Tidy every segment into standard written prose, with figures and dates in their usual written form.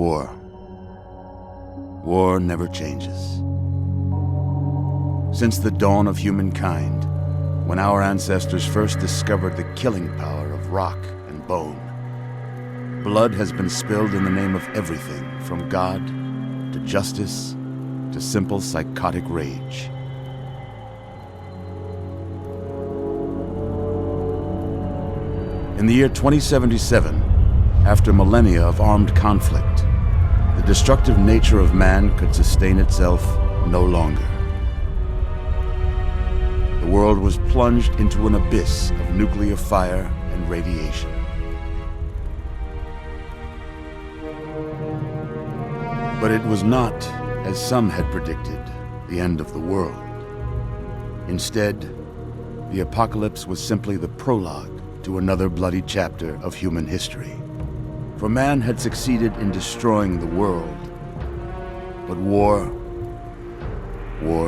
War. War never changes. Since the dawn of humankind, when our ancestors first discovered the killing power of rock and bone, blood has been spilled in the name of everything from God to justice to simple psychotic rage. In the year 2077, after millennia of armed conflict, the destructive nature of man could sustain itself no longer. The world was plunged into an abyss of nuclear fire and radiation. But it was not, as some had predicted, the end of the world. Instead, the apocalypse was simply the prologue to another bloody chapter of human history. For man had succeeded in destroying the world, but war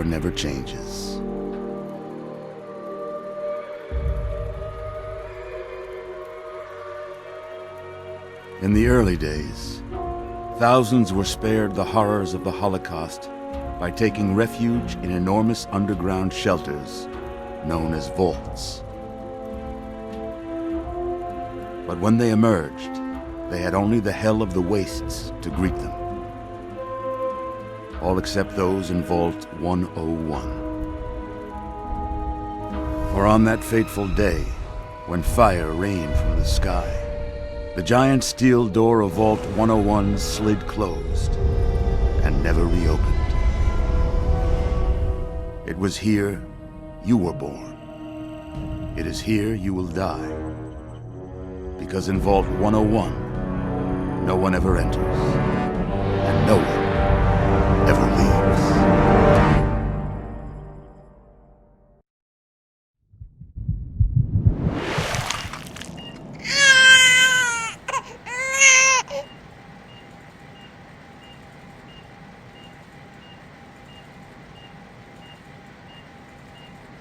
never changes. In the early days, thousands were spared the horrors of the Holocaust by taking refuge in enormous underground shelters known as vaults. But when they emerged, they had only the hell of the wastes to greet them. All except those in Vault 101. For on that fateful day, when fire rained from the sky, the giant steel door of Vault 101 slid closed and never reopened. It was here you were born. It is here you will die. Because in Vault 101, no one ever enters, and no one ever leaves.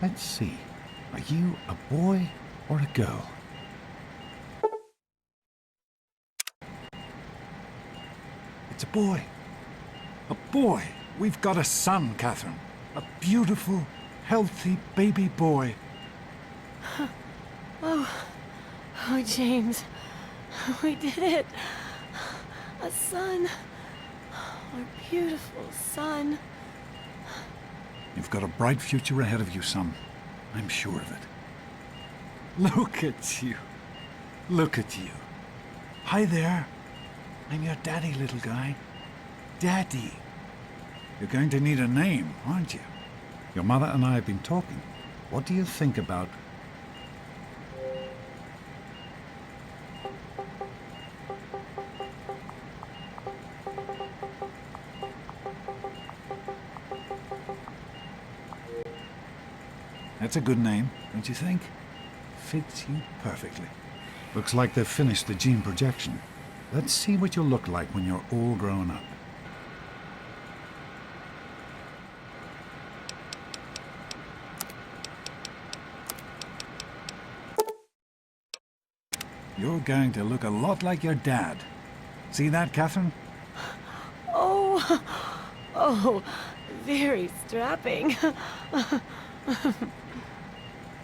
Let's see. Are you a boy or a girl? It's a boy. A boy. We've got a son, Catherine. A beautiful, healthy baby boy. Oh, James. We did it. A son. Our beautiful son. You've got a bright future ahead of you, son. I'm sure of it. Look at you. Look at you. Hi there. I'm your daddy, little guy. Daddy. You're going to need a name, aren't you? Your mother and I have been talking. What do you think about... That's a good name, don't you think? Fits you perfectly. Looks like they've finished the gene projection. Let's see what you'll look like when you're all grown up. You're going to look a lot like your dad. See that, Catherine? Oh, very strapping.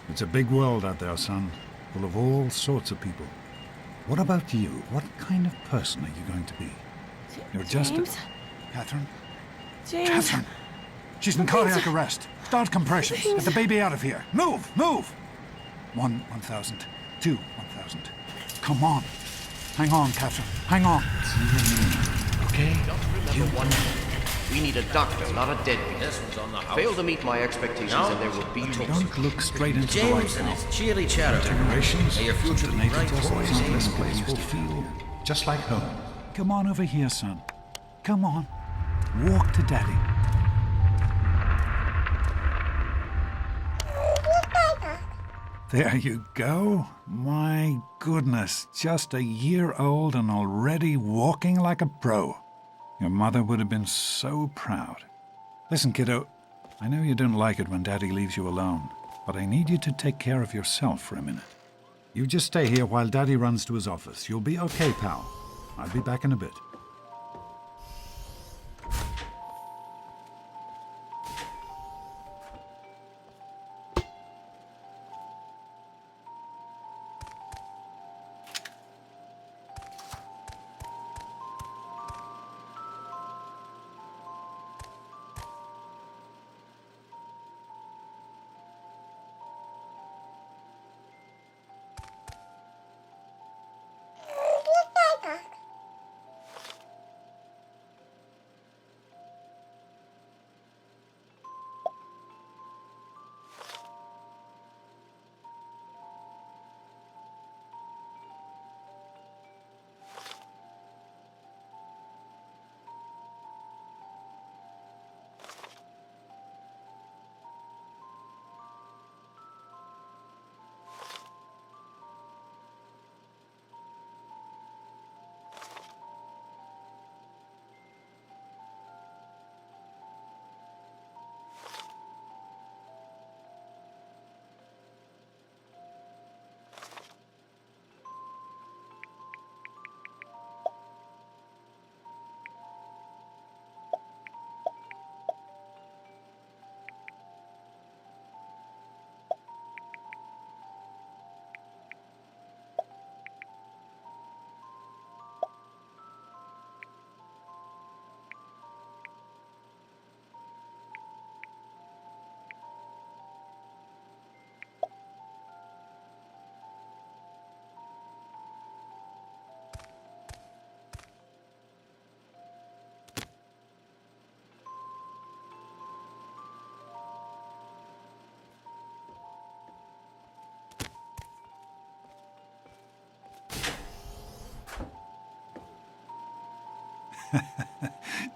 It's a big world out there, son, full of all sorts of people. What about you? What kind of person are you going to be? You're just James? Catherine? James? Catherine! She's in cardiac arrest. Start compressions. Get the baby out of here. Move! Move! 1,000. 2, 1,000. Come on. Hang on, Catherine. Hang on. Okay? Just remember one thing. We need a doctor, not a deadbeat. This one's on the house. Fail to meet my expectations and there will be no... Don't look straight into the light James and now. his cheery chatter. Generations May your future be donated bright to us for that this place will feel just like home. Come on over here, son. Come on. Walk to Daddy. There you go. My goodness, just a year old and already walking like a pro. Your mother would have been so proud. Listen, kiddo, I know you don't like it when Daddy leaves you alone, but I need you to take care of yourself for a minute. You just stay here while Daddy runs to his office. You'll be okay, pal. I'll be back in a bit.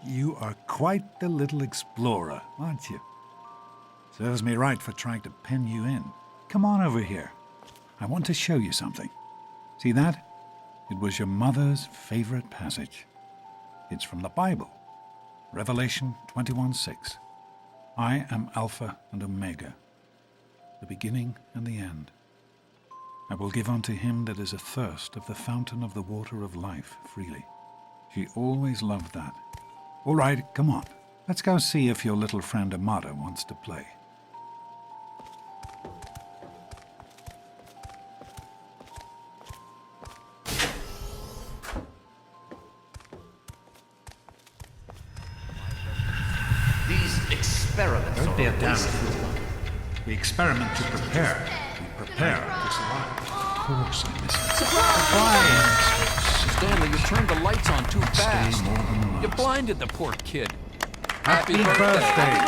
You are quite the little explorer, aren't you? Serves me right for trying to pen you in. Come on over here. I want to show you something. See that? It was your mother's favorite passage. It's from the Bible. Revelation 21:6. I am Alpha and Omega, the beginning and the end. I will give unto him that is athirst of the fountain of the water of life freely. She always loved that. All right, come on. Let's go see if your little friend Amata wants to play. These experiments Don't be are a a damn waste of fool. We experiment to prepare. We prepare to survive. Of course I miss it. Surprise! Stanley, you turned the lights on too Stay fast. more than You once. blinded the poor kid. Happy birthday!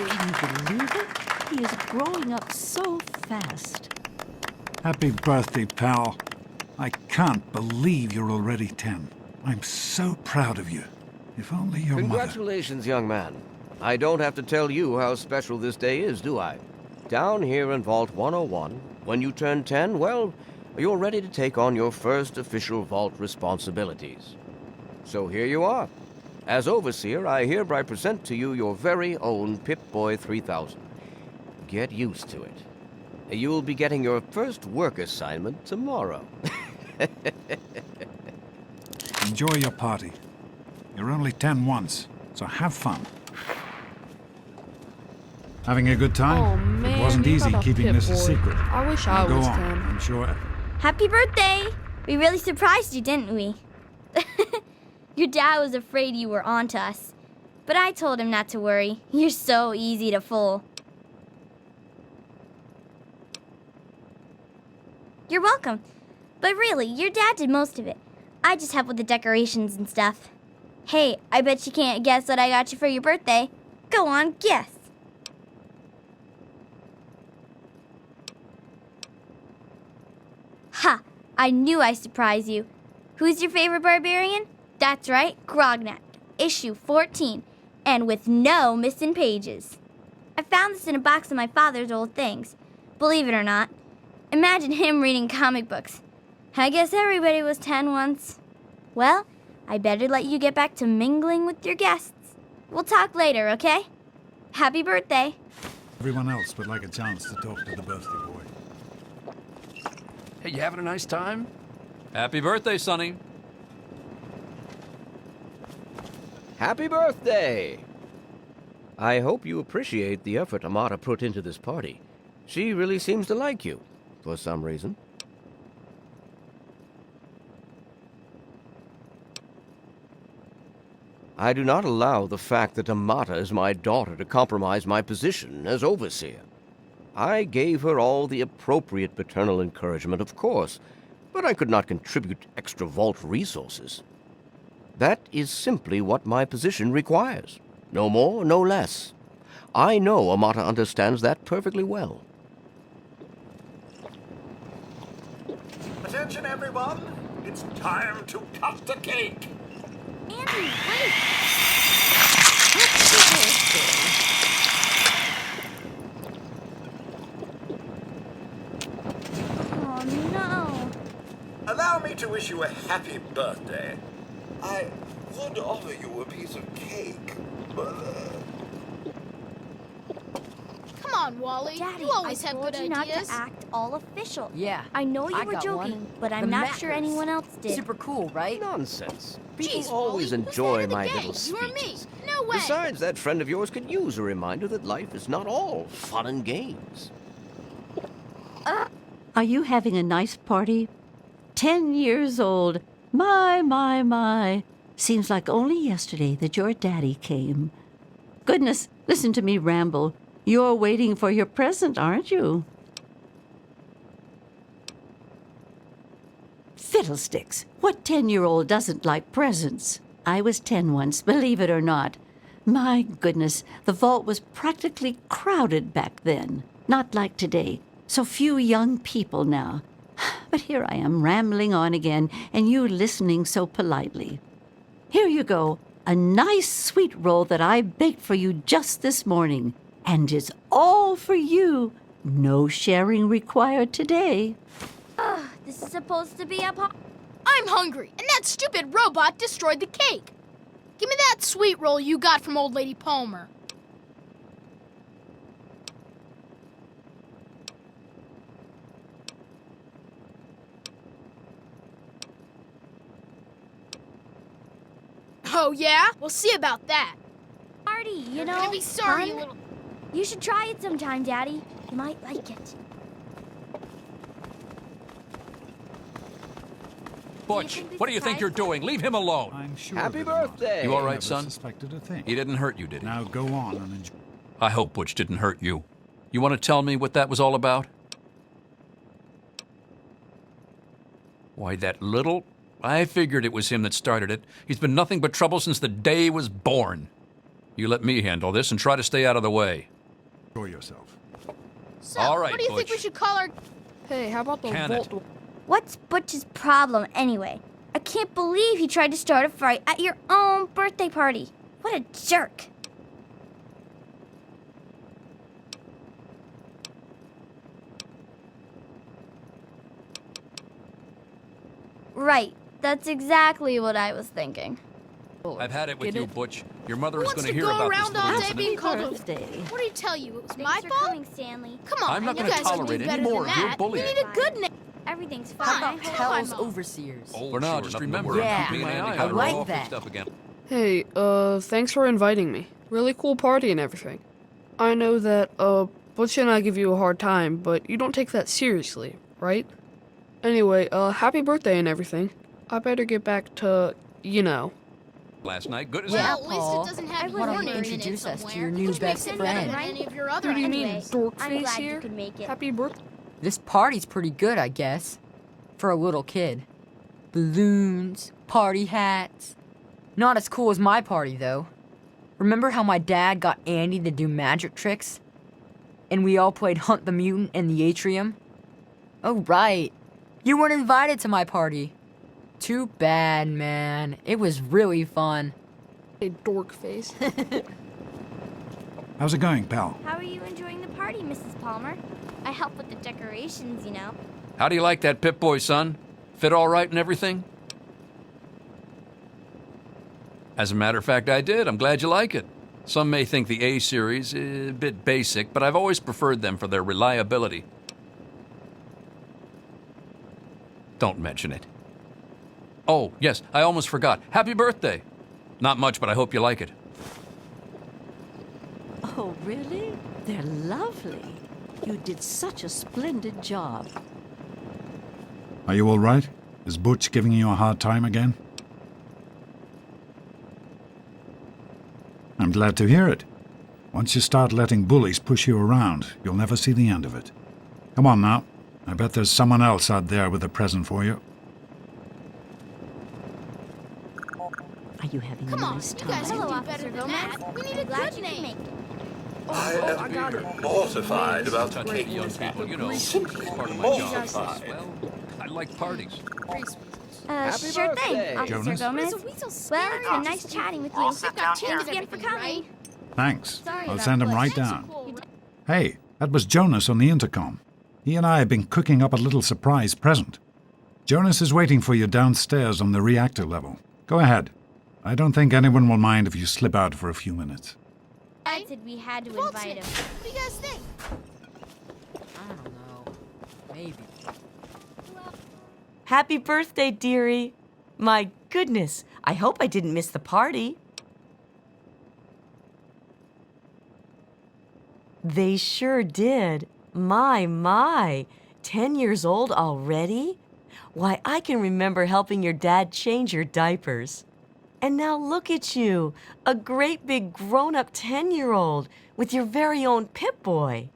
Can you believe it? He is growing up so fast. Happy birthday, pal. I can't believe you're already 10. I'm so proud of you. If only your mother... Congratulations, young man. I don't have to tell you how special this day is, do I? Down here in Vault 101, when you turn 10, well, you're ready to take on your first official Vault responsibilities. So here you are. As Overseer, I hereby present to you your very own Pip-Boy 3000. Get used to it. You'll be getting your first work assignment tomorrow. Enjoy your party. You're only 10 once, so have fun. Having a good time? Oh, man, It wasn't you easy got a keeping this a Pip-Boy. secret. I wish I Go was on. 10. I'm sure... Happy birthday! We really surprised you, didn't we? Your dad was afraid you were onto us. But I told him not to worry. You're so easy to fool. You're welcome. But really, your dad did most of it. I just helped with the decorations and stuff. Hey, I bet you can't guess what I got you for your birthday. Go on, guess. Ha! I knew I'd surprise you. Who's your favorite barbarian? That's right, Grognak, issue 14, and with no missing pages. I found this in a box of my father's old things. Believe it or not. Imagine him reading comic books. I guess everybody was 10 once. Well, I better let you get back to mingling with your guests. We'll talk later, okay? Happy birthday. Everyone else would like a chance to talk to the birthday boy. Hey, you having a nice time? Happy birthday, Sonny. Happy birthday! I hope you appreciate the effort Amata put into this party. She really seems to like you, for some reason. I do not allow the fact that Amata is my daughter to compromise my position as Overseer. I gave her all the appropriate paternal encouragement, of course, but I could not contribute extra vault resources. That is simply what my position requires. No more, no less. I know Amata understands that perfectly well. Attention, everyone! It's time to cut the cake! Andy, wait! Oh, no. Allow me to wish you a happy birthday. I would offer you a piece of cake, but... Come on, Wally. Daddy, You always I have told good you not ideas. to act all official. Yeah. I know you I were got joking, one. but I'm The not sure Mackers. anyone else did. Super cool, right? Nonsense. People Jeez, always Wally, who's enjoy ahead of the my game? little You or me? speeches. No way. Besides, that friend of yours could use a reminder that life is not all fun and games. Are you having a nice party? 10 years old. My. Seems like only yesterday that your daddy came. Goodness, listen to me ramble. You're waiting for your present, aren't you? Fiddlesticks! What 10-year-old doesn't like presents? I was 10 once, believe it or not. My goodness, the vault was practically crowded back then. Not like today. So few young people now. But here I am rambling on again, and you listening so politely. Here you go. A nice sweet roll that I baked for you just this morning. And it's all for you. No sharing required today. This is supposed to be a I'm hungry, and that stupid robot destroyed the cake. Give me that sweet roll you got from Old Lady Palmer. Oh, yeah? We'll see about that. party, you know? Gonna be sorry, fun. you little... You should try it sometime, Daddy. You might like it. Butch, what do you think you're doing? Leave him alone. I'm sure Happy of it not. birthday! You all right, Never son? suspected a thing. He didn't hurt you, did he? Now go on and enjoy. I hope Butch didn't hurt you. You want to tell me what that was all about? Why, that little... I figured it was him that started it. He's been nothing but trouble since the day he was born. You let me handle this and try to stay out of the way. Enjoy yourself. So, All right, what do you think we Butch. should call our... Hey, how about the Can vault? it? What's Butch's problem, anyway? I can't believe he tried to start a fight at your own birthday party. What a jerk. Right. That's exactly what I was thinking. I've had it with Get you, it? Butch. Your mother Who is wants going to to hear go about around this all little day incident. being called a... Birthday. What did he tell you? It was my Thanks for fault? coming, Stanley. Come on, I'm not you gonna guys can tolerate do any better more than of your that. bullying. We need a good name. Everything's Fine. fine. Tells Mom. overseers. Oh, for now, just remember, Yeah. me and Andy I got her like all that. fixed up again. Hey, thanks for inviting me. Really cool party and everything. I know that, Butch and I give you a hard time, but you don't take that seriously, right? Anyway, happy birthday and everything. I better get back to, you know. Last night, good as Well, hell. at least Paul. it doesn't have I your wanna name in it introduce us to somewhere. your new Which makes best it better friend. than any of your other Who do you mean, ideas. dork I'm face glad here? you could make it. Happy birthday. This party's pretty good, I guess. For a little kid. Balloons, party hats. Not as cool as my party, though. Remember how my dad got Andy to do magic tricks? And we all played Hunt the Mutant in the atrium? Oh, right. You weren't invited to my party. Too bad, man. It was really fun. A dork face. How's it going, pal? How are you enjoying the party, Mrs. Palmer? I help with the decorations, you know. How do you like that Pip-Boy, son? Fit all right and everything? As a matter of fact, I did. I'm glad you like it. Some may think the A series is a bit basic, but I've always preferred them for their reliability. Don't mention it. Oh, yes, I almost forgot. Happy birthday! Not much, but I hope you like it. Oh, really? They're lovely. You did such a splendid job. Are you all right? Is Butch giving you a hard time again? I'm glad to hear it. Once you start letting bullies push you around, you'll never see the end of it. Come on now. I bet there's someone else out there with a present for you. Are you having Come a on, nice you time? guys can Hello, do Officer better than Gomez. that. We need a I'm glad good you could name. make it. I am mortified about the Touch cake young mishap. people, you know, Simply part of my job. mortified. Well, I like parties. Happy Sure birthday. thing, Officer Jonas? Gomez. Is a weasel Well, scary? it's been nice chatting with you. You've got teams Thanks again for coming. Thanks. Sorry I'll about send him Butch. right That's down. cool. Hey, that was Jonas on the intercom. He and I have been cooking up a little surprise present. Jonas is waiting for you downstairs on the reactor level. Go ahead. I don't think anyone will mind if you slip out for a few minutes. I said we had to invite him. What do you guys think? I don't know. Maybe. Happy birthday, dearie. My goodness, I hope I didn't miss the party. They sure did. My. 10 years old already? Why, I can remember helping your dad change your diapers. And now look at you, a great big grown-up 10-year-old with your very own Pip-Boy.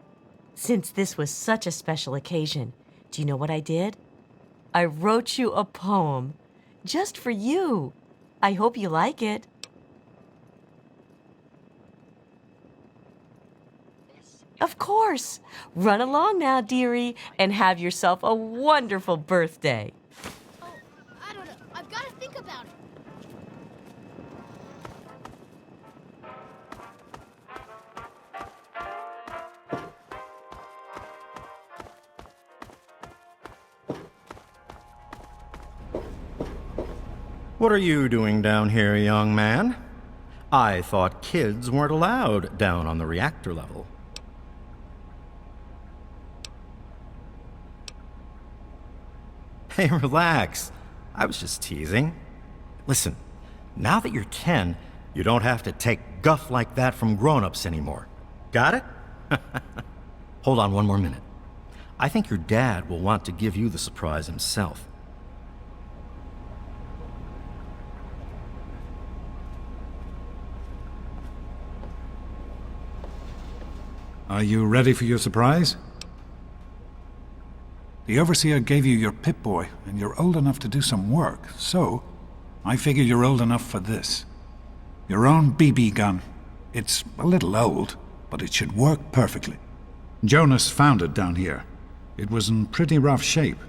Since this was such a special occasion, do you know what I did? I wrote you a poem, just for you. I hope you like it. Of course. Run along now, dearie, and have yourself a wonderful birthday. Oh, I don't know. I've got to think about it. What are you doing down here, young man? I thought kids weren't allowed down on the reactor level. Hey, relax. I was just teasing. Listen, now that you're 10, you don't have to take guff like that from grown-ups anymore. Got it? Hold on one more minute. I think your dad will want to give you the surprise himself. Are you ready for your surprise? The Overseer gave you your Pip-Boy, and you're old enough to do some work, so I figure you're old enough for this. Your own BB gun. It's a little old, but it should work perfectly. Jonas found it down here. It was in pretty rough shape.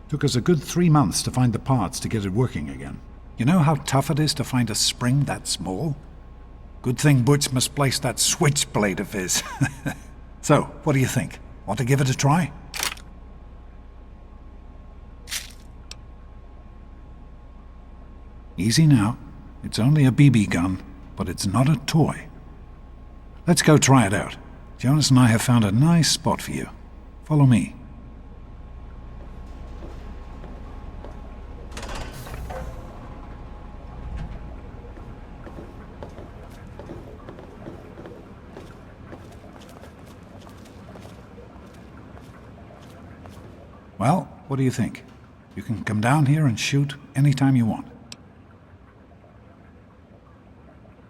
Took us a good 3 months to find the parts to get it working again. You know how tough it is to find a spring that small? Good thing Butch misplaced that switchblade of his. So, what do you think? Want to give it a try? Easy now. It's only a BB gun, but it's not a toy. Let's go try it out. Jonas and I have found a nice spot for you. Follow me. Well, what do you think? You can come down here and shoot anytime you want.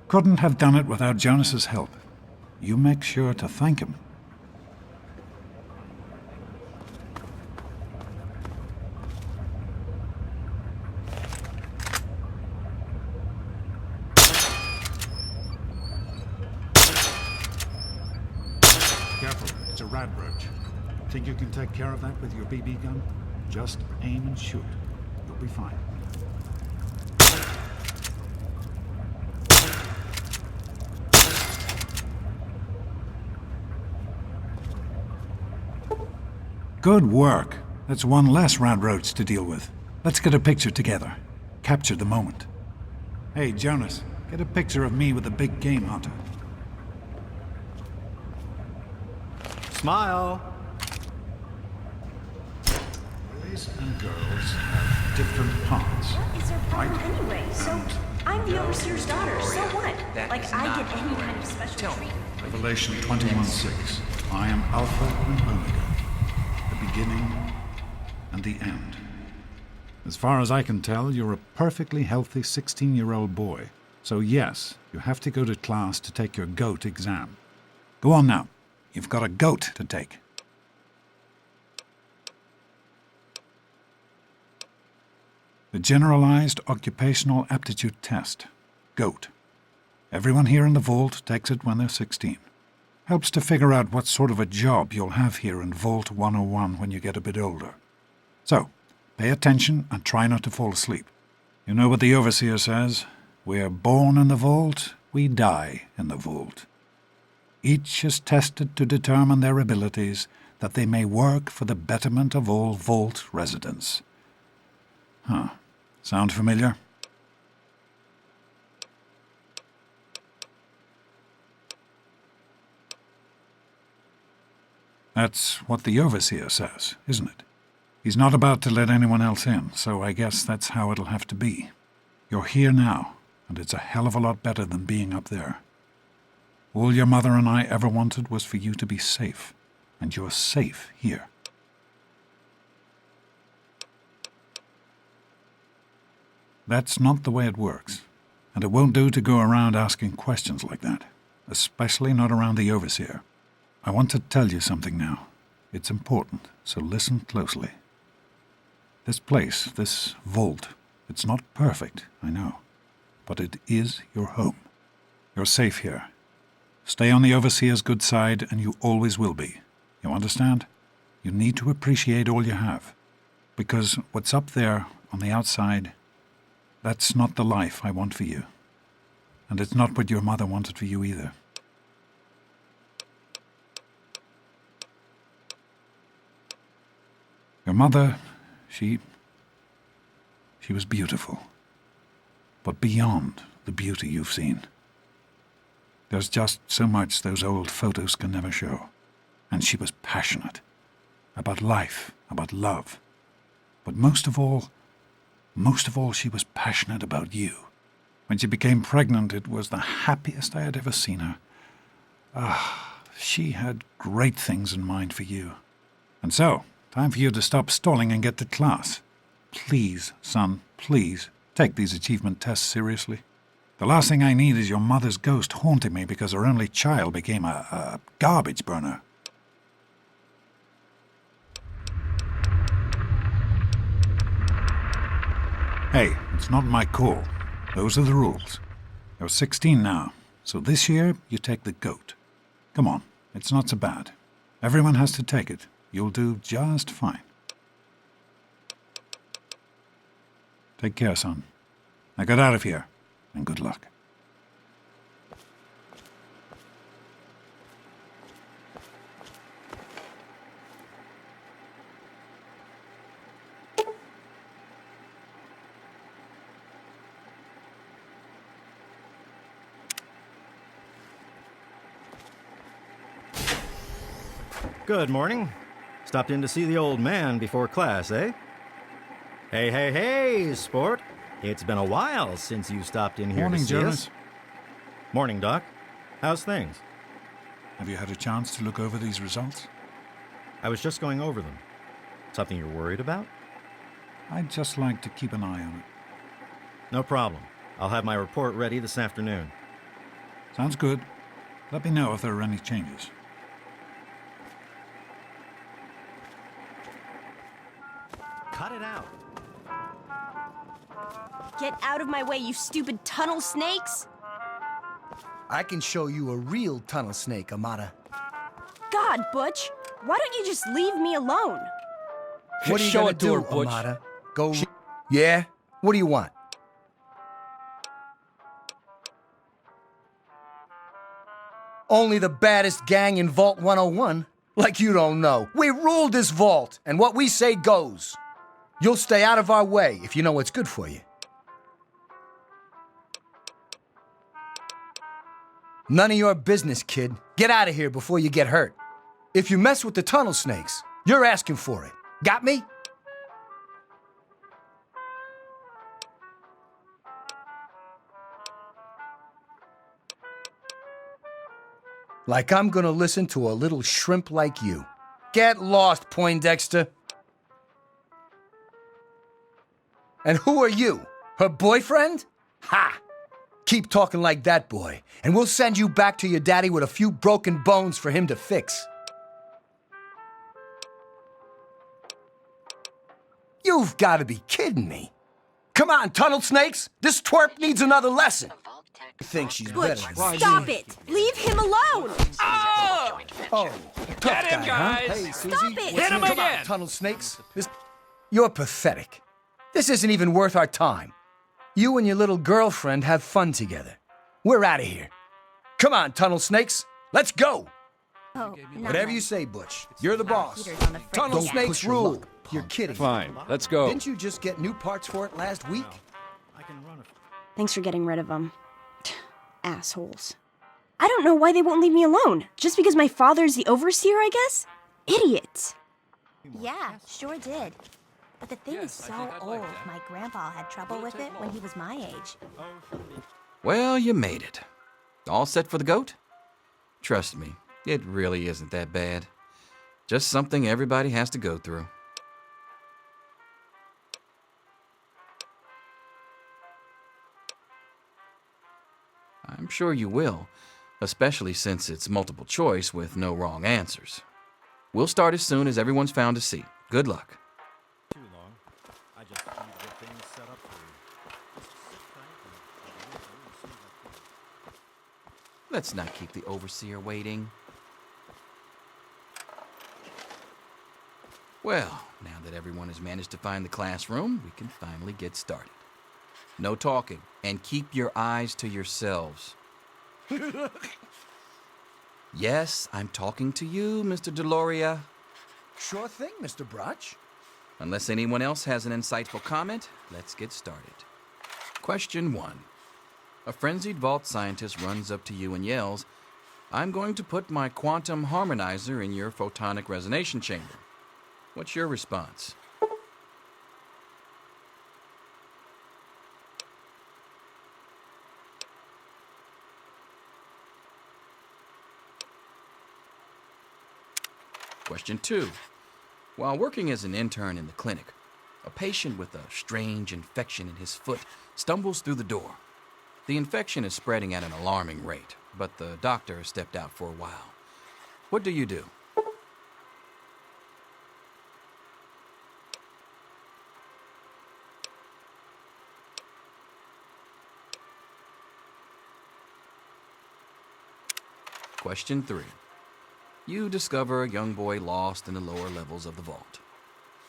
Couldn't have done it without Jonas's help. You make sure to thank him. Careful, it's a radroach. Think you can take care of that with your BB gun? Just aim and shoot. You'll be fine. Good work. That's one less radroach to deal with. Let's get a picture together. Capture the moment. Hey, Jonas, get a picture of me with the big game hunter. Smile. Boys and girls have different parts. What is their problem right? anyway? So, I'm the Overseer's daughter, so what? Like, I get any kind of special treatment. Revelation 21:6. I am Alpha and Omega, the beginning and the end. As far as I can tell, you're a perfectly healthy 16-year-old boy. So yes, you have to go to class to take your GOAT exam. Go on now. You've got a GOAT to take. The Generalized Occupational Aptitude Test, GOAT. Everyone here in the Vault takes it when they're 16. Helps to figure out what sort of a job you'll have here in Vault 101 when you get a bit older. So, pay attention and try not to fall asleep. You know what the Overseer says? We're born in the Vault, we die in the Vault. Each is tested to determine their abilities, that they may work for the betterment of all Vault residents. Huh. Sound familiar? That's what the Overseer says, isn't it? He's not about to let anyone else in, so I guess that's how it'll have to be. You're here now, and it's a hell of a lot better than being up there. All your mother and I ever wanted was for you to be safe, and you're safe here. That's not the way it works, and it won't do to go around asking questions like that, especially not around the Overseer. I want to tell you something now. It's important, so listen closely. This place, this vault, it's not perfect, I know, but it is your home. You're safe here. Stay on the Overseer's good side, and you always will be. You understand? You need to appreciate all you have, because what's up there on the outside, that's not the life I want for you. And it's not what your mother wanted for you either. Your mother, she was beautiful. but beyond the beauty you've seen. There's just so much those old photos can never show. And she was passionate. About life, about love. But most of all, she was passionate about you. When she became pregnant, it was the happiest I had ever seen her. She had great things in mind for you. And so, time for you to stop stalling and get to class. Please, son, please, take these achievement tests seriously. The last thing I need is your mother's ghost haunting me because her only child became a garbage burner. Hey, it's not my call. Those are the rules. You're 16 now, so this year you take the goat. Come on, it's not so bad. Everyone has to take it. You'll do just fine. Take care, son. Now get out of here, and good luck. Good morning. Stopped in to see the old man before class, eh? Hey, sport. It's been a while since you stopped in here to see us. Morning, Doc. How's things? Have you had a chance to look over these results? I was just going over them. Something you're worried about? I'd just like to keep an eye on it. No problem. I'll have my report ready this afternoon. Sounds good. Let me know if there are any changes. Cut it out. Get out of my way, you stupid tunnel snakes! I can show you a real tunnel snake, Amata. God, Butch, why don't you just leave me alone? What are you gonna do, Amata? Go... Yeah? What do you want? Only the baddest gang in Vault 101? Like you don't know. We rule this vault, and what we say goes. You'll stay out of our way if you know what's good for you. None of your business, kid. Get out of here before you get hurt. If you mess with the tunnel snakes, you're asking for it. Got me? Like I'm gonna listen to a little shrimp like you. Get lost, Poindexter. And who are you? Her boyfriend? Ha! Keep talking like that, boy, and we'll send you back to your daddy with a few broken bones for him to fix. You've got to be kidding me. Come on, tunnel snakes! This twerp needs another lesson. I think she's better than me. Stop it! Leave him alone! Oh, tough Get him, guy, guys! Huh? Hey, Susie, Stop it! Hit him come again! on, tunnel snakes. You're pathetic. This isn't even worth our time. You and your little girlfriend have fun together. We're out of here. Come on, tunnel snakes. Let's go. Oh, Whatever you say, Butch. You're the boss. Tunnel snakes rule. You're kidding. Fine, let's go. Didn't you just get new parts for it last week? Thanks for getting rid of them. Assholes. I don't know why they won't leave me alone. Just because my father's the overseer, I guess? Idiots. Yeah, sure did. But the thing is so old, my grandpa had trouble with it when he was my age. Well, you made it. All set for the goat? Trust me, it really isn't that bad. Just something everybody has to go through. I'm sure you will, especially since it's multiple choice with no wrong answers. We'll start as soon as everyone's found a seat. Good luck. Too long. I just need to get things set up for you. Let's not keep the overseer waiting. Well, now that everyone has managed to find the classroom, we can finally get started. No talking, and keep your eyes to yourselves. Yes, I'm talking to you, Mr. Deloria. Sure thing, Mr. Broch. Unless anyone else has an insightful comment, let's get started. Question 1. A frenzied vault scientist runs up to you and yells, "I'm going to put my quantum harmonizer in your photonic resonation chamber." What's your response? Question 2. While working as an intern in the clinic, a patient with a strange infection in his foot stumbles through the door. The infection is spreading at an alarming rate, but the doctor has stepped out for a while. What do you do? Question 3. You discover a young boy lost in the lower levels of the vault.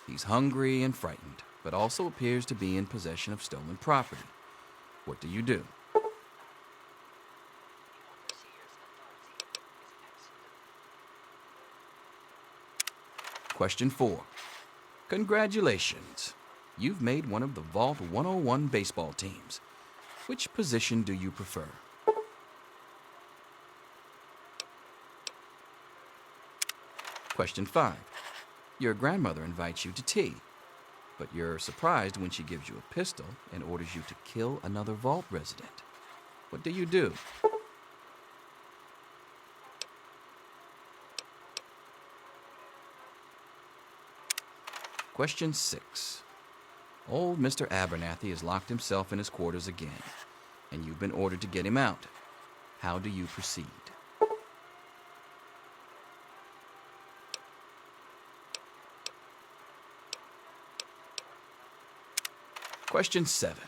He's hungry and frightened, but also appears to be in possession of stolen property. What do you do? Question 4. Congratulations. You've made one of the Vault 101 baseball teams. Which position do you prefer? Question 5. Your grandmother invites you to tea, but you're surprised when she gives you a pistol and orders you to kill another vault resident. What do you do? Question 6. Old Mr. Abernathy has locked himself in his quarters again, and you've been ordered to get him out. How do you proceed? Question 7.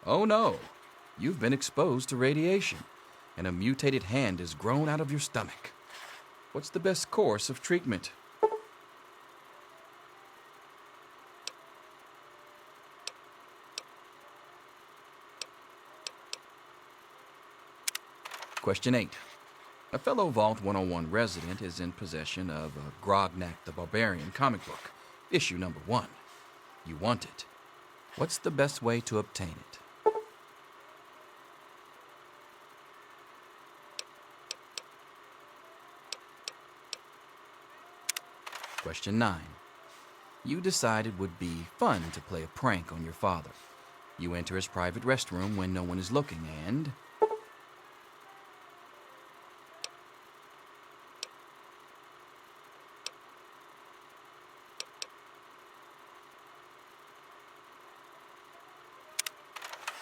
Oh no, you've been exposed to radiation, and a mutated hand has grown out of your stomach. What's the best course of treatment? Question 8. A fellow Vault 101 resident is in possession of a Grognak the Barbarian comic book, issue number 1. You want it. What's the best way to obtain it? Question 9. You decide it would be fun to play a prank on your father. You enter his private restroom when no one is looking and...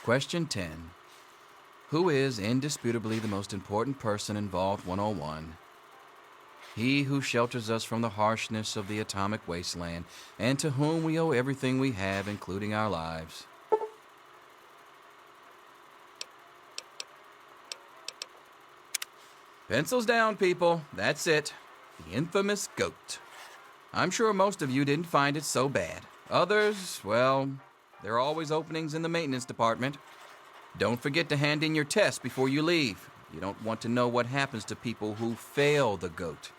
Question 10. Who is indisputably the most important person in Vault 101? He who shelters us from the harshness of the atomic wasteland, and to whom we owe everything we have, including our lives. Pencils down, people. That's it. The infamous goat. I'm sure most of you didn't find it so bad. Others, well... there are always openings in the maintenance department. Don't forget to hand in your test before you leave. You don't want to know what happens to people who fail the goat.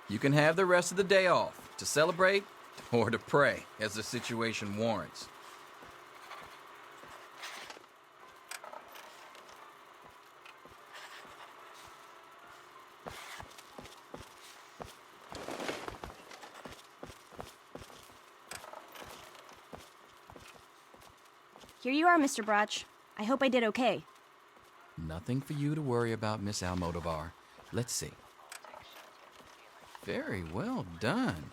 You can have the rest of the day off to celebrate or to pray as the situation warrants. Here you are, Mr. Broch. I hope I did okay. Nothing for you to worry about, Miss Almodovar. Let's see. Very well done.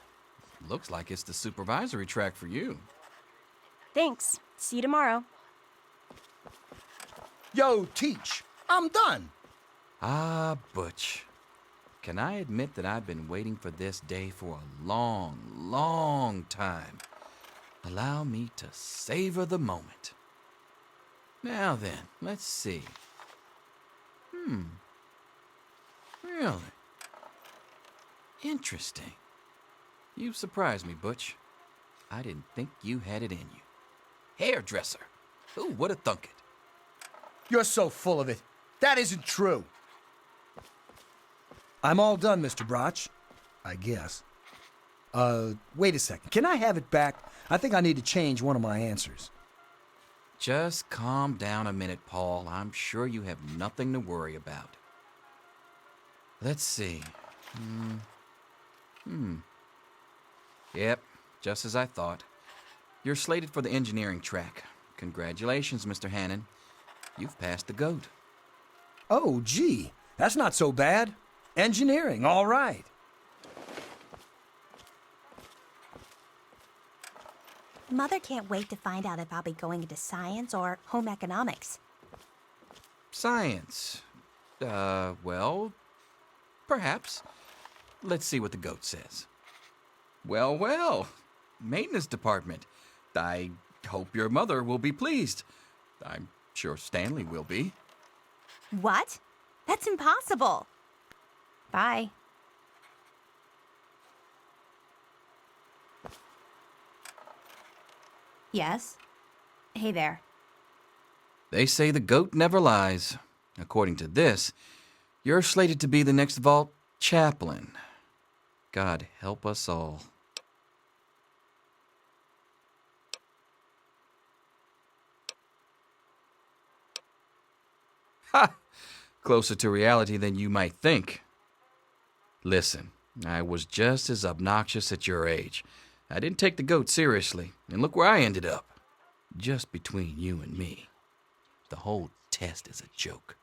Looks like it's the supervisory track for you. Thanks. See you tomorrow. Yo, Teach, I'm done. Ah, Butch. Can I admit that I've been waiting for this day for a long, long time? Allow me to savor the moment. Now then, let's see. Really? Interesting. You've surprised me, Butch. I didn't think you had it in you. Hairdresser. Who would have thunk it? You're so full of it. That isn't true. I'm all done, Mr. Broch. I guess. Wait a second. Can I have it back? I think I need to change one of my answers. Just calm down a minute, Paul. I'm sure you have nothing to worry about. Let's see. Yep, just as I thought. You're slated for the engineering track. Congratulations, Mr. Hannon. You've passed the GOAT. Oh, gee, that's not so bad. Engineering, all right. Mother can't wait to find out if I'll be going into science or home economics. Science. Well, perhaps. Let's see what the GOAT says. Well, maintenance department. I hope your mother will be pleased. I'm sure Stanley will be. What? That's impossible. Bye. Yes? Hey there. They say the GOAT never lies. According to this, you're slated to be the next vault chaplain. God help us all. Ha! Closer to reality than you might think. Listen, I was just as obnoxious at your age. I didn't take the GOAT seriously, and look where I ended up. Just between you and me. The whole test is a joke.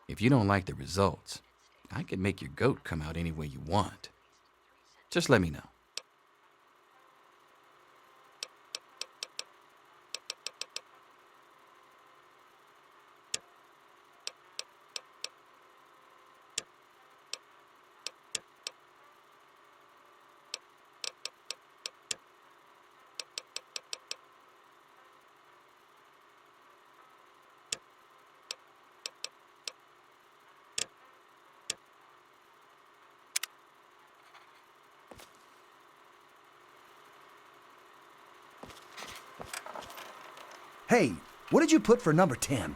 If you don't like the results, I can make your GOAT come out any way you want. Just let me know. Hey, what did you put for number 10?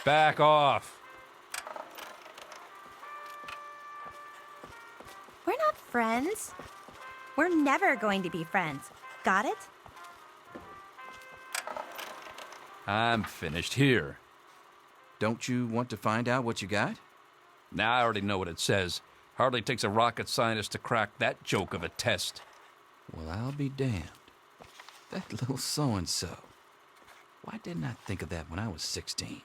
Back off. We're not friends. We're never going to be friends. Got it? I'm finished here. Don't you want to find out what you got? Now I already know what it says. Hardly takes a rocket scientist to crack that joke of a test. Well, I'll be damned. That little so-and-so. Why didn't I think of that when I was 16?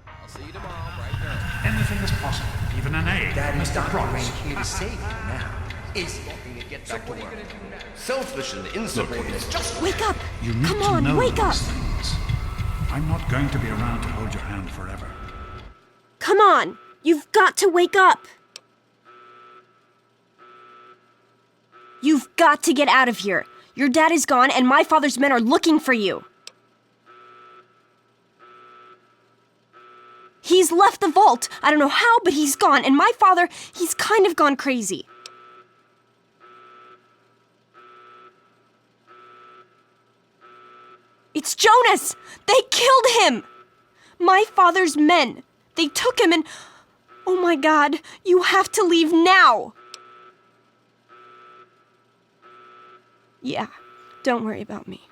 I'll see you tomorrow, bright and early. Anything is possible, even an A. Daddy's Mr. doctor Promise. ain't here to save you now. Is he? Get back to work. Selfish and insubordinate. Just Wake up! You need Come to on, know wake up! these things. I'm not going to be around to hold your hand forever. Come on! You've got to wake up! You've got to get out of here. Your dad is gone, and my father's men are looking for you. He's left the vault. I don't know how, but he's gone, and my father, he's kind of gone crazy. It's Jonas! They killed him! My father's men. They took him and... Oh my God, you have to leave now! Yeah, don't worry about me.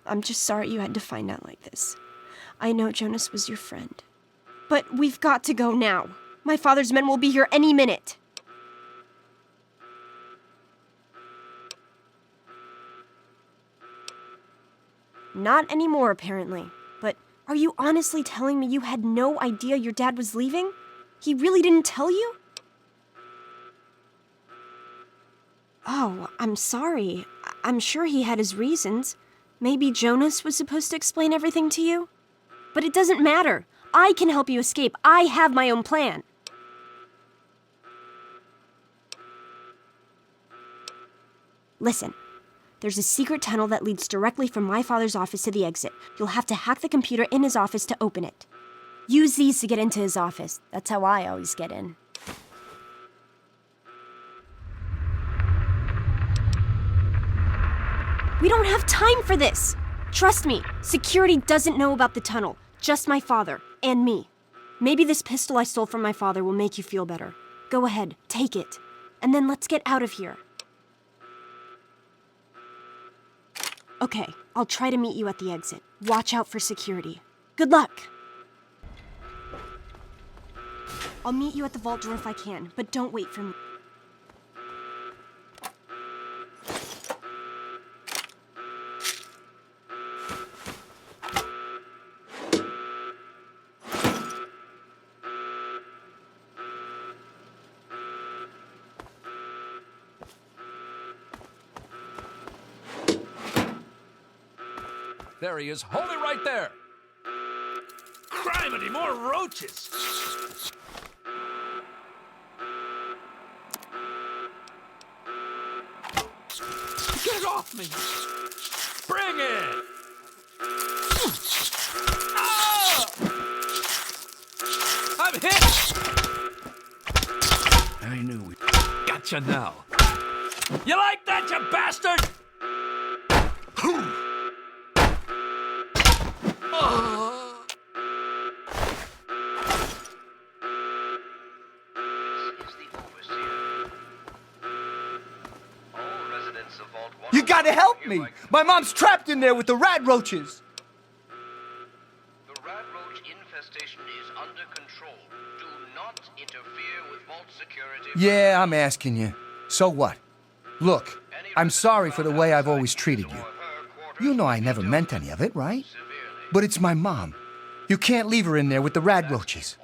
I'm just sorry you had to find out like this. I know Jonas was your friend. But we've got to go now. My father's men will be here any minute. Not anymore, apparently. But are you honestly telling me you had no idea your dad was leaving? He really didn't tell you? Oh, I'm sorry. I'm sure he had his reasons. Maybe Jonas was supposed to explain everything to you? But it doesn't matter. I can help you escape. I have my own plan. Listen. There's a secret tunnel that leads directly from my father's office to the exit. You'll have to hack the computer in his office to open it. Use these to get into his office. That's how I always get in. We don't have time for this! Trust me, security doesn't know about the tunnel. Just my father, and me. Maybe this pistol I stole from my father will make you feel better. Go ahead, take it. And then let's get out of here. Okay, I'll try to meet you at the exit. Watch out for security. Good luck! I'll meet you at the vault door if I can, but don't wait for me. There he is. Hold it right there. Criminy, more roaches! Get it off me! Bring it! Ah! I'm hit! I knew we gotcha now. You like that, you bastard? You gotta help me! My mom's trapped in there with the rat roaches! The rat roach infestation is under control. Do not interfere with vault security. Yeah, I'm asking you. So what? Look, I'm sorry for the way I've always treated you. You know I never meant any of it, right? But it's my mom. You can't leave her in there with the rat roaches.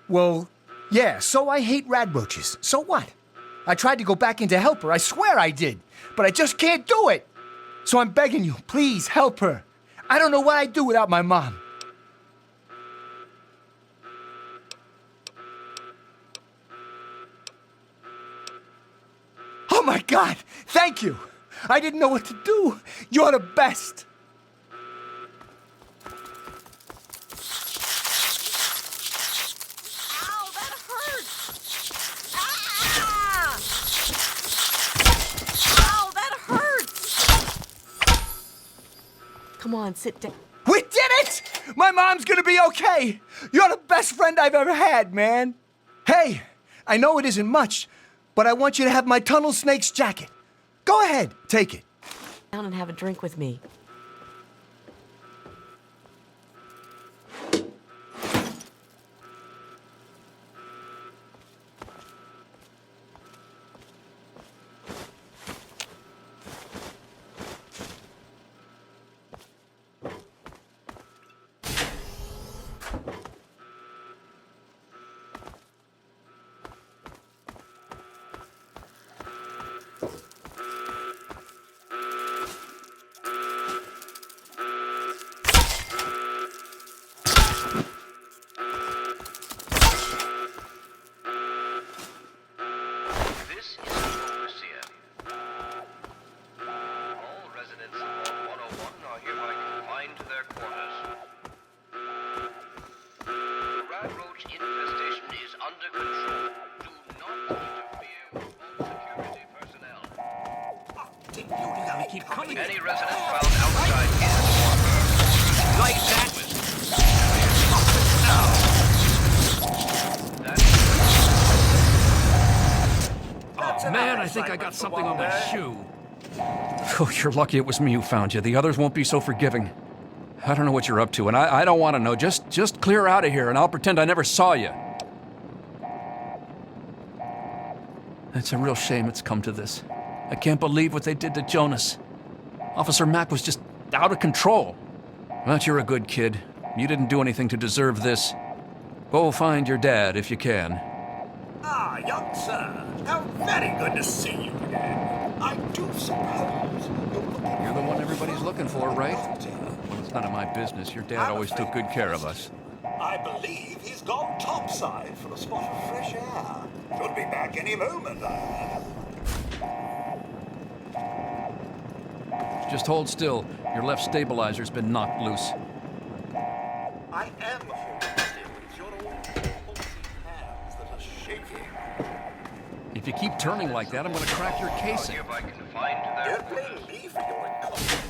Well, yeah, so I hate rat roaches. So what? I tried to go back in to help her, I swear I did. But I just can't do it. So I'm begging you, please help her. I don't know what I'd do without my mom. Oh my God, thank you. I didn't know what to do. You're the best. Ow, that hurts! Ah! Ow, that hurts! Come on, sit down. We did it! My mom's gonna be okay. You're the best friend I've ever had, man. Hey, I know it isn't much, but I want you to have my tunnel snake's jacket. Go ahead, take it. Down and have a drink with me. Any resident found outside his or her like that. Oh man, I think I got something on my shoe. Oh, you're lucky it was me who found you. The others won't be so forgiving. I don't know what you're up to, and I don't want to know. Just clear out of here, and I'll pretend I never saw you. It's a real shame it's come to this. I can't believe what they did to Jonas. Officer Mack was just out of control. But you're a good kid. You didn't do anything to deserve this. Go find your dad if you can. Ah, young sir. How very good to see you again. I do suppose You're the one everybody's looking for, right? Well, it's none of my business. Your dad always took good care of us. I believe he's gone topside for a spot of fresh air. Should be back any moment, Just hold still. Your left stabilizer's been knocked loose. I am holding still. It's your old pulsy hands that are shaking. If you keep turning like that, I'm gonna crack your casing. Don't blame me for your incompetence.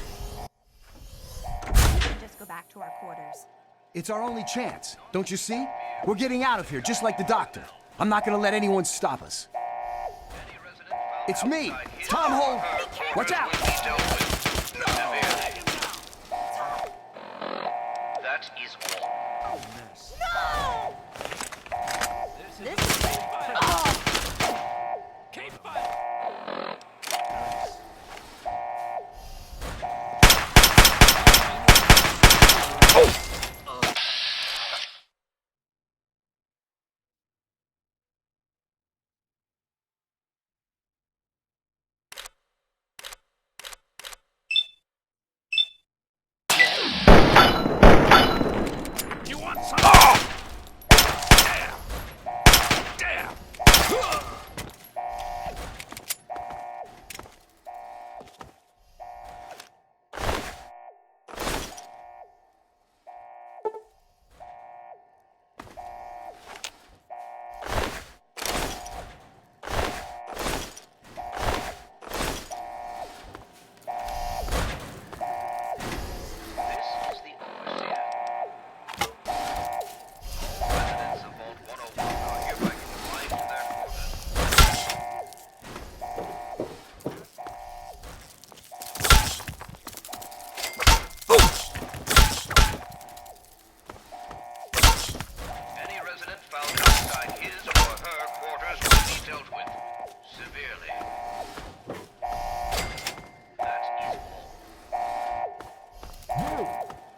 Just go back back to our quarters. It's our only chance, don't you see? We're getting out of here, just like the doctor. I'm not gonna let anyone stop us. It's me, Tom Holt. Watch out! That is all. No! This is Keep fighting! You want some? Oh! Damn! Damn!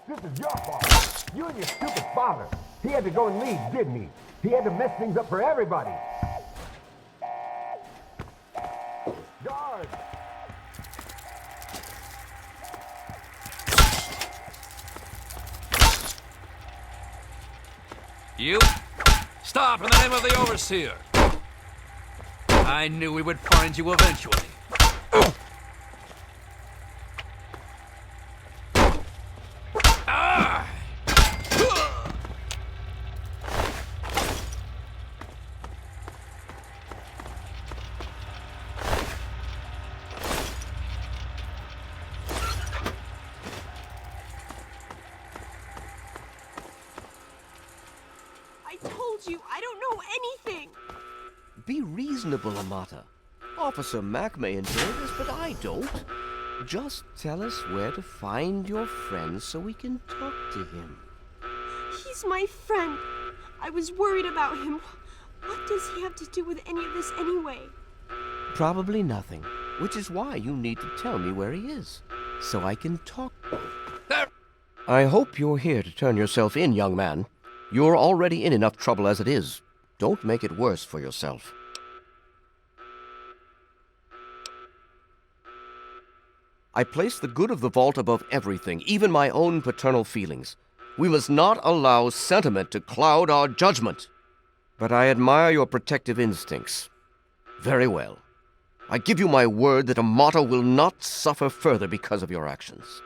This is your fault. You and your stupid father. He had to go and leave, didn't he? He had to mess things up for everybody. Guard! You? Stop in the name of the Overseer! I knew we would find you eventually. I don't know anything. Be reasonable, Amata. Officer Mack may enjoy this, but I don't. Just tell us where to find your friend so we can talk to him. He's my friend. I was worried about him. What does he have to do with any of this anyway? Probably nothing, which is why you need to tell me where he is, so I can talk. I hope you're here to turn yourself in, young man. You're already in enough trouble as it is. Don't make it worse for yourself. I place the good of the vault above everything, even my own paternal feelings. We must not allow sentiment to cloud our judgment. But I admire your protective instincts. Very well. I give you my word that Amata will not suffer further because of your actions.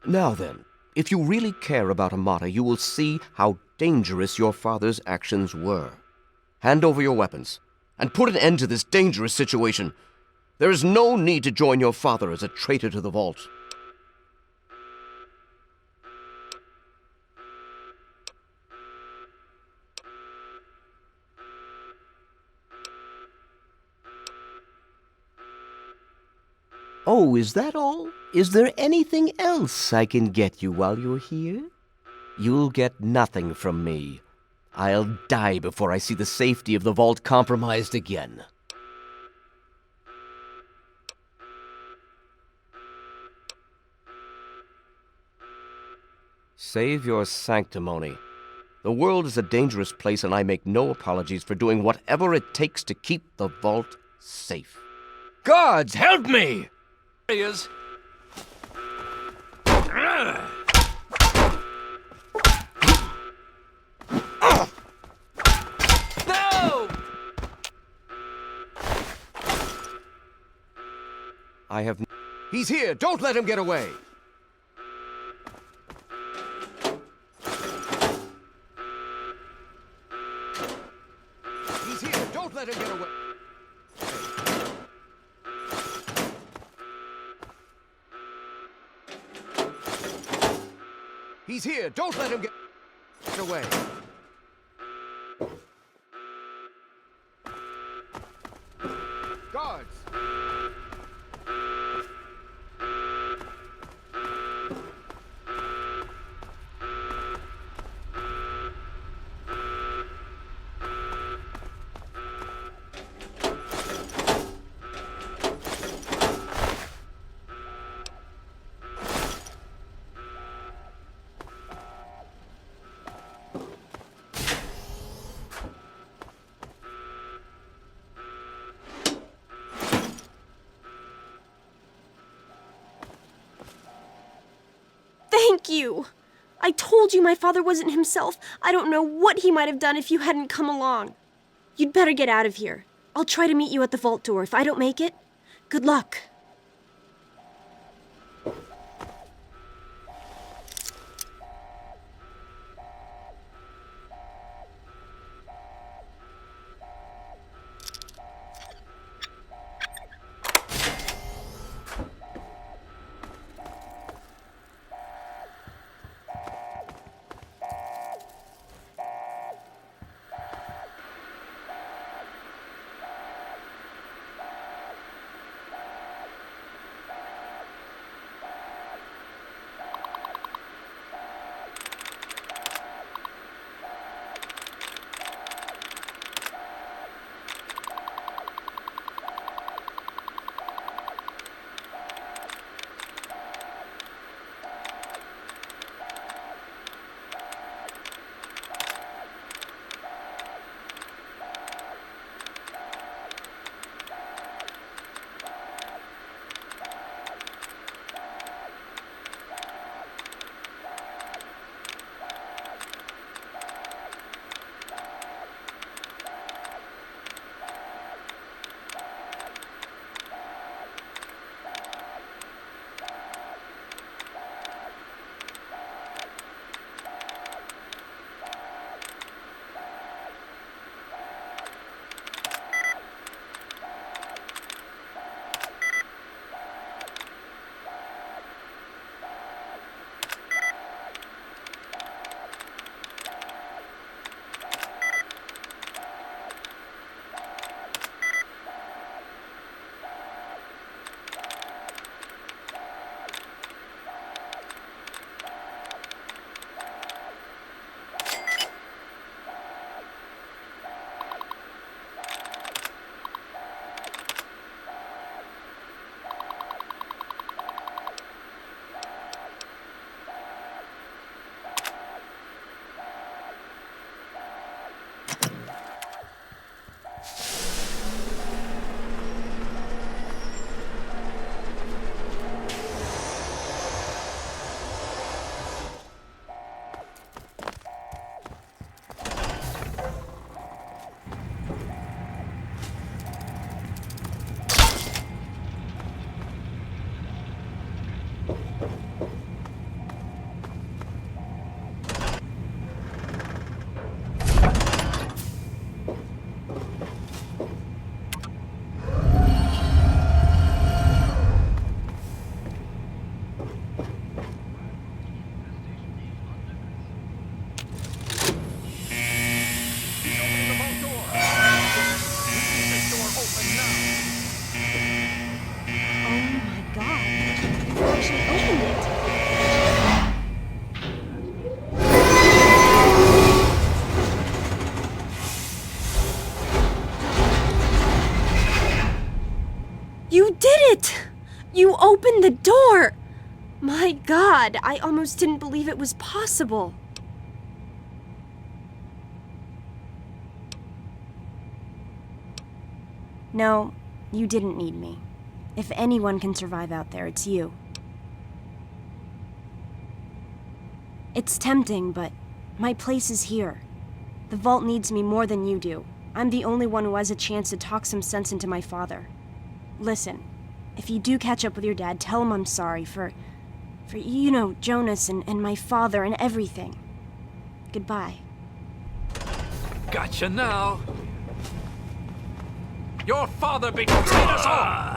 Now then, if you really care about Amata, you will see how dangerous your father's actions were. Hand over your weapons, and put an end to this dangerous situation. There is no need to join your father as a traitor to the vault. Oh, is that all? Is there anything else I can get you while you're here? You'll get nothing from me. I'll die before I see the safety of the vault compromised again. Save your sanctimony. The world is a dangerous place, and I make no apologies for doing whatever it takes to keep the vault safe. Guards, help me! There he is. No! I have... He's here! Don't let him get away! He's here! Don't let him get away! He's here! Don't let him get away! Guards! Thank you! I told you my father wasn't himself. I don't know what he might have done if you hadn't come along. You'd better get out of here. I'll try to meet you at the vault door if I don't make it. Good luck. You opened the door! My God, I almost didn't believe it was possible. No, you didn't need me. If anyone can survive out there, it's you. It's tempting, but my place is here. The vault needs me more than you do. I'm the only one who has a chance to talk some sense into my father. Listen, if you do catch up with your dad, tell him I'm sorry for you know, Jonas and my father and everything. Goodbye. Gotcha now. Your father betrayed us all!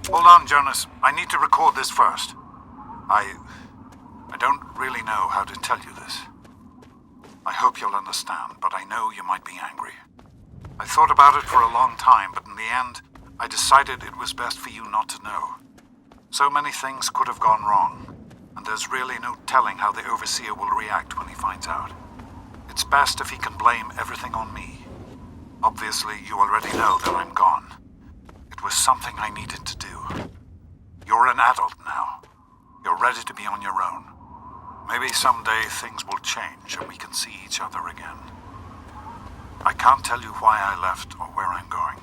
Hold on, Jonas. I need to record this first. I don't really know how to tell you this. I hope you'll understand, but I know you might be angry. I thought about it for a long time, but in the end, I decided it was best for you not to know. So many things could have gone wrong, and there's really no telling how the Overseer will react when he finds out. It's best if he can blame everything on me. Obviously, you already know that I'm gone. It was something I needed to do. You're an adult now. You're ready to be on your own. Maybe someday things will change and we can see each other again. I can't tell you why I left or where I'm going.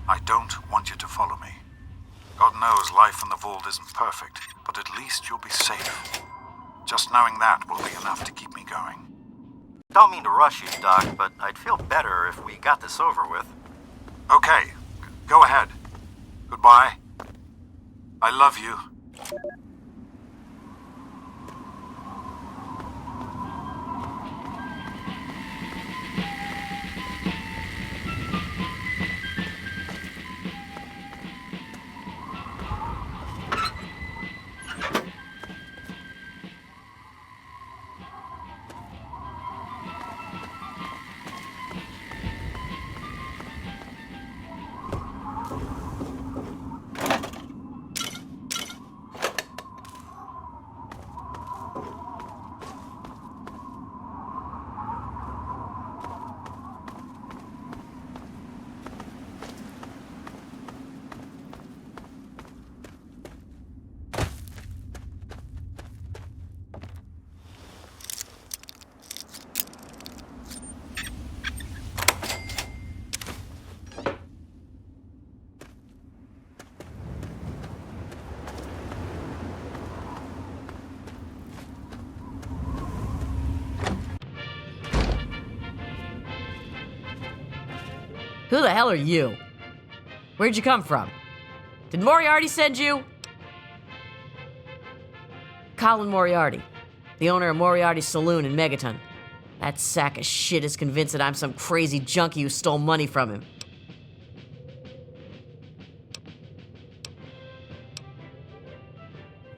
I don't want you to follow me. God knows life in the vault isn't perfect, but at least you'll be safe. Just knowing that will be enough to keep me going. Don't mean to rush you, Doc, but I'd feel better if we got this over with. Okay, go ahead. Goodbye. I love you. Who the hell are you? Where'd you come from? Did Moriarty send you? Colin Moriarty, the owner of Moriarty's Saloon in Megaton. That sack of shit is convinced that I'm some crazy junkie who stole money from him.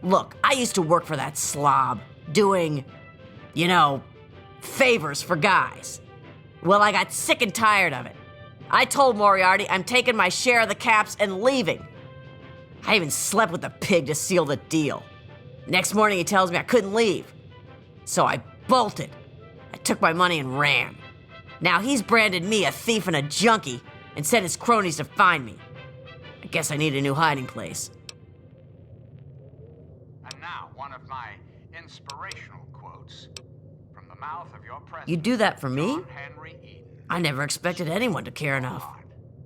Look, I used to work for that slob, doing, favors for guys. Well, I got sick and tired of it. I told Moriarty I'm taking my share of the caps and leaving. I even slept with the pig to seal the deal. Next morning he tells me I couldn't leave. So I bolted. I took my money and ran. Now he's branded me a thief and a junkie and sent his cronies to find me. I guess I need a new hiding place. And now, one of my inspirational quotes from the mouth of your president. You do that for me? I never expected anyone to care enough.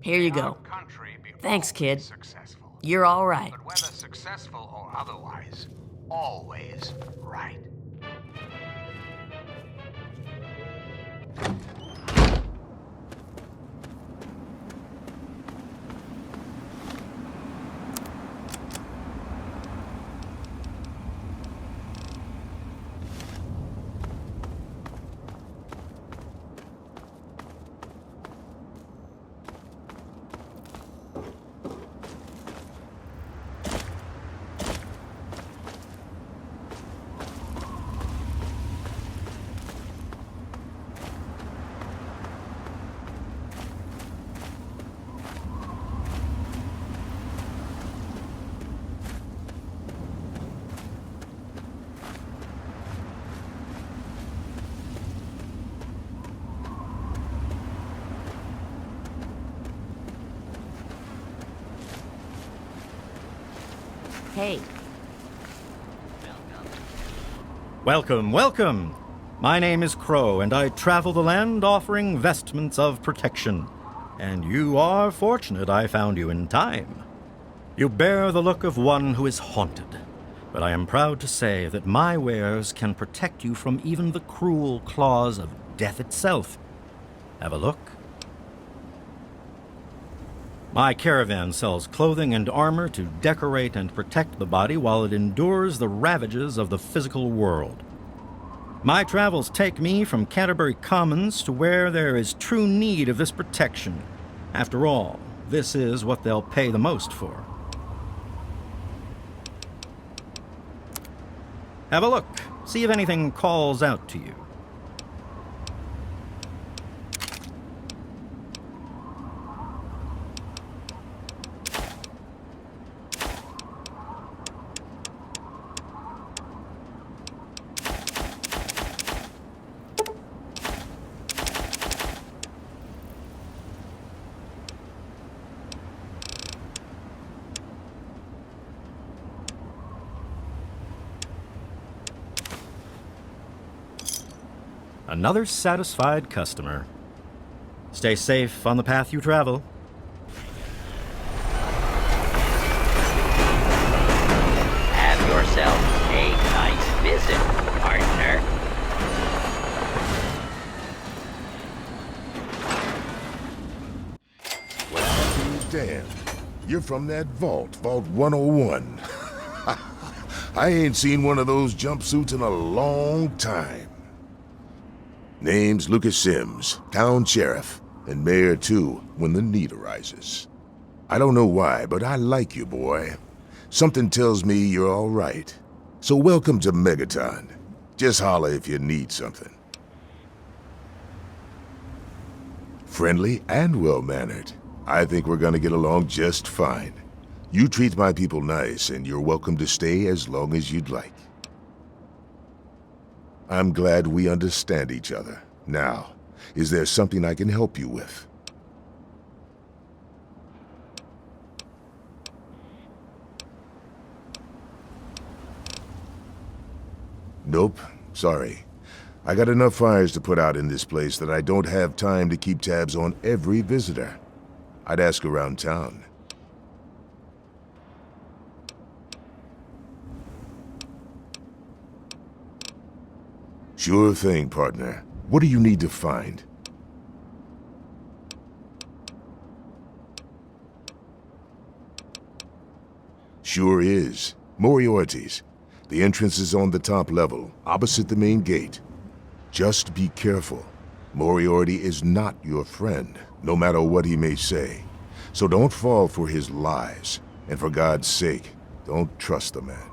Here you go. Thanks, kid. You're all right. But whether successful or otherwise, always right. Hey. Welcome, welcome. My name is Crow, and I travel the land offering vestments of protection. And you are fortunate I found you in time. You bear the look of one who is haunted, but I am proud to say that my wares can protect you from even the cruel claws of death itself. Have a look. My caravan sells clothing and armor to decorate and protect the body while it endures the ravages of the physical world. My travels take me from Canterbury Commons to where there is true need of this protection. After all, this is what they'll pay the most for. Have a look. See if anything calls out to you. Another satisfied customer. Stay safe on the path you travel. Have yourself a nice visit, partner. Well, damn. You're from that vault, Vault 101. I ain't seen one of those jumpsuits in a long time. Name's Lucas Sims, town sheriff, and mayor too, when the need arises. I don't know why, but I like you, boy. Something tells me you're all right. So welcome to Megaton. Just holler if you need something. Friendly and well-mannered. I think we're gonna get along just fine. You treat my people nice, and you're welcome to stay as long as you'd like. I'm glad we understand each other. Now, is there something I can help you with? Nope, sorry. I got enough fires to put out in this place that I don't have time to keep tabs on every visitor. I'd ask around town. Sure thing, partner. What do you need to find? Sure is. Moriarty's. The entrance is on the top level, opposite the main gate. Just be careful. Moriarty is not your friend, no matter what he may say. So don't fall for his lies. And for God's sake, don't trust the man.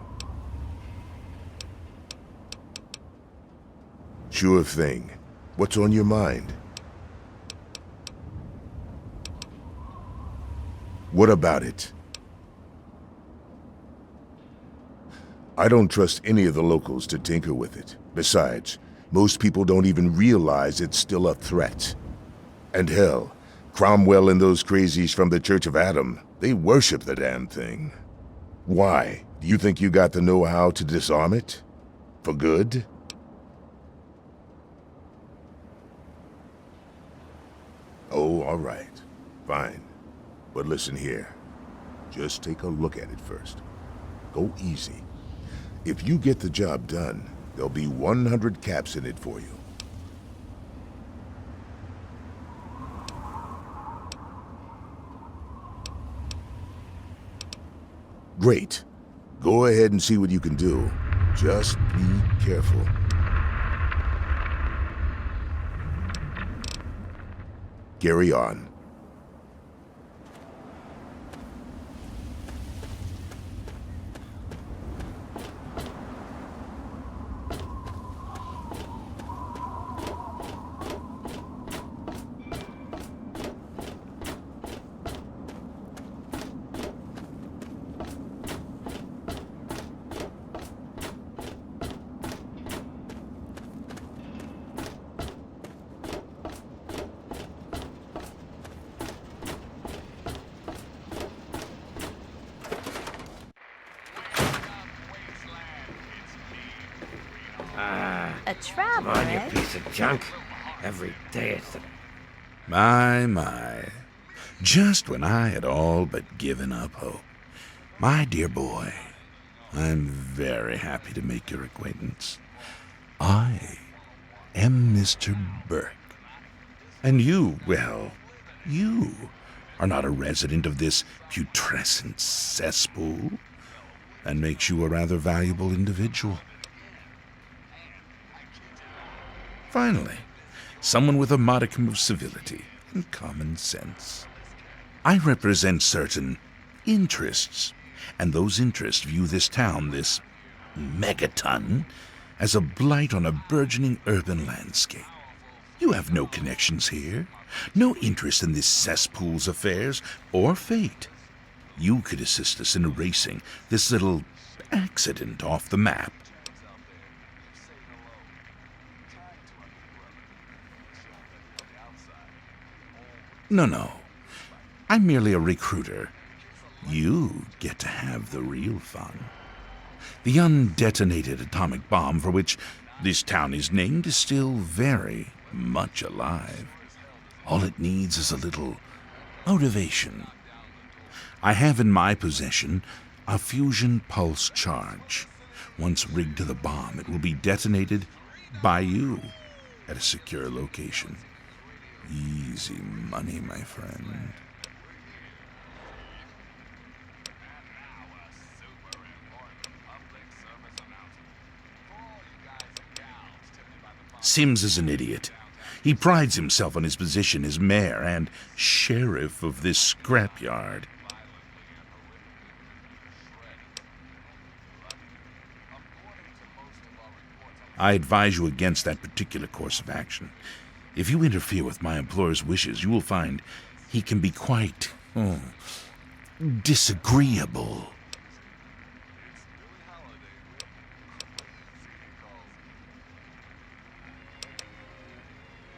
Sure thing. What's on your mind? What about it? I don't trust any of the locals to tinker with it. Besides, most people don't even realize it's still a threat. And hell, Cromwell and those crazies from the Church of Adam, they worship the damn thing. Why? Do you think you got the know-how to disarm it? For good? Oh, all right. Fine. But listen here. Just take a look at it first. Go easy. If you get the job done, there'll be 100 caps in it for you. Great. Go ahead and see what you can do. Just be careful. Carry on. A traveler, Come on, you eh? piece of junk. Every day it's the... My. Just when I had all but given up hope. My dear boy, I'm very happy to make your acquaintance. I am Mr. Burke. And you, well, you are not a resident of this putrescent cesspool. That makes you a rather valuable individual. Finally, someone with a modicum of civility and common sense. I represent certain interests, and those interests view this town, this Megaton, as a blight on a burgeoning urban landscape. You have no connections here, no interest in this cesspool's affairs or fate. You could assist us in erasing this little accident off the map. No. I'm merely a recruiter. You get to have the real fun. The undetonated atomic bomb for which this town is named is still very much alive. All it needs is a little motivation. I have in my possession a fusion pulse charge. Once rigged to the bomb, it will be detonated by you at a secure location. Easy money, my friend. Sims is an idiot. He prides himself on his position as mayor and sheriff of this scrapyard. I advise you against that particular course of action. If you interfere with my employer's wishes, you will find he can be quite disagreeable.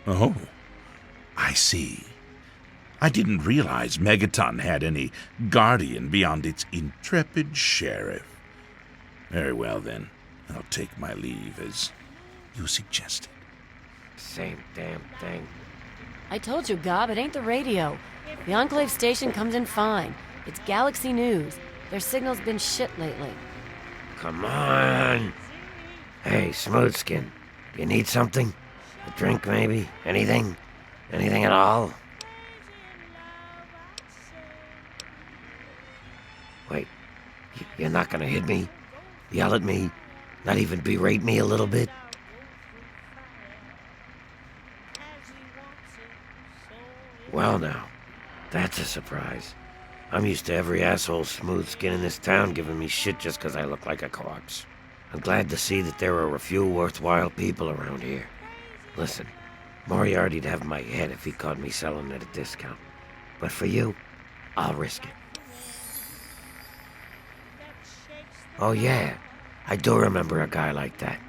Oh, I see. I didn't realize Megaton had any guardian beyond its intrepid sheriff. Very well, then. I'll take my leave, as you suggested. Same damn thing. I told you, Gob, it ain't the radio. The Enclave station comes in fine. It's Galaxy News. Their signal's been shit lately. Come on. Hey, Smoothskin, do you need something? A drink, maybe? Anything? Anything at all? Wait, you're not gonna hit me? Yell at me? Not even berate me a little bit? Well now, that's a surprise. I'm used to every asshole smoothskin in this town giving me shit just 'cause I look like a corpse. I'm glad to see that there are a few worthwhile people around here. Listen, Moriarty'd have my head if he caught me selling at a discount. But for you, I'll risk it. Oh yeah, I do remember a guy like that.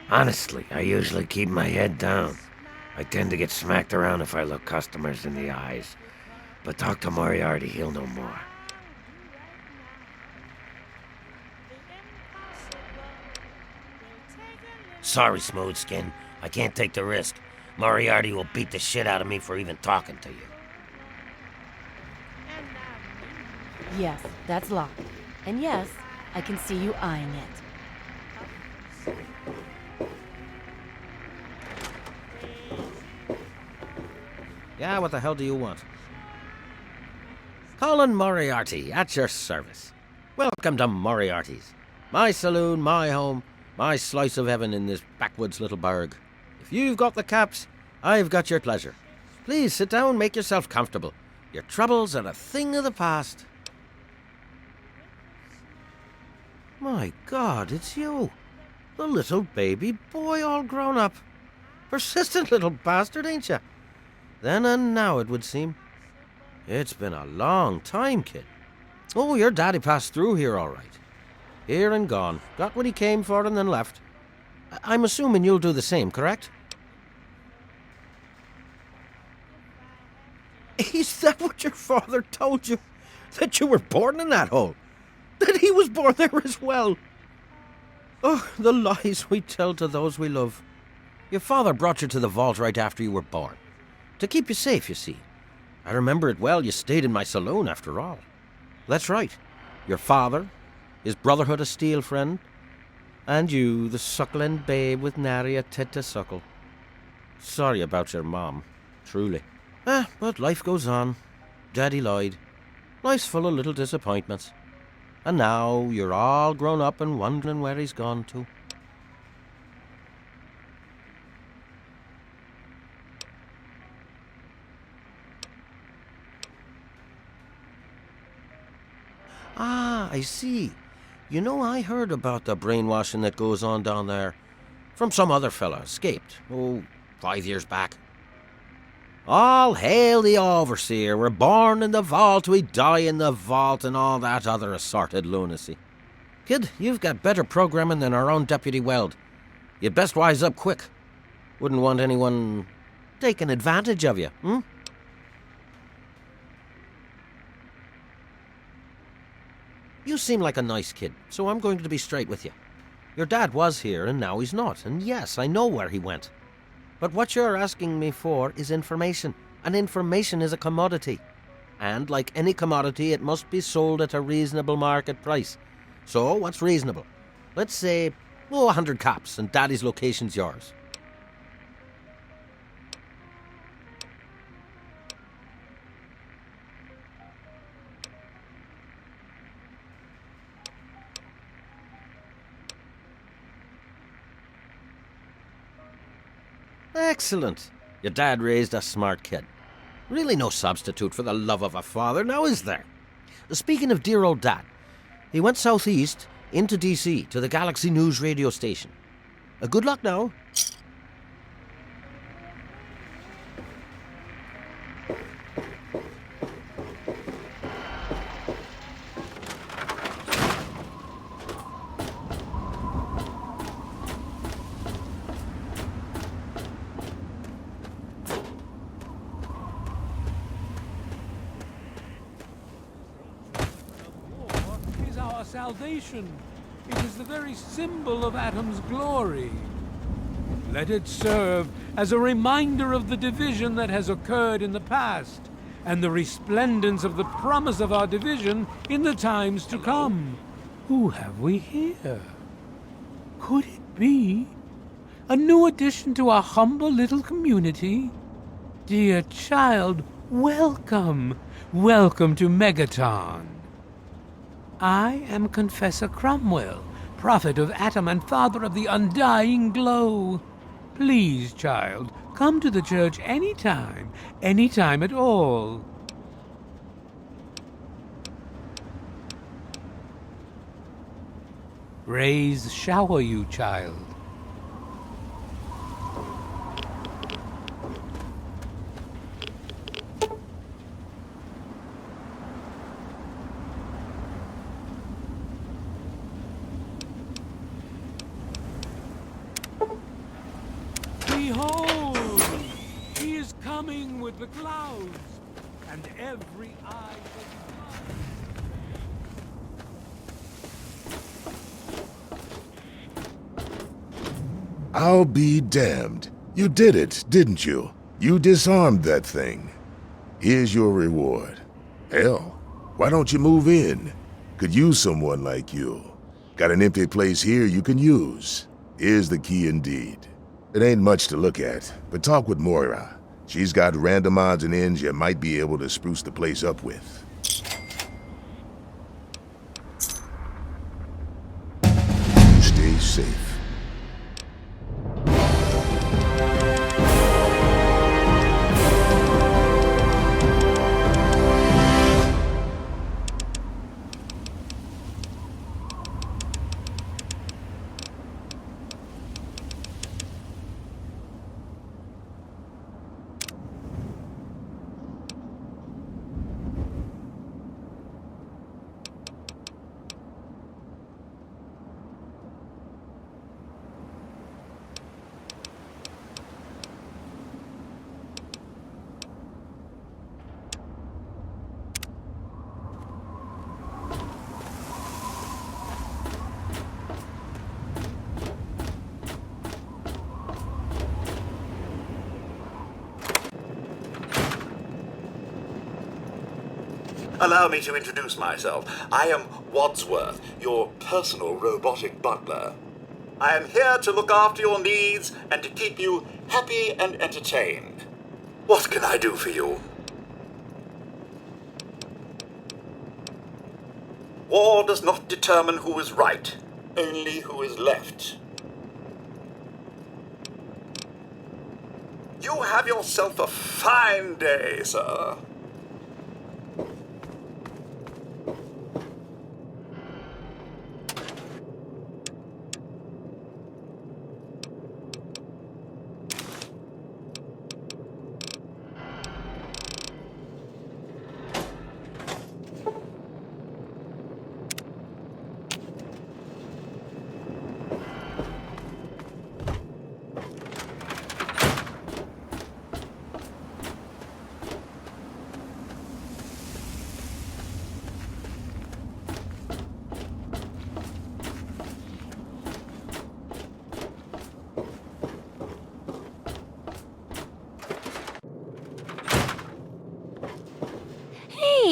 Honestly, I usually keep my head down. I tend to get smacked around if I look customers in the eyes. But talk to Moriarty, he'll know more. Sorry, Smoothskin. I can't take the risk. Moriarty will beat the shit out of me for even talking to you. Yes, that's locked. And yes, I can see you eyeing it. Yeah, what the hell do you want? Colin Moriarty, at your service. Welcome to Moriarty's. My saloon, my home, my slice of heaven in this backwoods little burg. If you've got the caps, I've got your pleasure. Please sit down, make yourself comfortable. Your troubles are a thing of the past. My God, it's you. The little baby boy all grown up. Persistent little bastard, ain't you? Then and now, it would seem. It's been a long time, kid. Oh, your daddy passed through here all right. Here and gone. Got what he came for and then left. I'm assuming you'll do the same, correct? Is that what your father told you? That you were born in that hole? That he was born there as well? Oh, the lies we tell to those we love. Your father brought you to the vault right after you were born. To keep you safe, you see. I remember it well, you stayed in my saloon after all. That's right. Your father, his Brotherhood of Steel friend, and you, the suckling babe with nary a tit to suckle. Sorry about your mom, truly. But life goes on. Daddy lied. Life's full of little disappointments. And now you're all grown up and wondering where he's gone to. Ah, I see. You know, I heard about the brainwashing that goes on down there from some other fella, escaped, 5 years back. All hail the overseer, we're born in the vault, we die in the vault, and all that other assorted lunacy. Kid, you've got better programming than our own Deputy Weld. You'd best wise up quick. Wouldn't want anyone taking advantage of you, hmm? You seem like a nice kid, so I'm going to be straight with you. Your dad was here, and now he's not, and yes, I know where he went. But what you're asking me for is information, and information is a commodity. And like any commodity, it must be sold at a reasonable market price. So, what's reasonable? Let's say, 100 caps, and Daddy's location's yours. Excellent. Your dad raised a smart kid. Really no substitute for the love of a father, now is there? Speaking of dear old Dad, he went southeast into D.C. to the Galaxy News radio station. Good luck now. Salvation. It is the very symbol of Atom's glory. Let it serve as a reminder of the division that has occurred in the past, and the resplendence of the promise of our division in the times to come. Who have we here? Could it be a new addition to our humble little community? Dear child, welcome. Welcome to Megaton. I am Confessor Cromwell, prophet of Atom and father of the undying glow. Please, child, come to the church anytime at all. Rays shower you, child. Behold, he is coming with the clouds, and every eye I'll be damned. You did it, didn't you? You disarmed that thing. Here's your reward. Hell, why don't you move in? Could use someone like you. Got an empty place here you can use. Here's the key indeed. It ain't much to look at, but talk with Moira. She's got random odds and ends you might be able to spruce the place up with. Stay safe. Allow me to introduce myself. I am Wadsworth, your personal robotic butler. I am here to look after your needs and to keep you happy and entertained. What can I do for you? War does not determine who is right, only who is left. You have yourself a fine day, sir.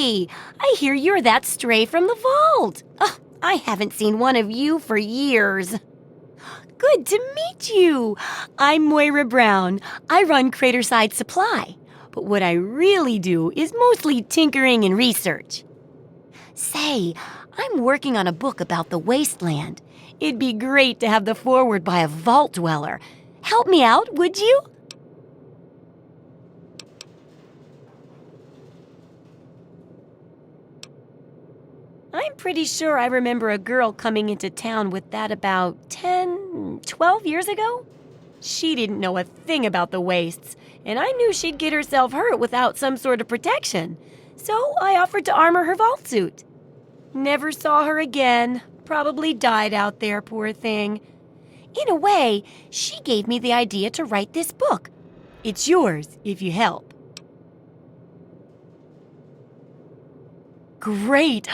Say, I hear you're that stray from the vault. Oh, I haven't seen one of you for years. Good to meet you. I'm Moira Brown. I run Craterside Supply. But what I really do is mostly tinkering and research. Say, I'm working on a book about the Wasteland. It'd be great to have the foreword by a vault dweller. Help me out, would you? I'm pretty sure I remember a girl coming into town with that about 12 years ago. She didn't know a thing about the wastes, and I knew she'd get herself hurt without some sort of protection. So I offered to armor her vault suit. Never saw her again. Probably died out there, poor thing. In a way, she gave me the idea to write this book. It's yours, if you help. Great!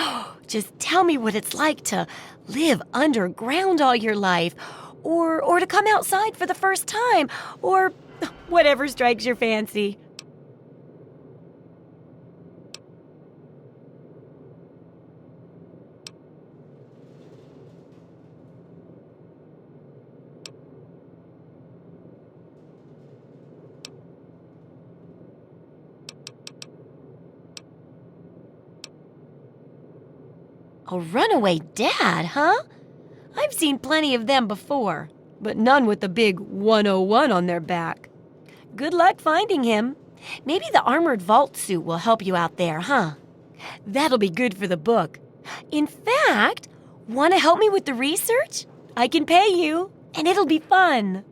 Just tell me what it's like to live underground all your life, or to come outside for the first time, or whatever strikes your fancy. A runaway dad, huh? I've seen plenty of them before, but none with the big 101 on their back. Good luck finding him. Maybe the armored vault suit will help you out there, huh? That'll be good for the book. In fact, want to help me with the research? I can pay you, and it'll be fun.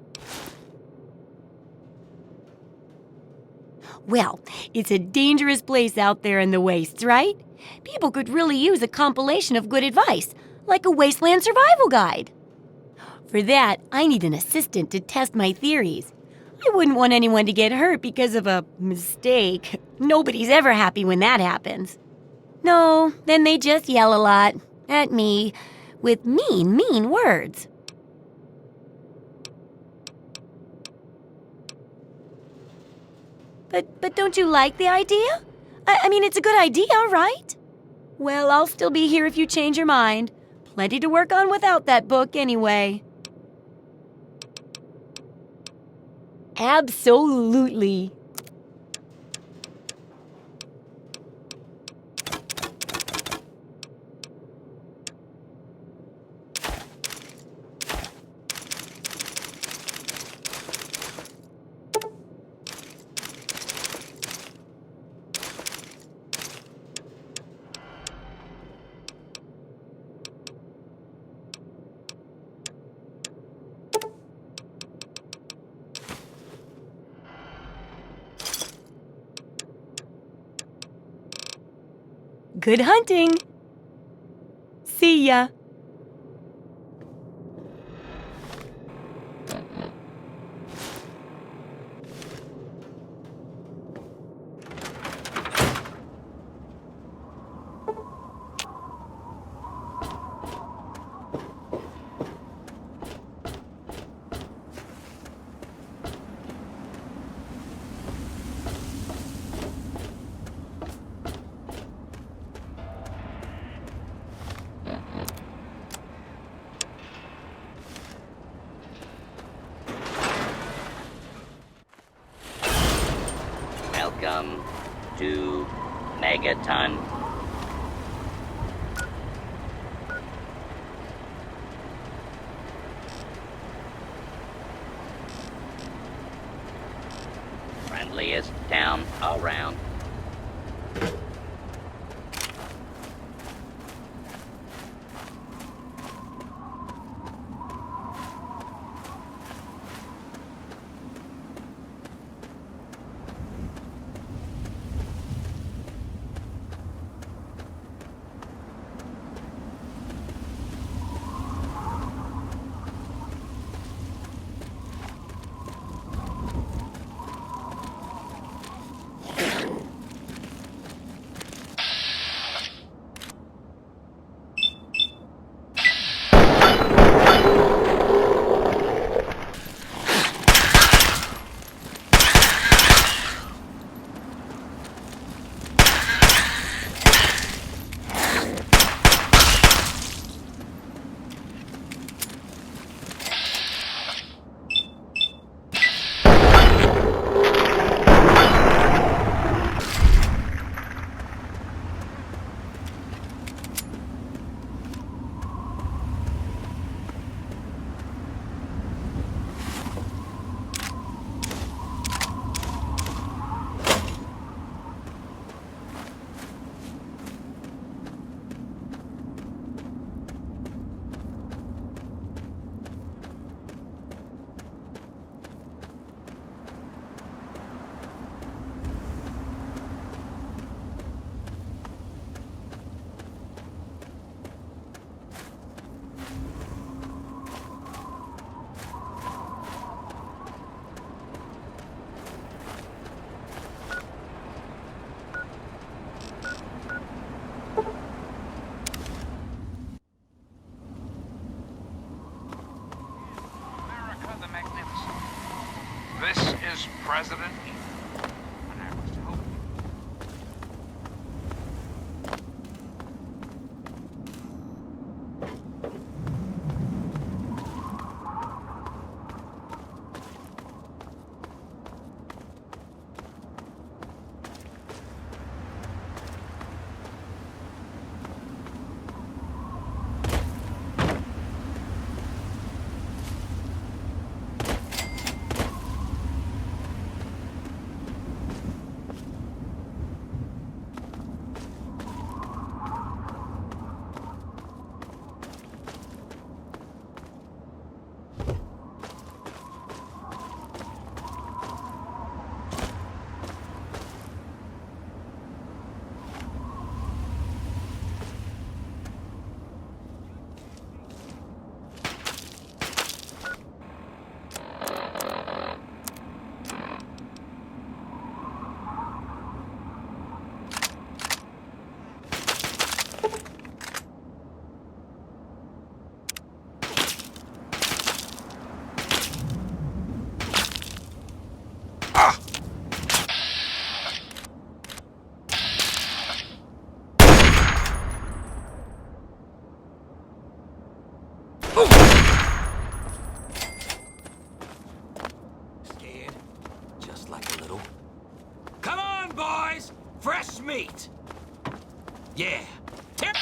Well, it's a dangerous place out there in the wastes, right? People could really use a compilation of good advice, like a wasteland survival guide. For that, I need an assistant to test my theories. I wouldn't want anyone to get hurt because of a mistake. Nobody's ever happy when that happens. No, then they just yell a lot at me with mean words. But don't you like the idea? I mean, it's a good idea, right? Well, I'll still be here if you change your mind. Plenty to work on without that book, anyway. Absolutely. Good hunting. See ya. Welcome to Megaton. Friendliest town around. first president? I was hoping. Scared? Just like a little. Come on, boys! Fresh meat! Yeah. Tear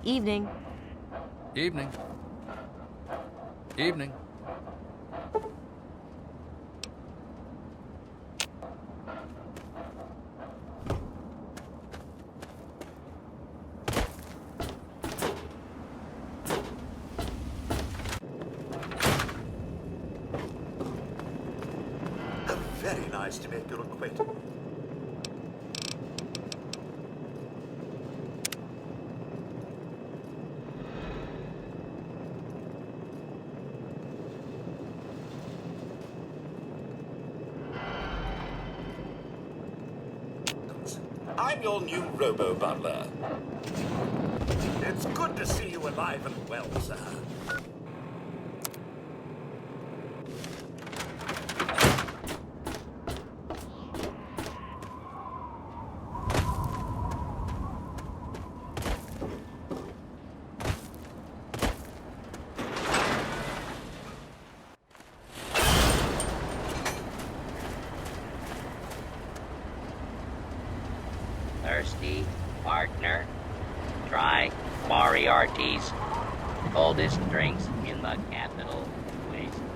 Evening. Evening. Evening. Very nice to make your acquaintance. I'm your new robo-butler. It's good to see you alive and well, sir. Thirsty, partner? Try Moriarty's coldest drinks in the Capital Wasteland.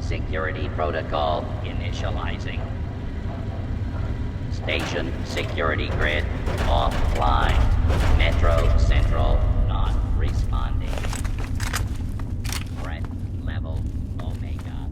Security protocol initializing. Station security grid offline. Metro Central not responding. Threat level Omega.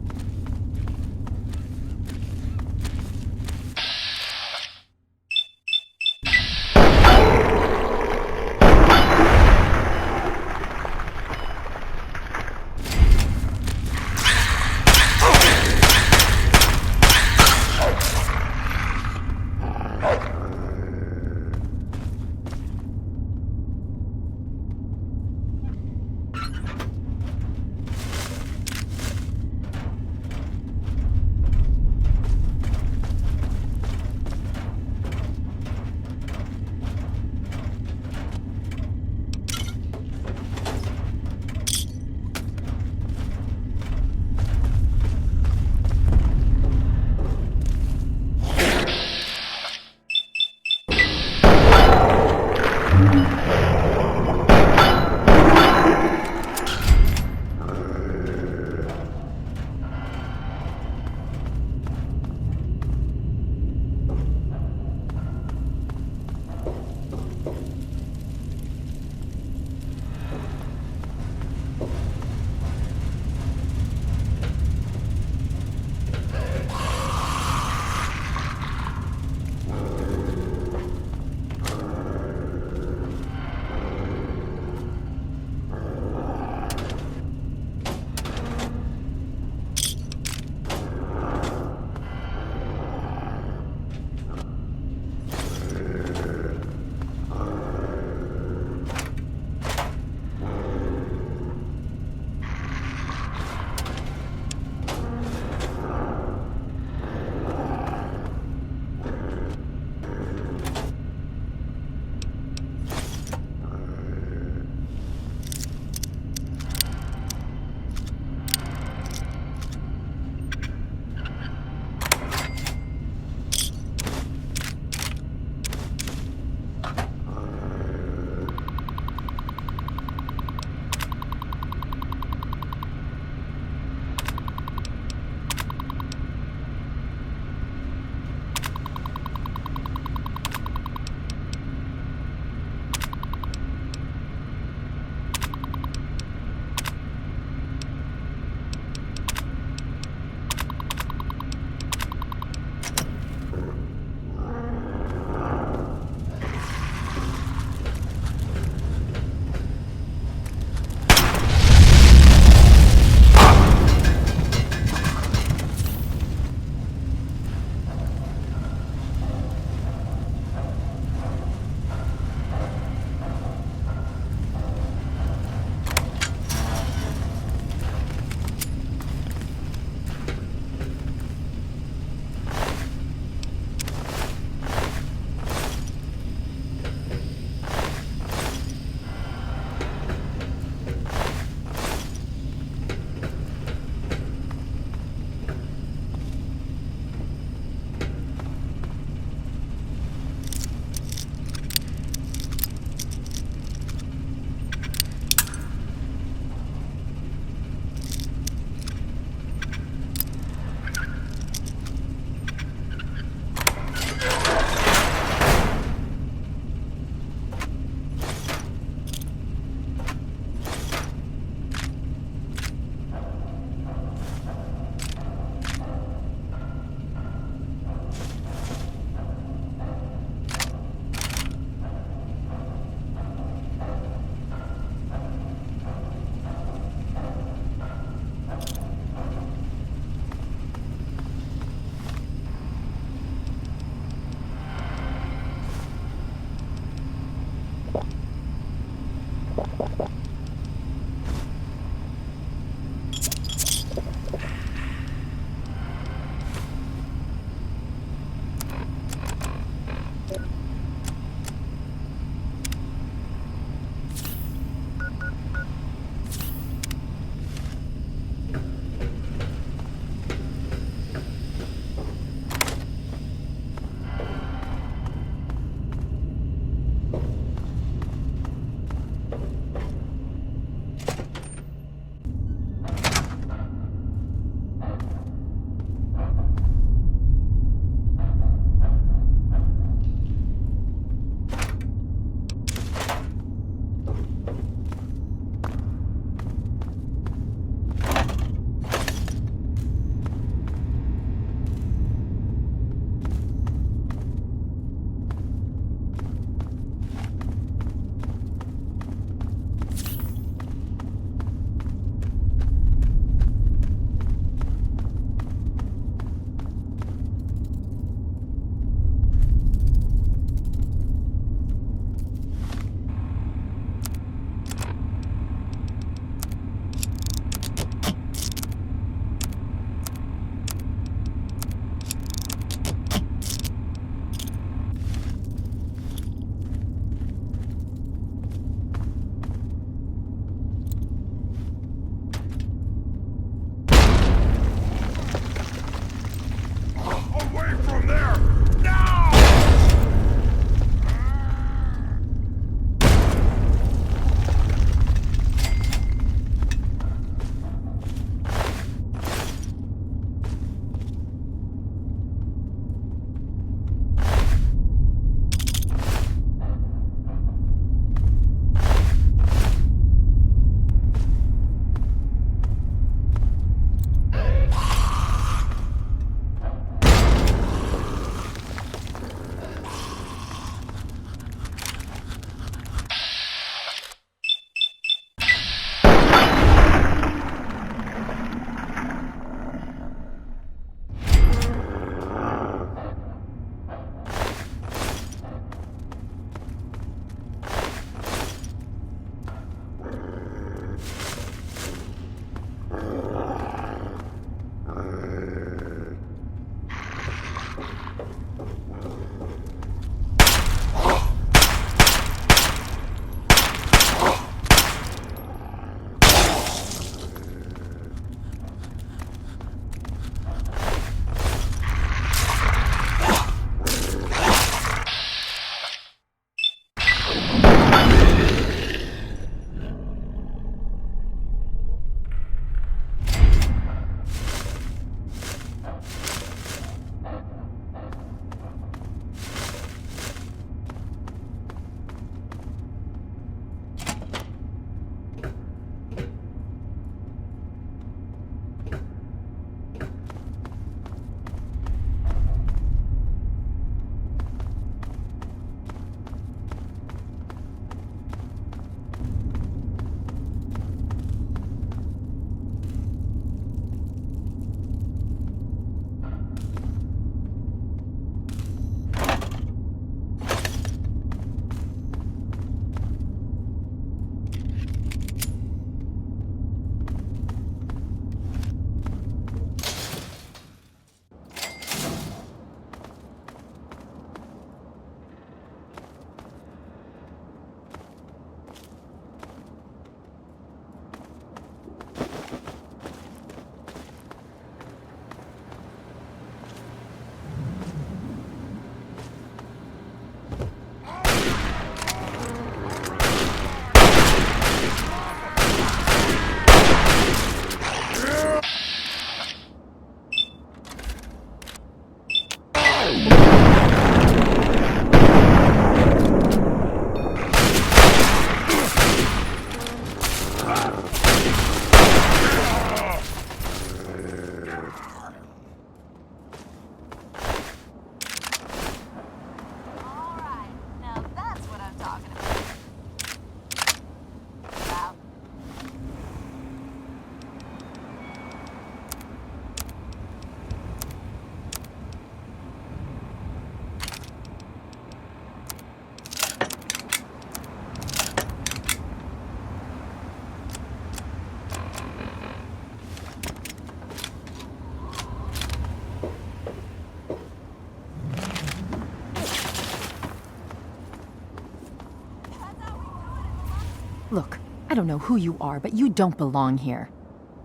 Look, I don't know who you are, but you don't belong here.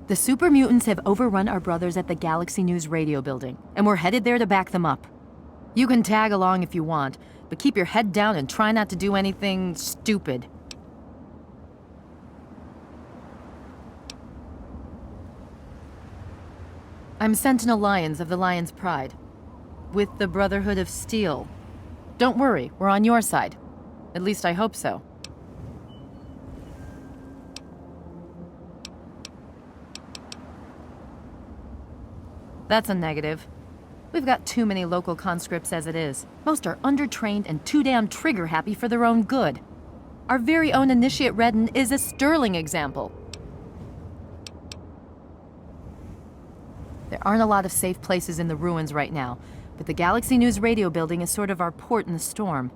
The super mutants have overrun our brothers at the Galaxy News radio building, and we're headed there to back them up. You can tag along if you want, but keep your head down and try not to do anything stupid. I'm Sentinel Lyons of the Lion's Pride, with the Brotherhood of Steel. Don't worry, we're on your side. At least I hope so. That's a negative. We've got too many local conscripts as it is. Most are undertrained and too damn trigger-happy for their own good. Our very own Initiate Redden is a sterling example. There aren't a lot of safe places in the ruins right now, but the Galaxy News radio building is sort of our port in the storm.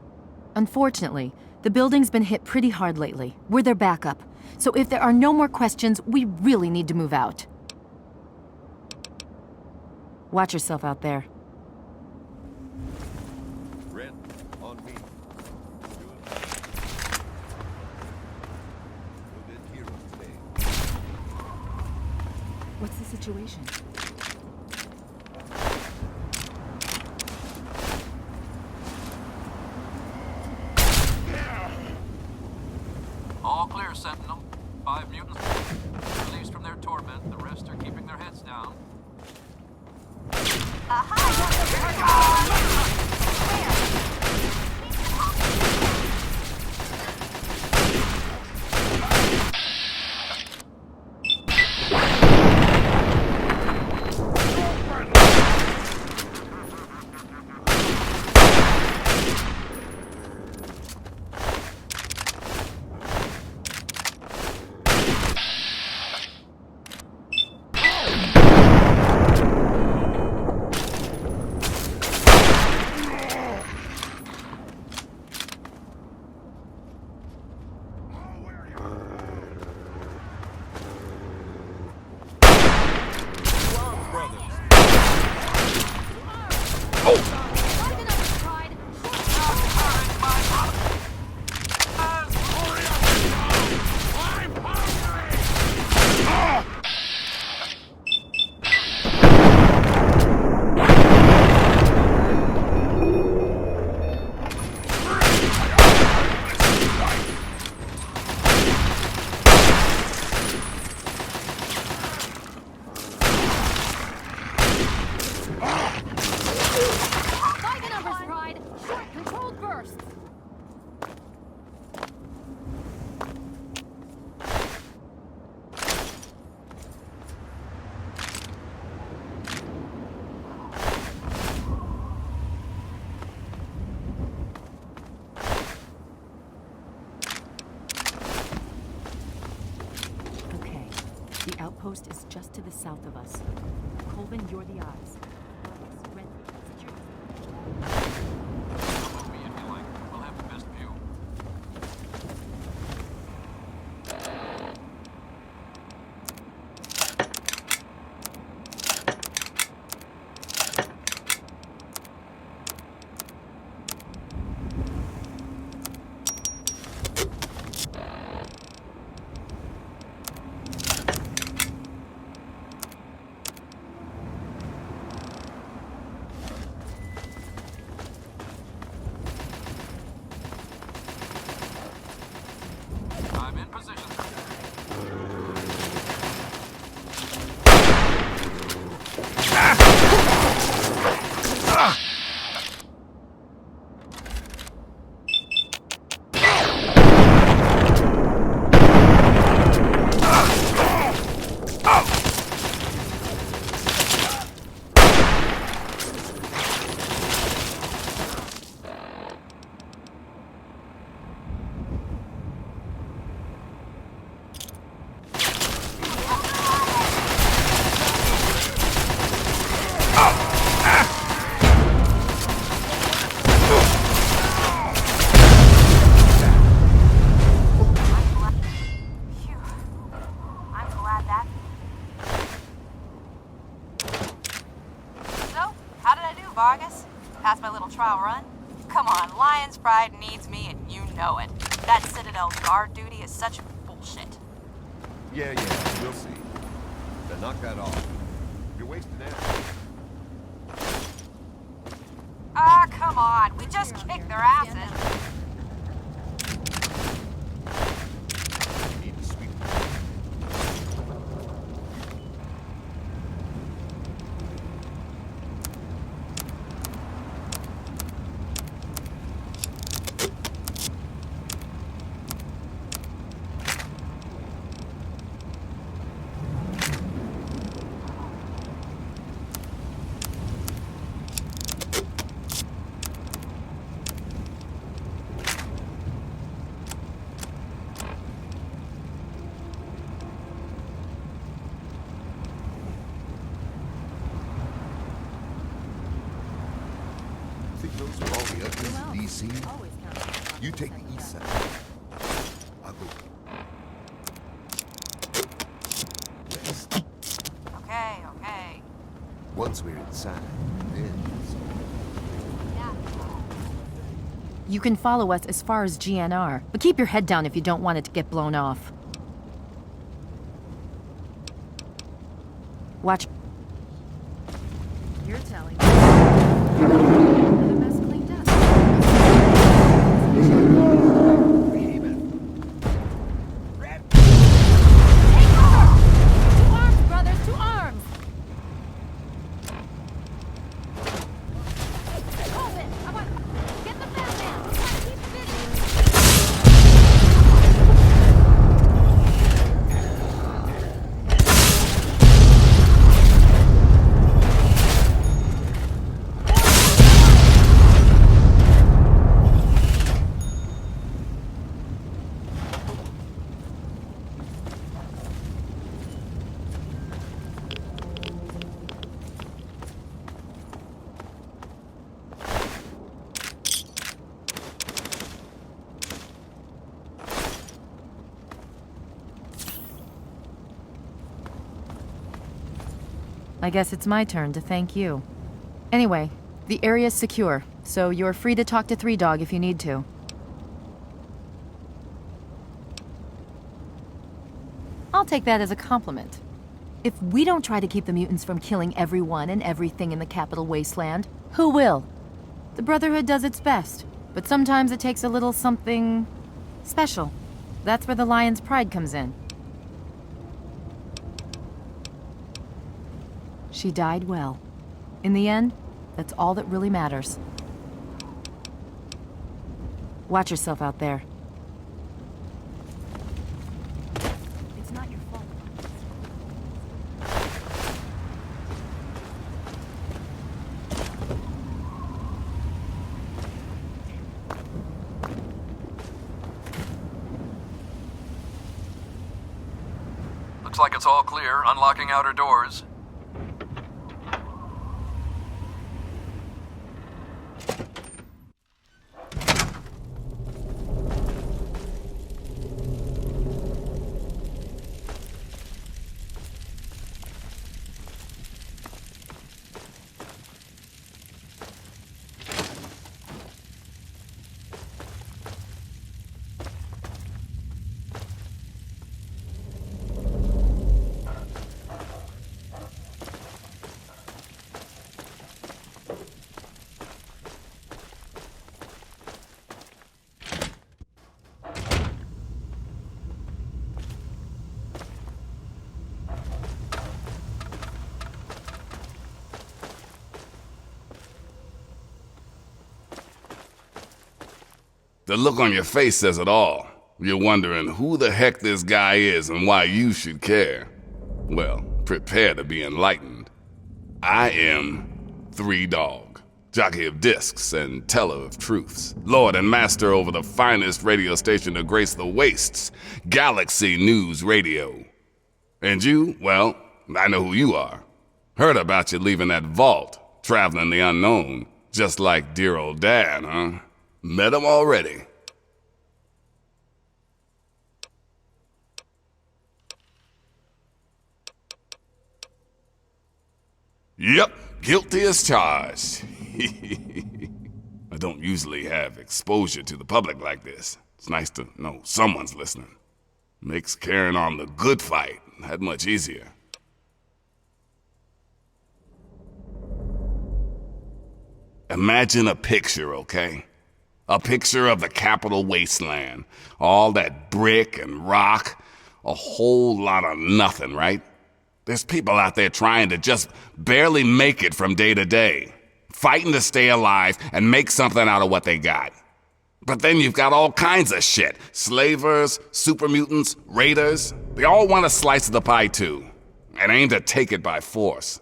Unfortunately, the building's been hit pretty hard lately. We're their backup, so if there are no more questions, we really need to move out. Watch yourself out there. Red, on me. What's the situation? All clear, Sentinel. 5 mutants released from their torment. The rest are keeping their heads down. The outpost is just to the south of us. Colvin, you're the eyes. Red, secure. Come with me if you like. We'll have the best view. I'm in position. Vargas? Pass my little trial run? Come on, Lion's Pride needs me and you know it. That Citadel's guard duty is such Shit. Yeah, we'll see. Then knock that off. You're wasting ammo. Ah, come on. We just kicked their asses. Those are all the updates in DC. You take the east side. I'll go west. Okay. Once we're inside, then You can follow us as far as GNR, but keep your head down if you don't want it to get blown off. Watch. You're telling me. The mess cleaned up. Take cover! To arms, brothers, to arms! Hold it! I want... Get the fat man! Keep I guess it's my turn to thank you. Anyway, the area's secure, so you're free to talk to Three Dog if you need to. I'll take that as a compliment. If we don't try to keep the mutants from killing everyone and everything in the Capital Wasteland, who will? The Brotherhood does its best, but sometimes it takes a little something special. That's where the Lion's pride comes in. She died well. In the end, that's all that really matters. Watch yourself out there. It's not your fault. Looks like it's all clear. Unlocking outer doors. The look on your face says it all. You're wondering who the heck this guy is and why you should care. Well, prepare to be enlightened. I am Three Dog, jockey of discs and teller of truths, lord and master over the finest radio station to grace the wastes, Galaxy News Radio. And you, well, I know who you are. Heard about you leaving that vault, traveling the unknown, just like dear old Dad, huh? Met him already. Yep, guilty as charged. I don't usually have exposure to the public like this. It's nice to know someone's listening. Makes carrying on the good fight that much easier. Imagine a picture, okay? A picture of the Capital Wasteland. All that brick and rock. A whole lot of nothing, right? There's people out there trying to just barely make it from day to day. Fighting to stay alive and make something out of what they got. But then you've got all kinds of shit. Slavers, super mutants, raiders. They all want a slice of the pie too. And aim to take it by force.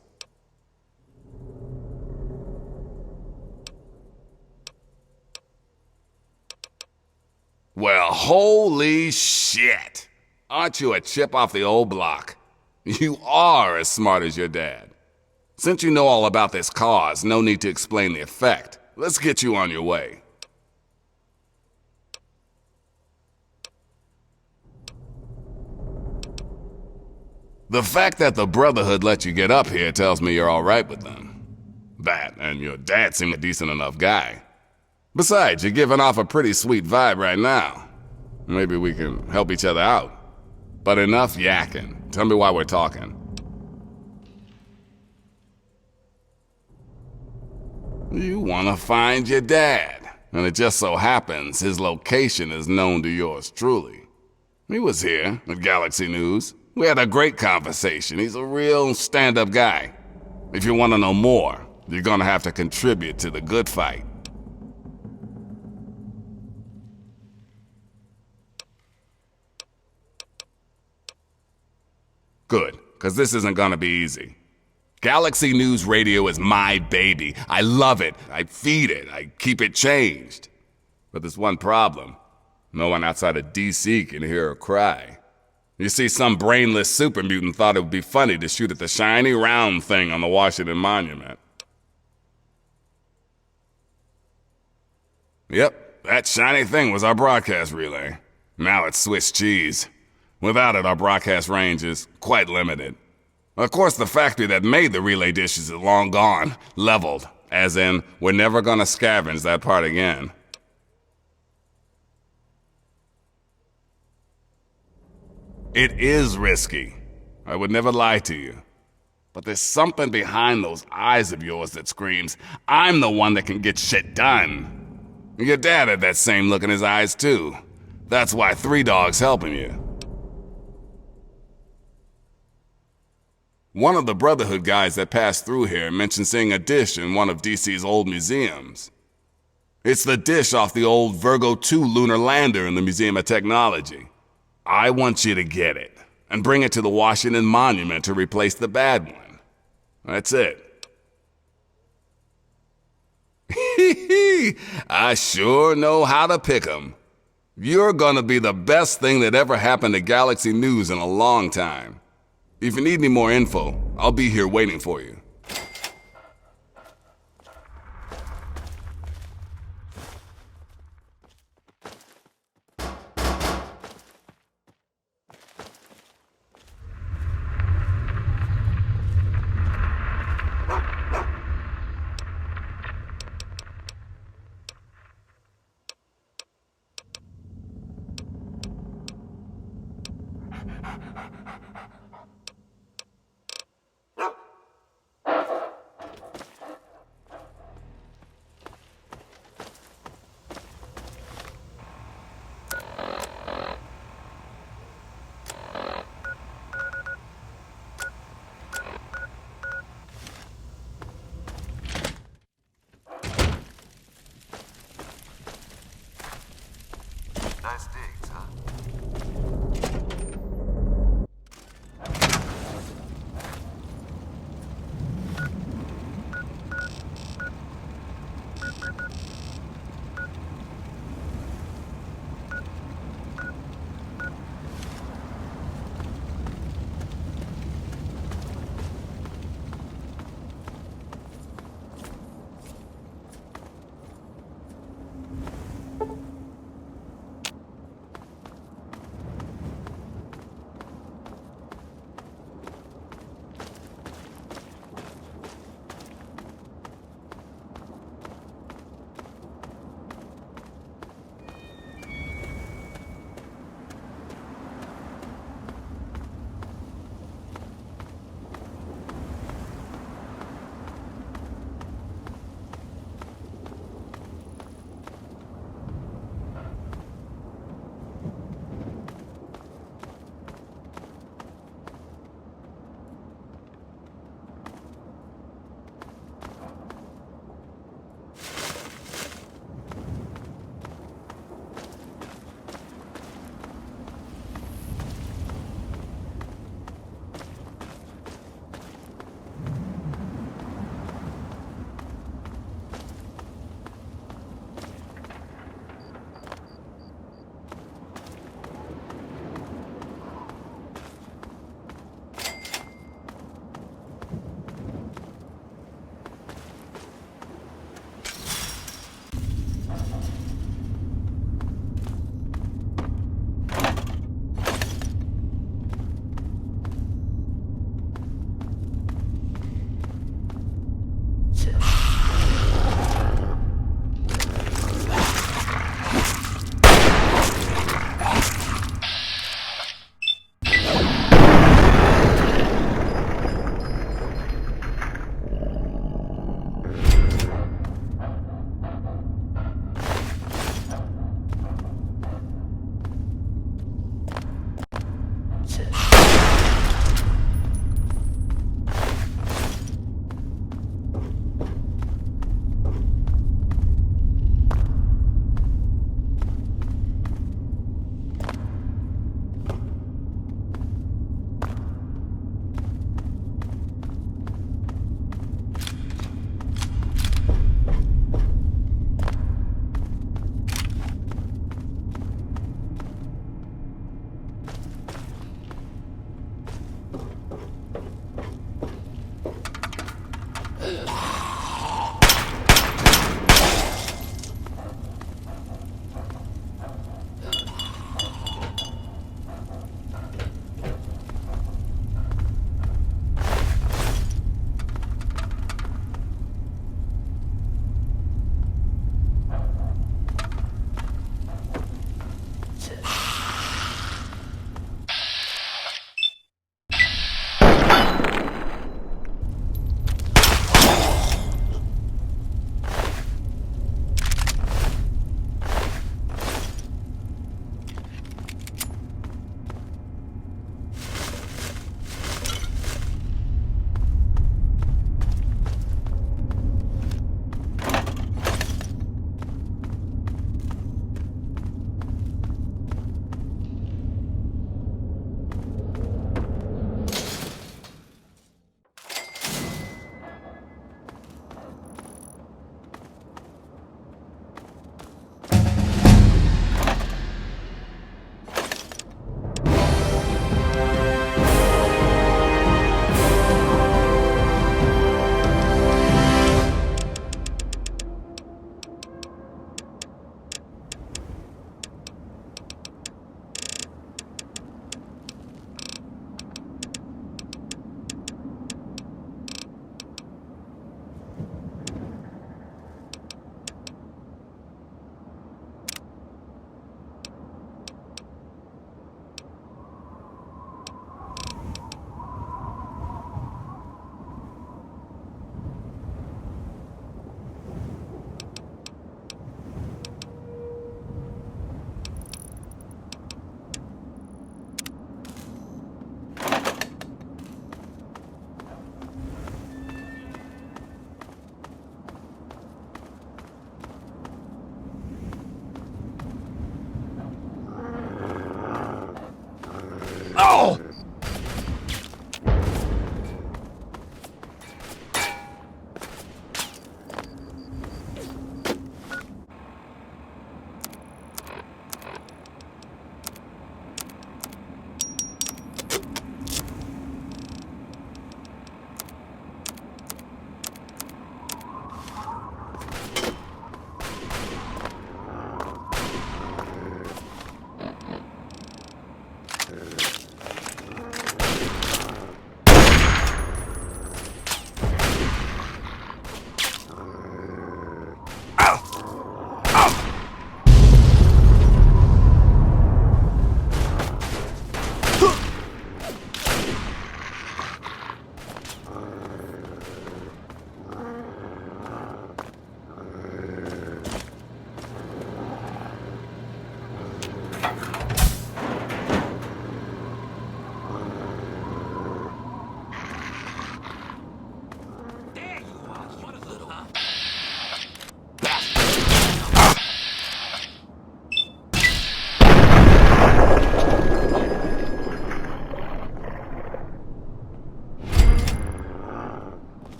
Well, holy shit! Aren't you a chip off the old block? You are as smart as your dad. Since you know all about this cause, no need to explain the effect. Let's get you on your way. The fact that the Brotherhood let you get up here tells me you're all right with them. That, and your dad seemed a decent enough guy. Besides, you're giving off a pretty sweet vibe right now. Maybe we can help each other out. But enough yakking. Tell me why we're talking. You want to find your dad, and it just so happens his location is known to yours truly. He was here at Galaxy News. We had a great conversation. He's a real stand-up guy. If you want to know more, you're gonna have to contribute to the good fight. Good, because this isn't gonna be easy. Galaxy News Radio is my baby. I love it. I feed it. I keep it changed. But there's one problem. No one outside of DC can hear her cry. You see, some brainless super mutant thought it would be funny to shoot at the shiny round thing on the Washington Monument. Yep, that shiny thing was our broadcast relay. Now it's Swiss cheese. Without it, our broadcast range is quite limited. Of course, the factory that made the relay dishes is long gone, leveled, as in, we're never gonna scavenge that part again. It is risky. I would never lie to you. But there's something behind those eyes of yours that screams, I'm the one that can get shit done. Your dad had that same look in his eyes too. That's why Three Dog's helping you. One of the Brotherhood guys that passed through here mentioned seeing a dish in one of DC's old museums. It's the dish off the old Virgo 2 lunar lander in the Museum of Technology. I want you to get it, and bring it to the Washington Monument to replace the bad one. That's it. I sure know how to pick 'em. You're gonna be the best thing that ever happened to Galaxy News in a long time. If you need any more info, I'll be here waiting for you.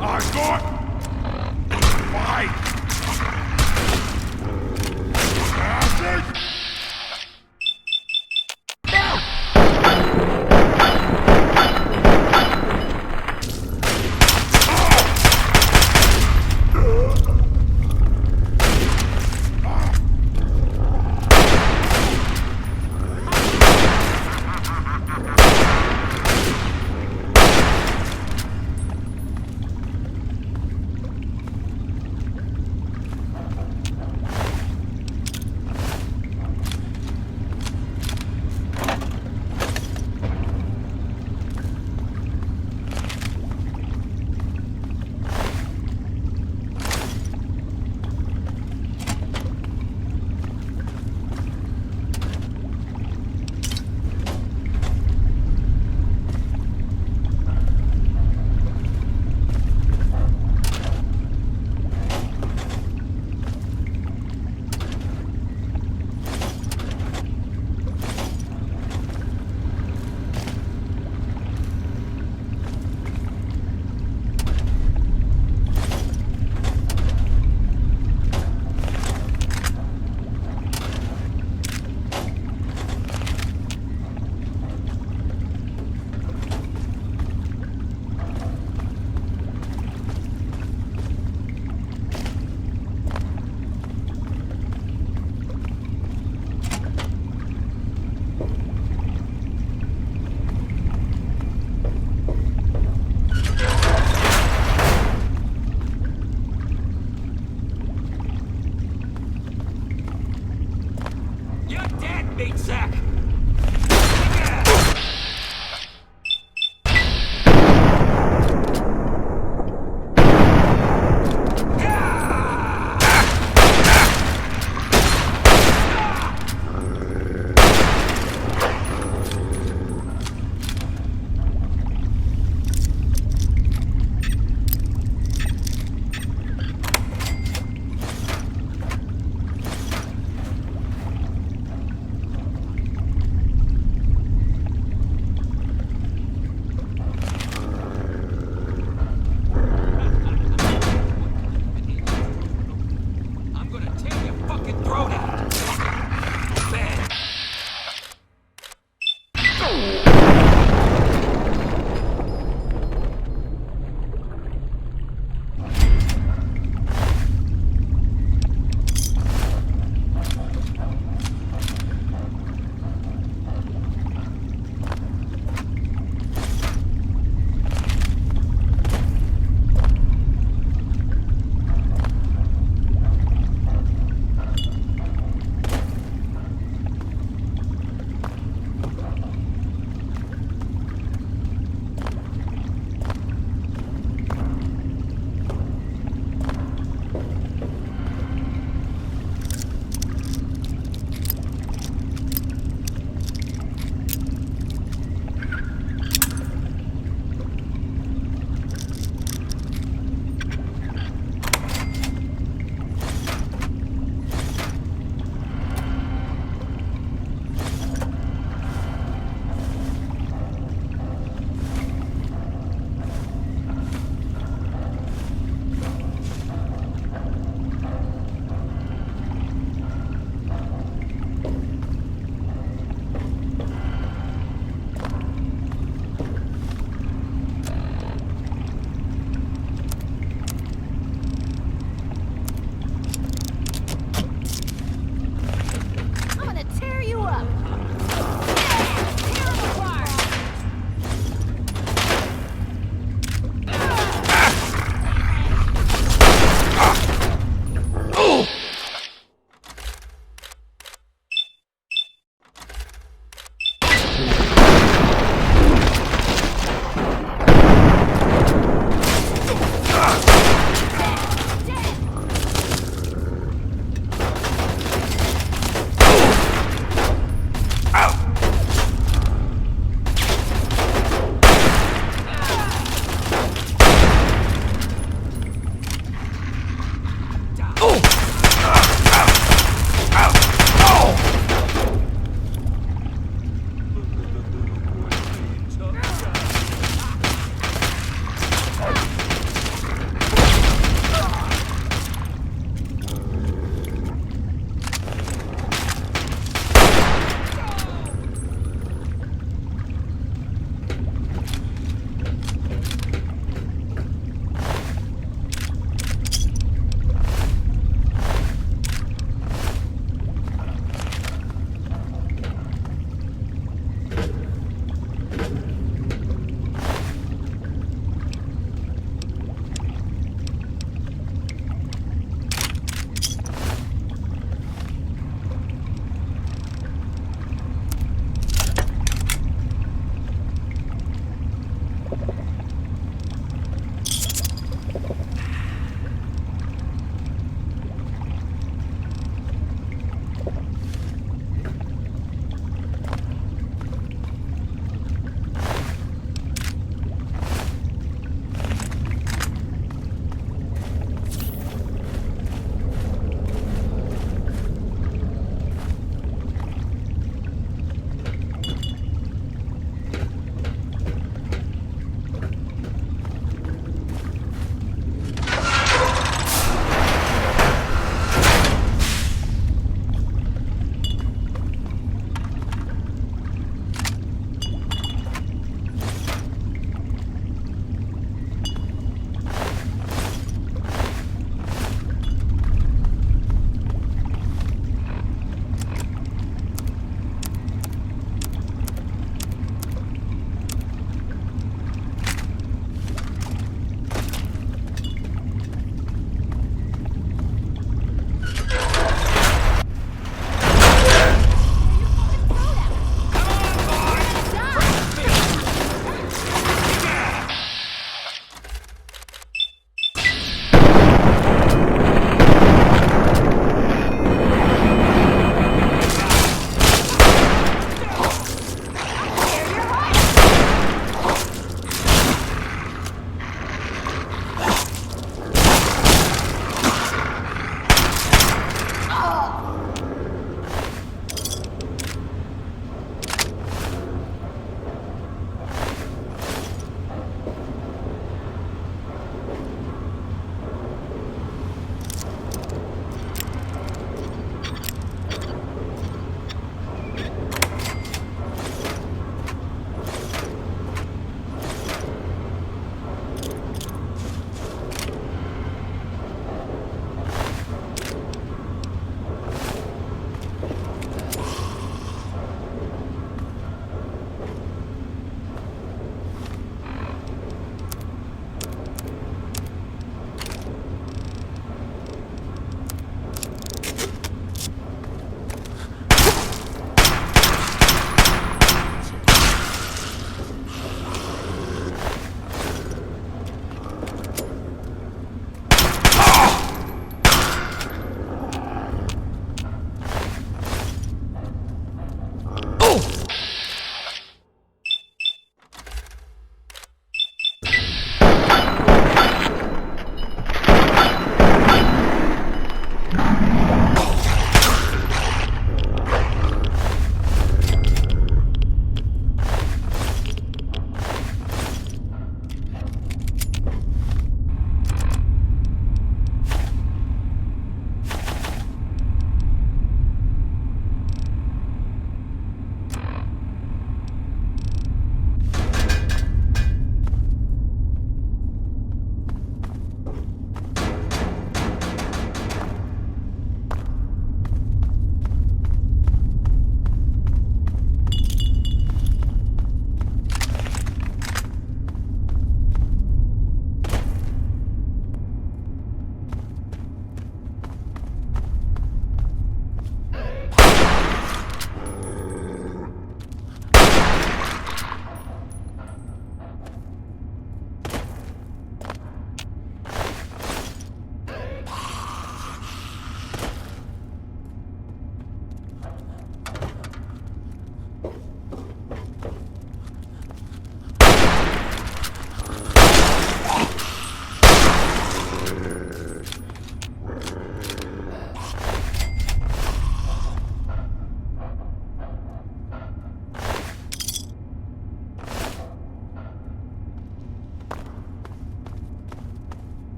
I got fight. Bastard!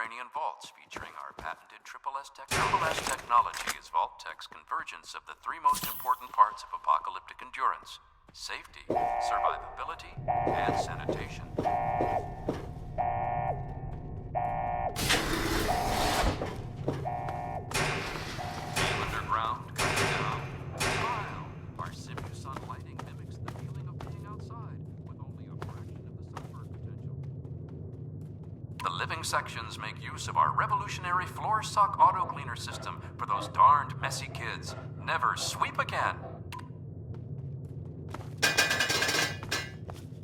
subterranean vaults featuring our patented Triple S technology is Vault Tech's convergence of the three most important parts of apocalyptic endurance: safety, survivability, and sanitation. Being underground, coming down, smile. Our Simu-Sun lighting mimics the feeling of being outside, with only a fraction of the sunburn potential. The living sections make use of our revolutionary floor sock auto cleaner system for those darned messy kids. Never sweep again.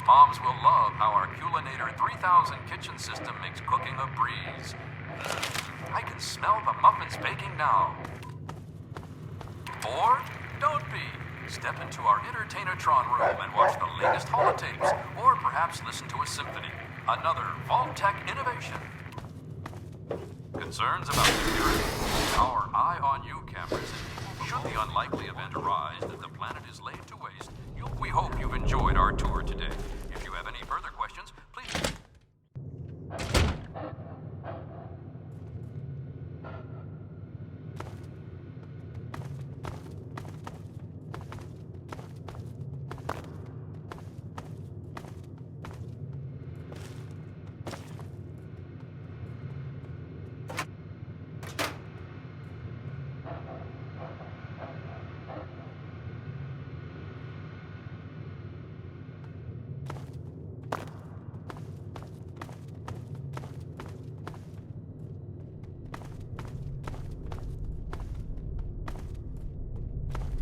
Moms will love how our Culinator 3000 kitchen system makes cooking a breeze. I can smell the muffins baking now. Or don't be. Step into our Entertainatron room and watch the latest holotapes, or perhaps listen to a symphony. Another Vault Tech innovation. Concerns about security? Our Eye on You cameras. Should the unlikely event arise that the planet is laid to waste, we hope you've enjoyed our tour today. If you have any further questions, please...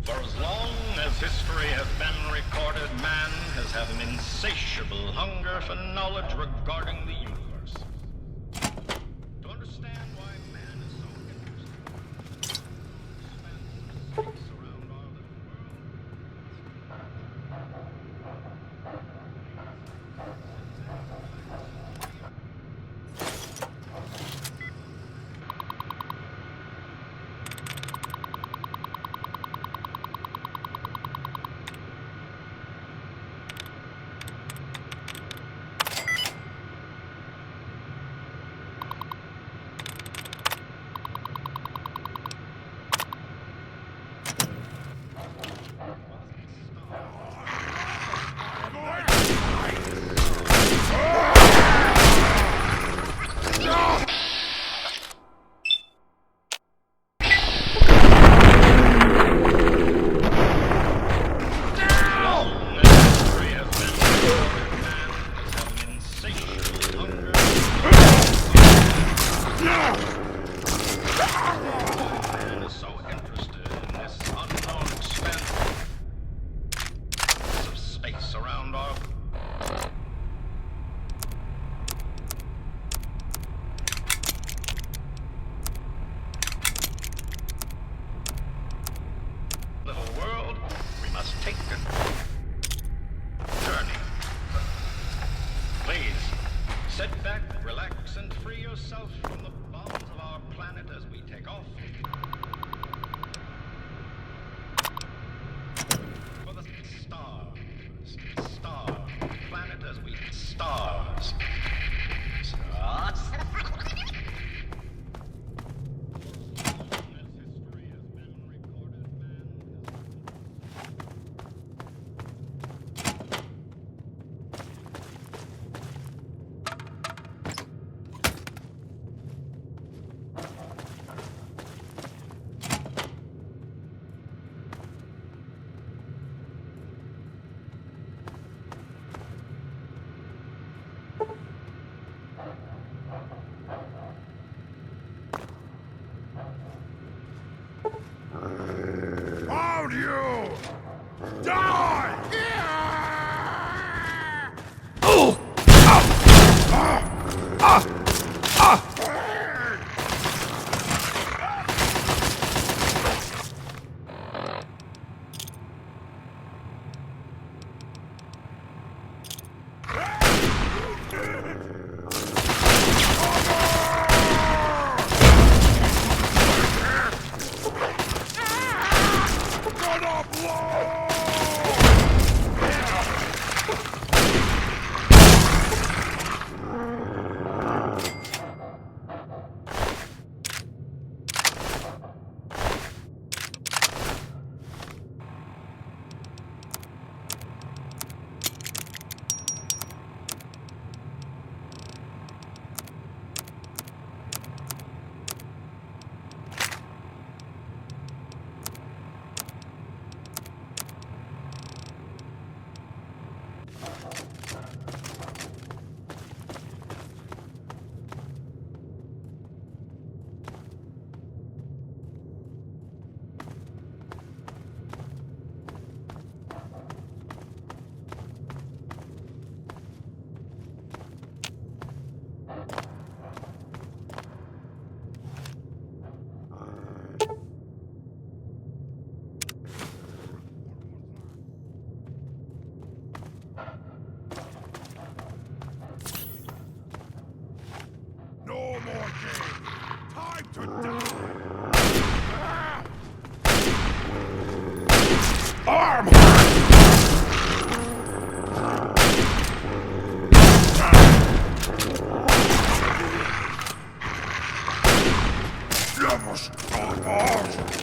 For as long as history has been recorded, man has had an insatiable hunger for knowledge regarding the universe. To understand why man is so interested, spans space around our little Found you! Die! Oh! arm! Vamos, vamos!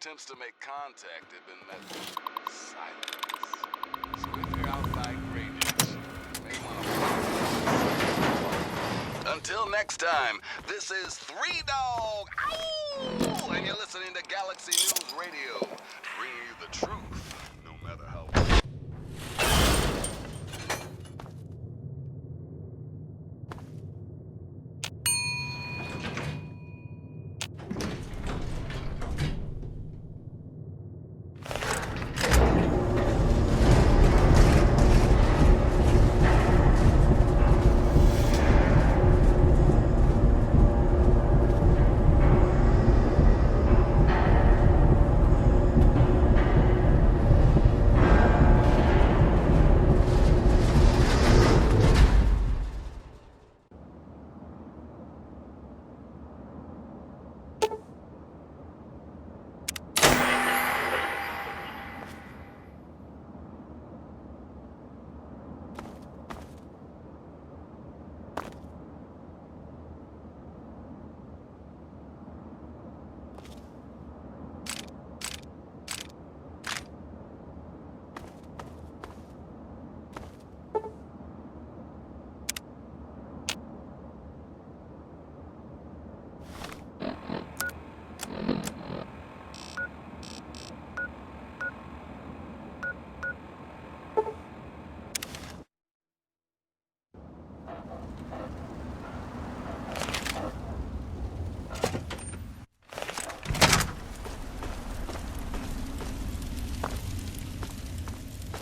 Attempts to make contact have been met with silence. So if you're outside ranges, you may want to... Until next time, this is 3 Dog, Ow! And you're listening to Galaxy News Radio, bringing you the truth, no matter how...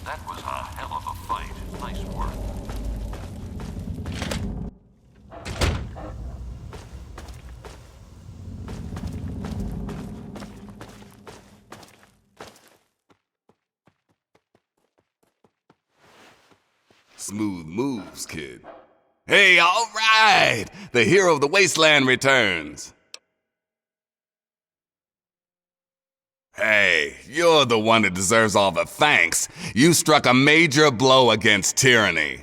That was a hell of a fight. Nice work. Smooth moves, kid. Hey, all right! The hero of the Wasteland returns. Hey, you're the one that deserves all the thanks. You struck a major blow against tyranny.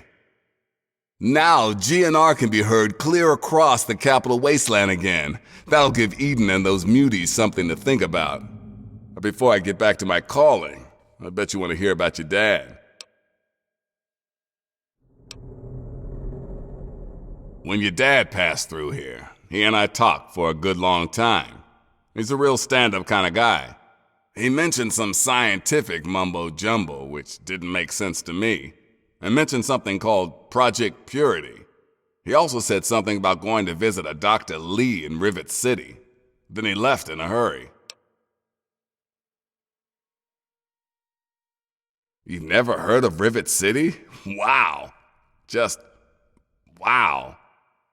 Now, GNR can be heard clear across the Capital Wasteland again. That'll give Eden and those muties something to think about. But before I get back to my calling, I bet you want to hear about your dad. When your dad passed through here, he and I talked for a good long time. He's a real stand-up kind of guy. He mentioned some scientific mumbo-jumbo, which didn't make sense to me, and mentioned something called Project Purity. He also said something about going to visit a Dr. Lee in Rivet City. Then he left in a hurry. You've never heard of Rivet City? Wow. Just wow.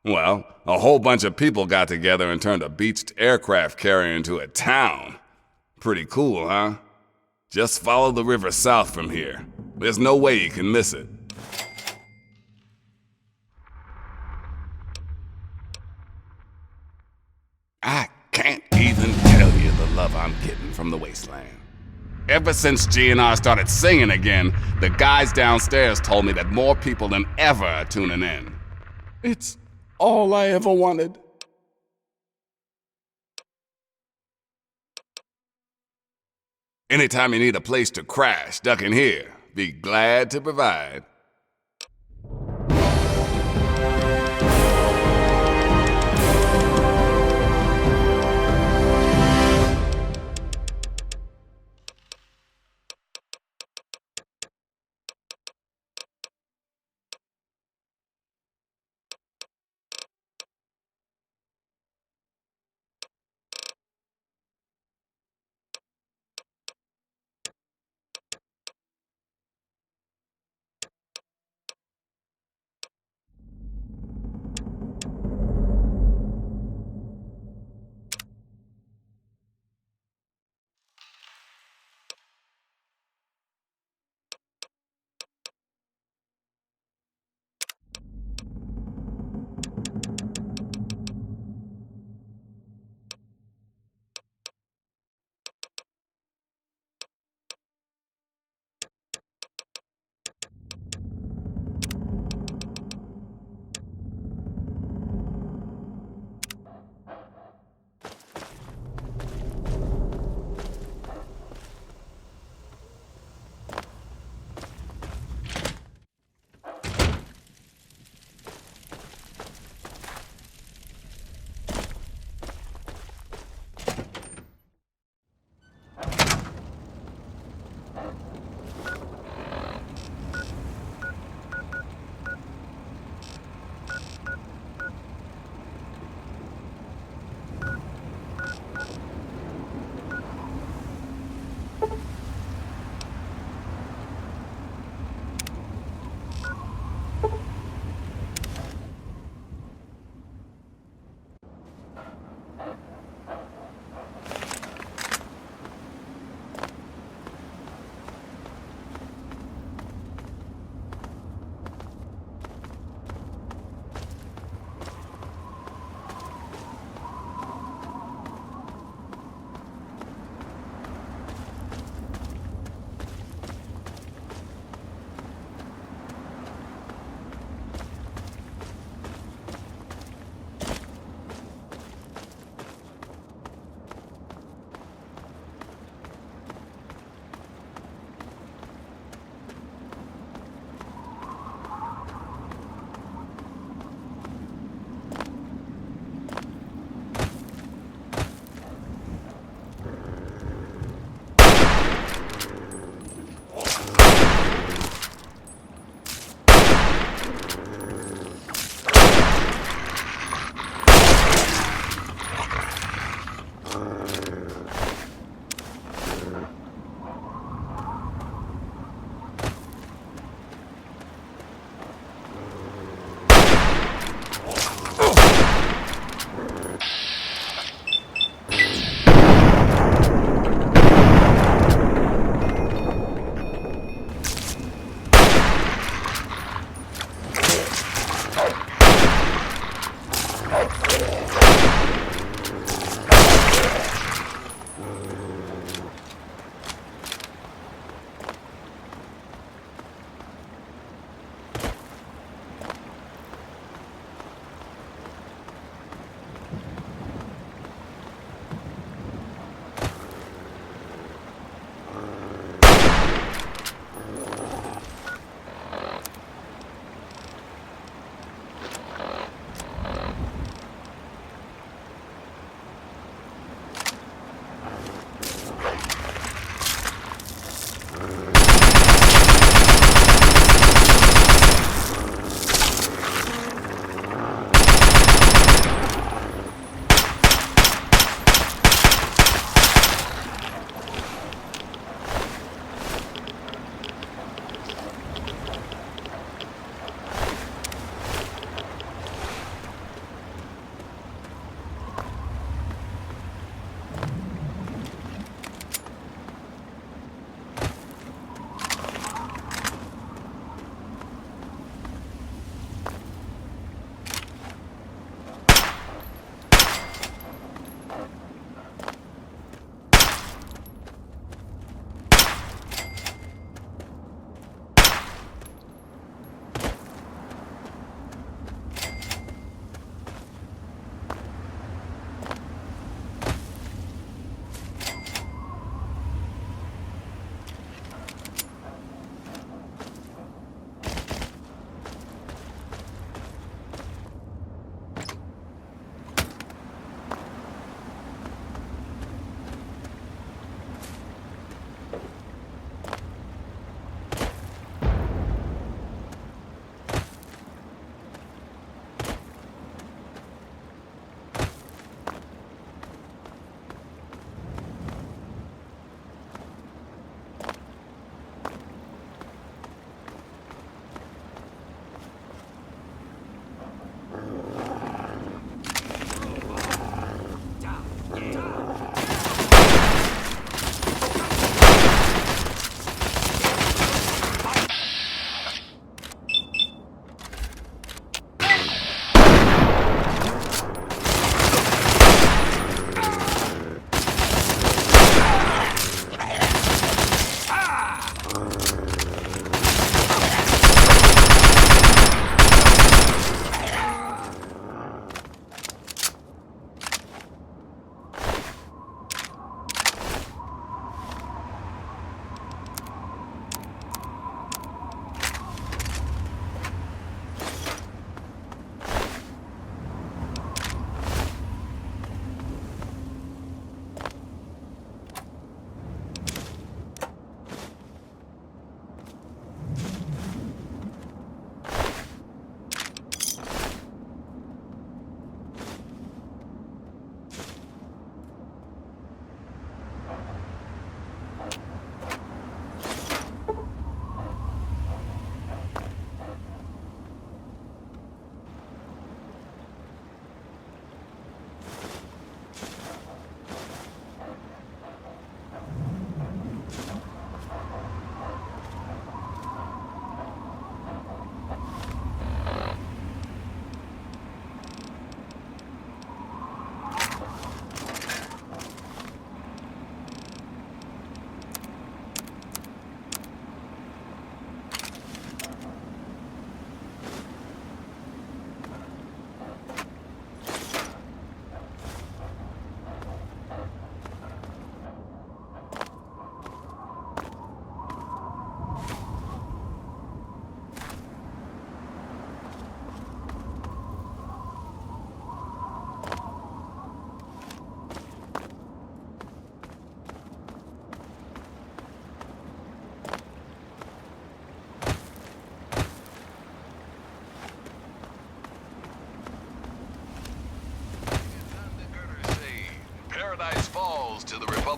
Well, a whole bunch of people got together and turned a beached aircraft carrier into a town. Pretty cool, huh? Just follow the river south from here. There's no way you can miss it. I can't even tell you the love I'm getting from the Wasteland. Ever since GNR started singing again, the guys downstairs told me that more people than ever are tuning in. It's all I ever wanted. Anytime you need a place to crash, duck in here. Be glad to provide.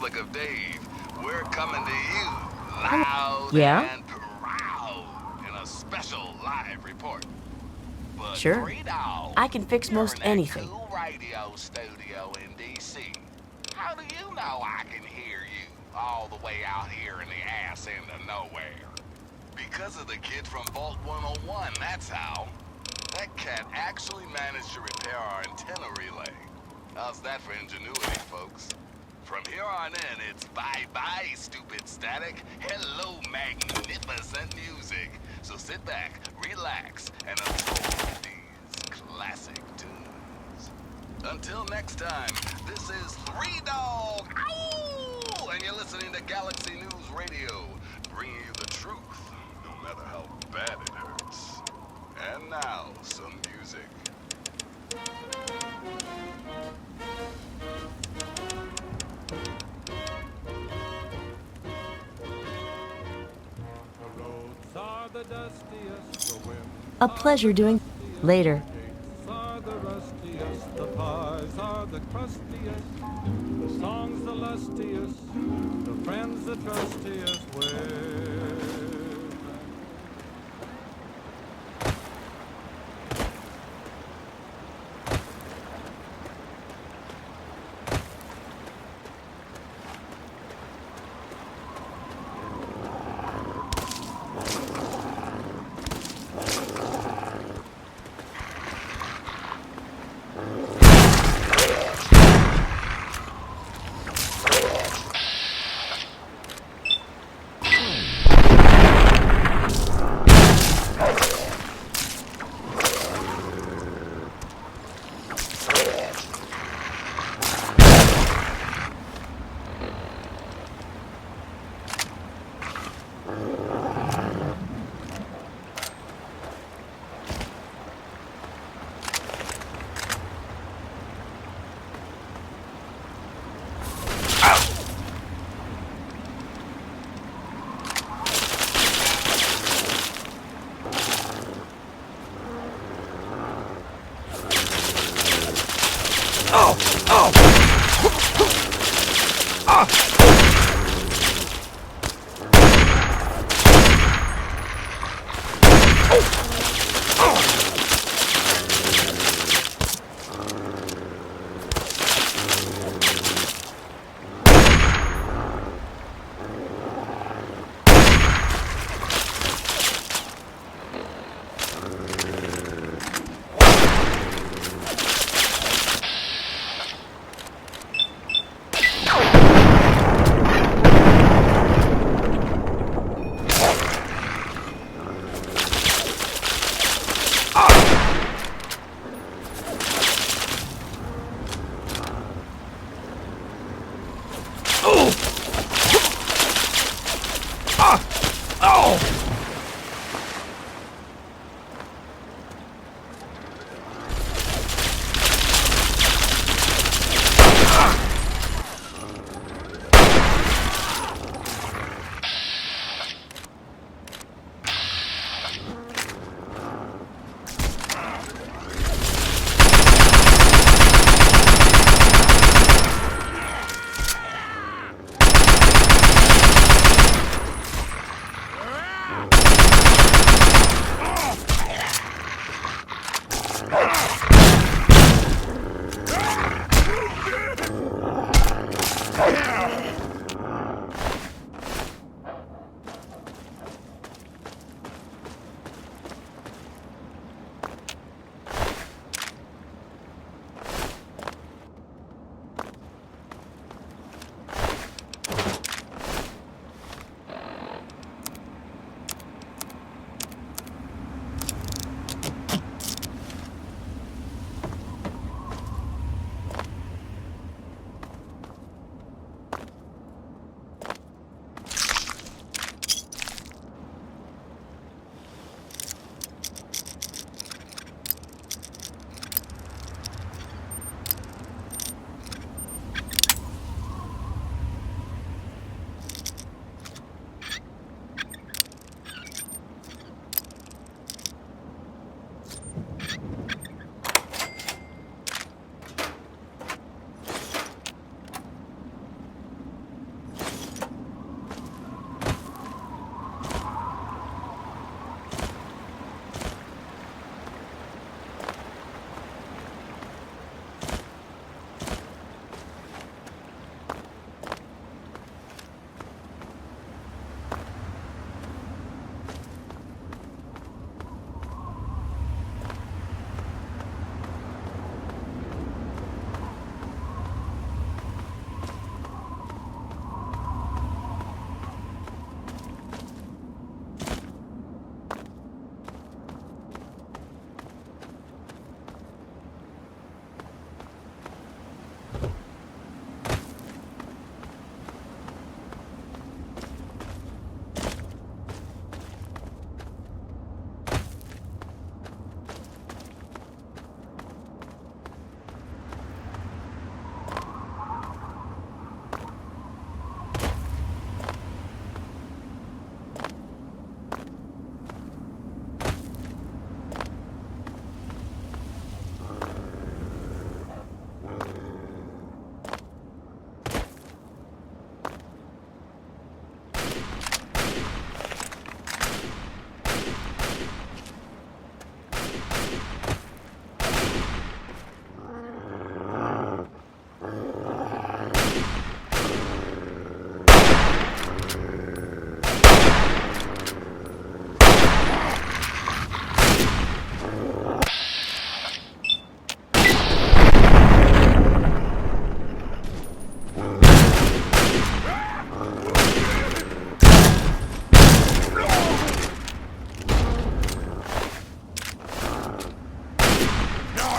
Republic of Dave, we're coming to you loud Yeah? and proud in a special live report. But Sure. I can fix most anything. cool radio studio in D.C. How do you know I can hear you all the way out here in the ass end of nowhere? Because of the kid from Vault 101, that's how. That cat actually managed to repair our antenna relay. How's that for ingenuity, folks? From here on in, it's bye-bye, stupid static. Hello, magnificent music. So sit back, relax, and absorb these classic tunes. Until next time, this is Three Dog, ow! And you're listening to Galaxy News Radio, bringing you the truth, no matter how bad it hurts. And now, some music. A pleasure doing. Later. Are the rustiest, the pies are the crustiest, the songs the lustiest, the friends the trustiest. Where?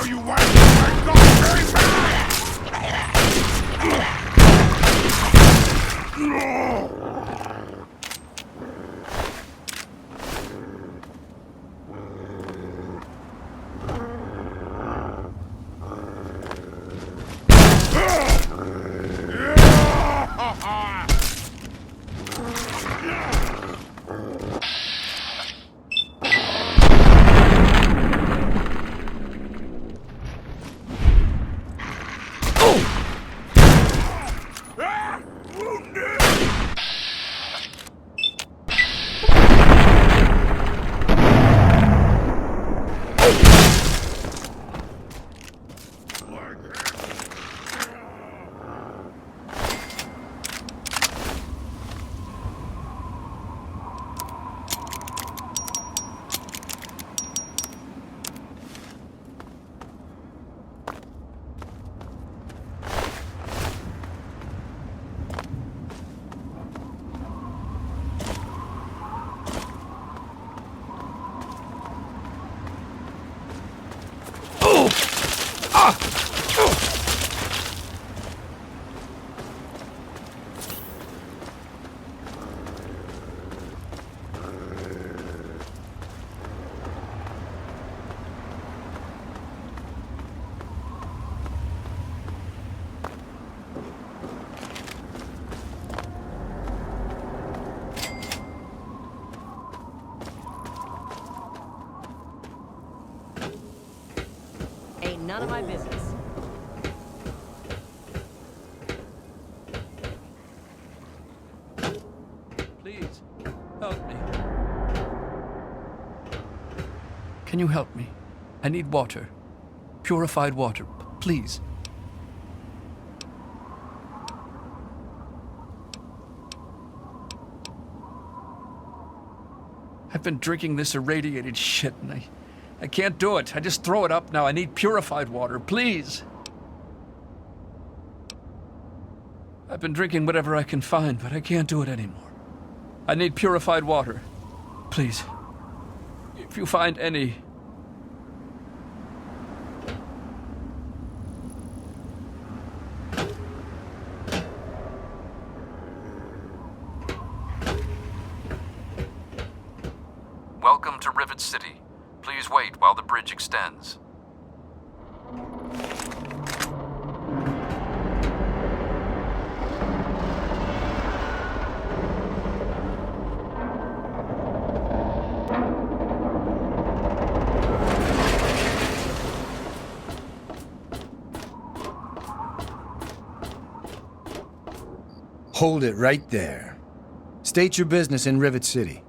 you want to go very fast! Ain't none of my business. Please, help me. Can you help me? I need water. Purified water, please. I've been drinking this irradiated shit and I can't do it. I just throw it up now. I need purified water, please. I've been drinking whatever I can find, but I can't do it anymore. I need purified water. Please. If you find any. Welcome to Rivet City. Please wait while the bridge extends. Hold it right there. State your business in Rivet City.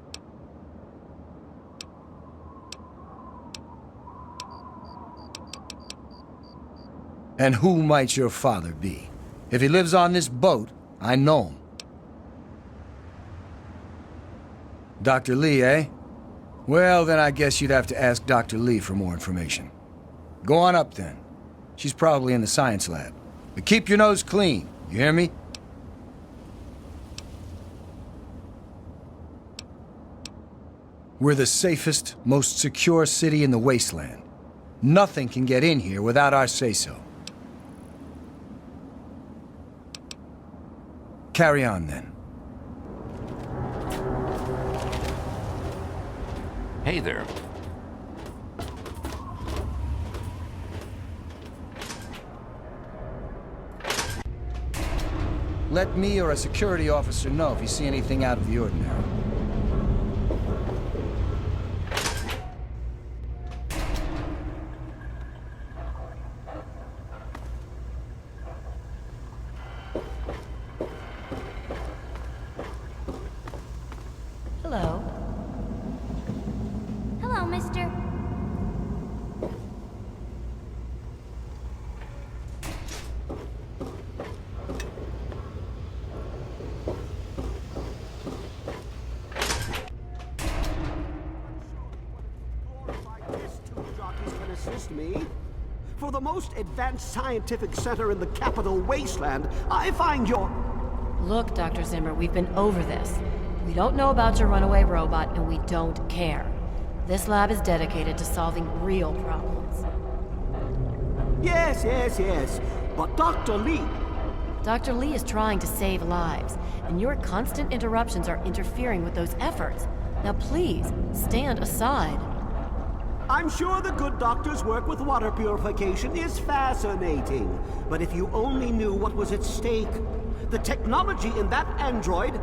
And who might your father be? If he lives on this boat, I know him. Dr. Lee, eh? Well, then I guess you'd have to ask Dr. Lee for more information. Go on up, then. She's probably in the science lab. But keep your nose clean, you hear me? We're the safest, most secure city in the Wasteland. Nothing can get in here without our say-so. Carry on, then. Hey there. Let me or a security officer know if you see anything out of the ordinary. Hello. Hello, mister. Assist me? For the most advanced scientific center in the Capital Wasteland, I find your... Look, Dr. Zimmer, we've been over this. We don't know about your runaway robot, and we don't care. This lab is dedicated to solving real problems. Yes. But Dr. Lee... Dr. Lee is trying to save lives, and your constant interruptions are interfering with those efforts. Now please, stand aside. I'm sure the good doctor's work with water purification is fascinating. But if you only knew what was at stake, the technology in that android...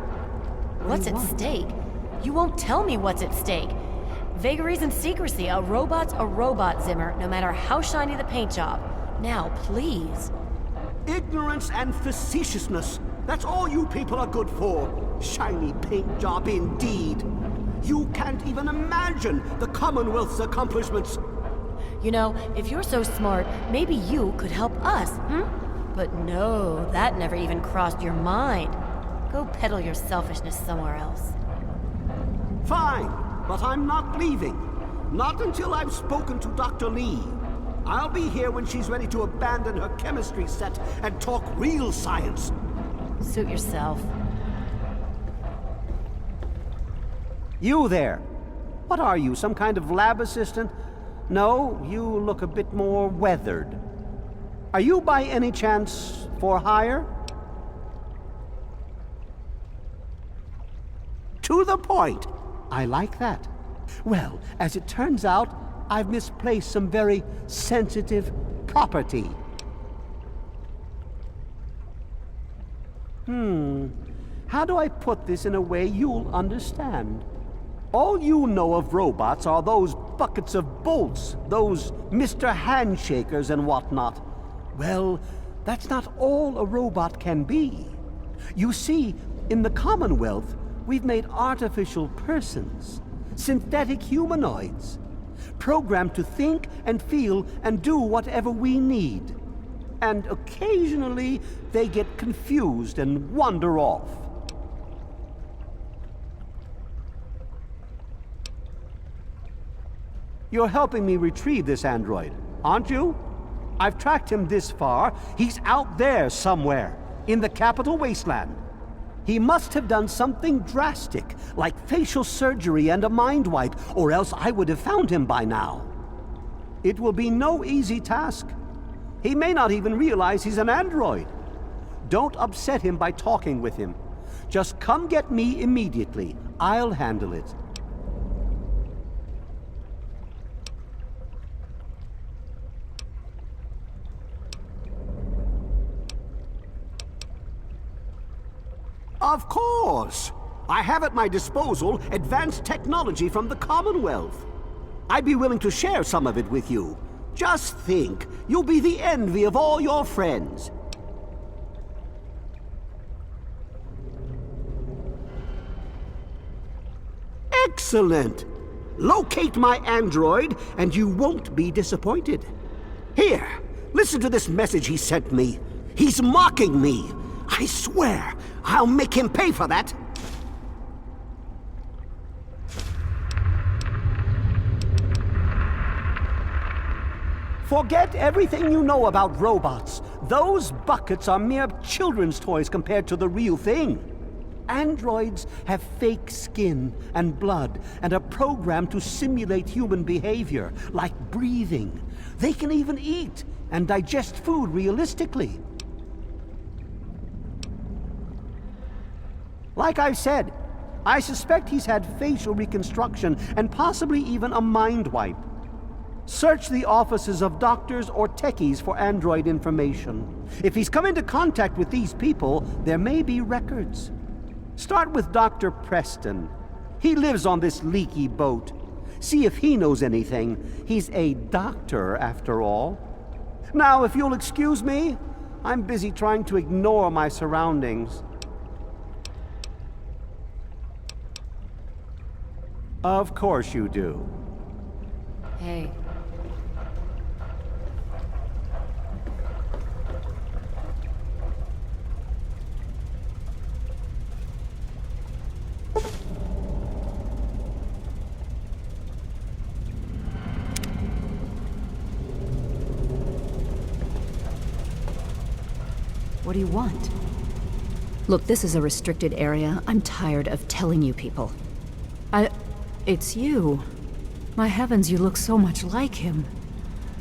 What's at stake? You won't tell me what's at stake. Vagaries and secrecy. A robot's a robot, Zimmer, no matter how shiny the paint job. Now, please. Ignorance and facetiousness. That's all you people are good for. Shiny paint job indeed. You can't even imagine the Commonwealth's accomplishments. You know, if you're so smart, maybe you could help us, But no, that never even crossed your mind. Go peddle your selfishness somewhere else. Fine, but I'm not leaving. Not until I've spoken to Dr. Lee. I'll be here when she's ready to abandon her chemistry set and talk real science. Suit yourself. You there. What are you, some kind of lab assistant? No, you look a bit more weathered. Are you by any chance for hire? To the point. I like that. Well, as it turns out, I've misplaced some very sensitive property. How do I put this in a way you'll understand? All you know of robots are those buckets of bolts, those Mr. Handshakers and whatnot. Well, that's not all a robot can be. You see, in the Commonwealth, we've made artificial persons, synthetic humanoids, programmed to think and feel and do whatever we need. And occasionally, they get confused and wander off. You're helping me retrieve this android, aren't you? I've tracked him this far. He's out there somewhere, in the Capital Wasteland. He must have done something drastic, like facial surgery and a mind wipe, or else I would have found him by now. It will be no easy task. He may not even realize he's an android. Don't upset him by talking with him. Just come get me immediately. I'll handle it. Of course! I have at my disposal advanced technology from the Commonwealth. I'd be willing to share some of it with you. Just think, you'll be the envy of all your friends. Excellent! Locate my android, and you won't be disappointed. Here, listen to this message he sent me. He's mocking me. I swear, I'll make him pay for that. Forget everything you know about robots. Those buckets are mere children's toys compared to the real thing. Androids have fake skin and blood and are programmed to simulate human behavior, like breathing. They can even eat and digest food realistically. Like I've said, I suspect he's had facial reconstruction and possibly even a mind wipe. Search the offices of doctors or techies for android information. If he's come into contact with these people, there may be records. Start with Dr. Preston. He lives on this leaky boat. See if he knows anything. He's a doctor, after all. Now, if you'll excuse me, I'm busy trying to ignore my surroundings. Of course you do. Hey. What do you want? Look, this is a restricted area. I'm tired of telling you people. It's you. My heavens, you look so much like him.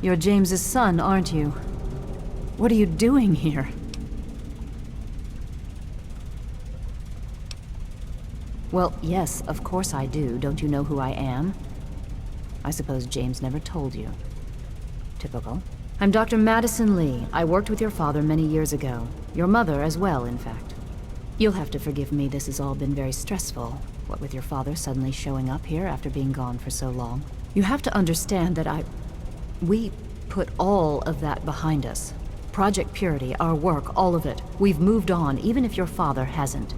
You're James's son, aren't you? What are you doing here? Well, yes, of course I do. Don't you know who I am? I suppose James never told you. Typical. I'm Dr. Madison Lee. I worked with your father many years ago. Your mother as well, in fact. You'll have to forgive me, this has all been very stressful. What with your father suddenly showing up here after being gone for so long. You have to understand that we put all of that behind us. Project Purity, our work, all of it. We've moved on, even if your father hasn't.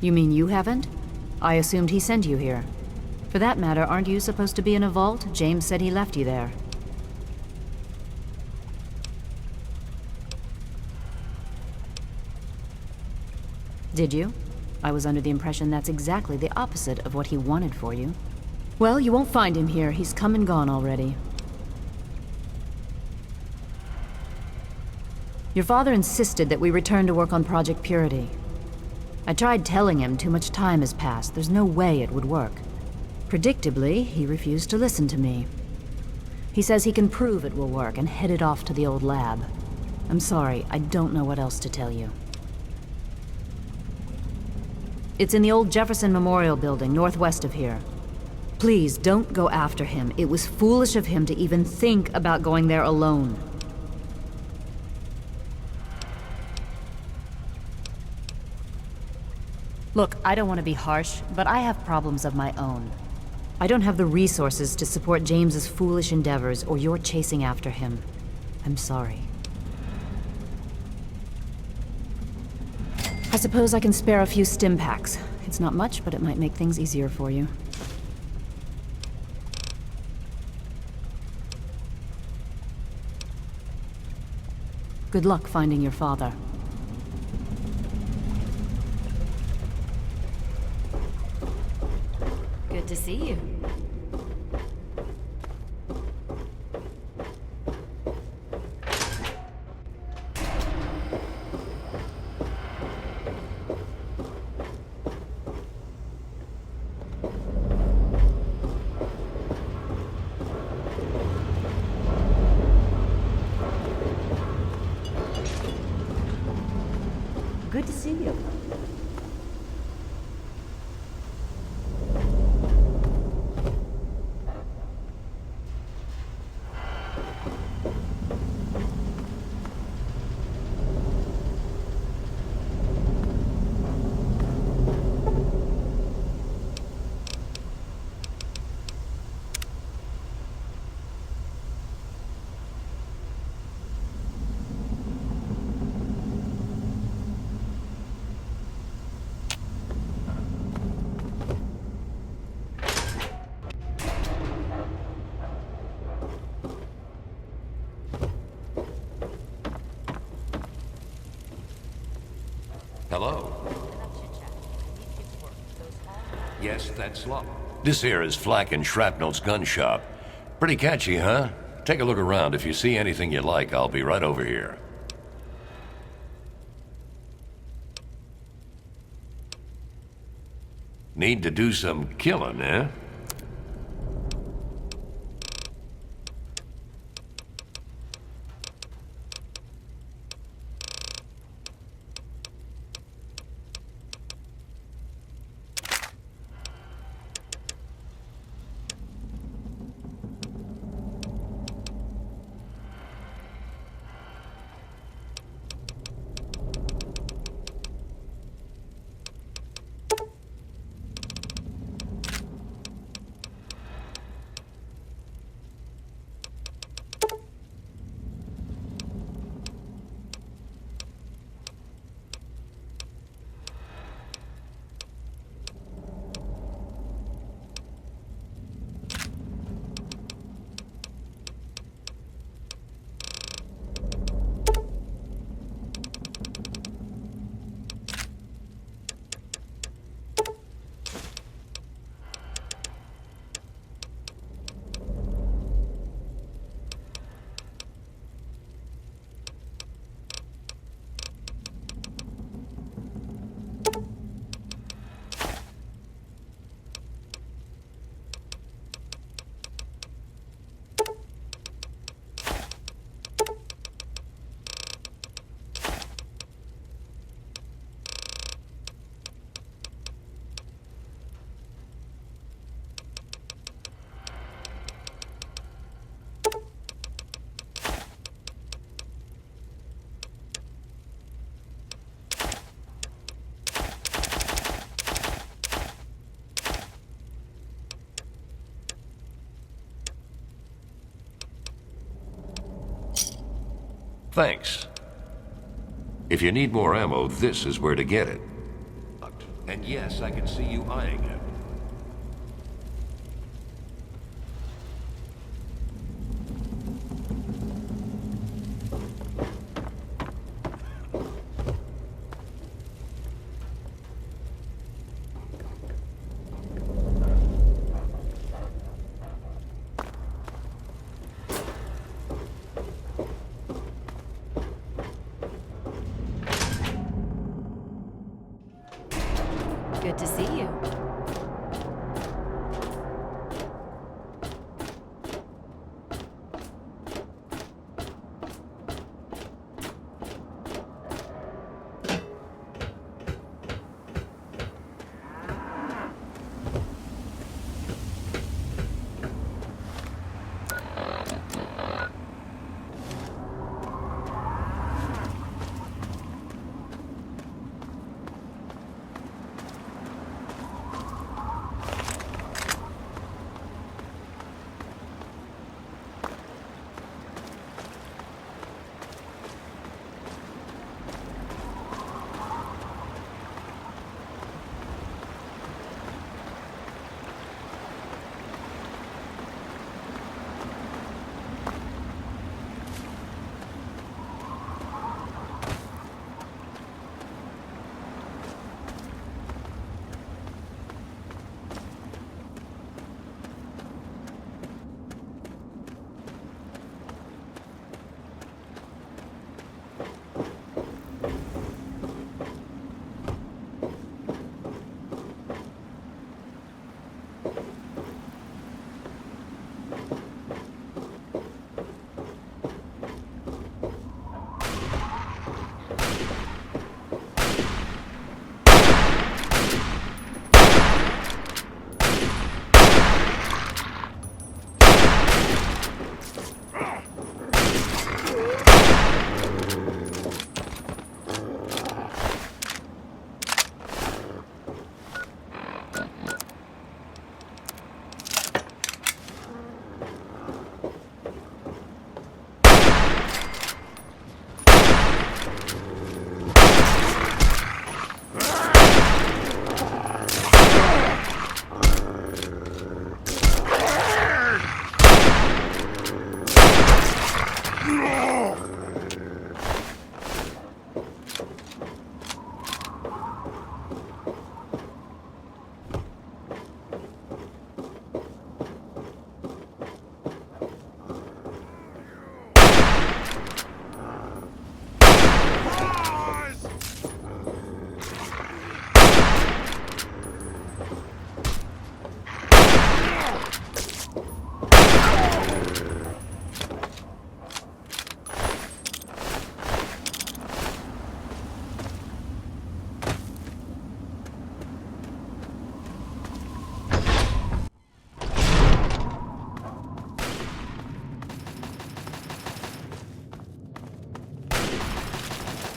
You mean you haven't? I assumed he sent you here. For that matter, aren't you supposed to be in a vault? James said he left you there. Did you? I was under the impression that's exactly the opposite of what he wanted for you. Well, you won't find him here. He's come and gone already. Your father insisted that we return to work on Project Purity. I tried telling him too much time has passed. There's no way it would work. Predictably, he refused to listen to me. He says he can prove it will work and headed off to the old lab. I'm sorry, I don't know what else to tell you. It's in the old Jefferson Memorial Building, northwest of here. Please, don't go after him. It was foolish of him to even think about going there alone. Look, I don't want to be harsh, but I have problems of my own. I don't have the resources to support James's foolish endeavors or your chasing after him. I'm sorry. I suppose I can spare a few stim packs. It's not much, but it might make things easier for you. Good luck finding your father. Good to see you. Good to see you. Hello? Yes, that's Locke. This here is Flack and Shrapnel's gun shop. Pretty catchy, huh? Take a look around. If you see anything you like, I'll be right over here. Need to do some killing, eh? Thanks. If you need more ammo, this is where to get it. And yes, I can see you eyeing it. Good to see you.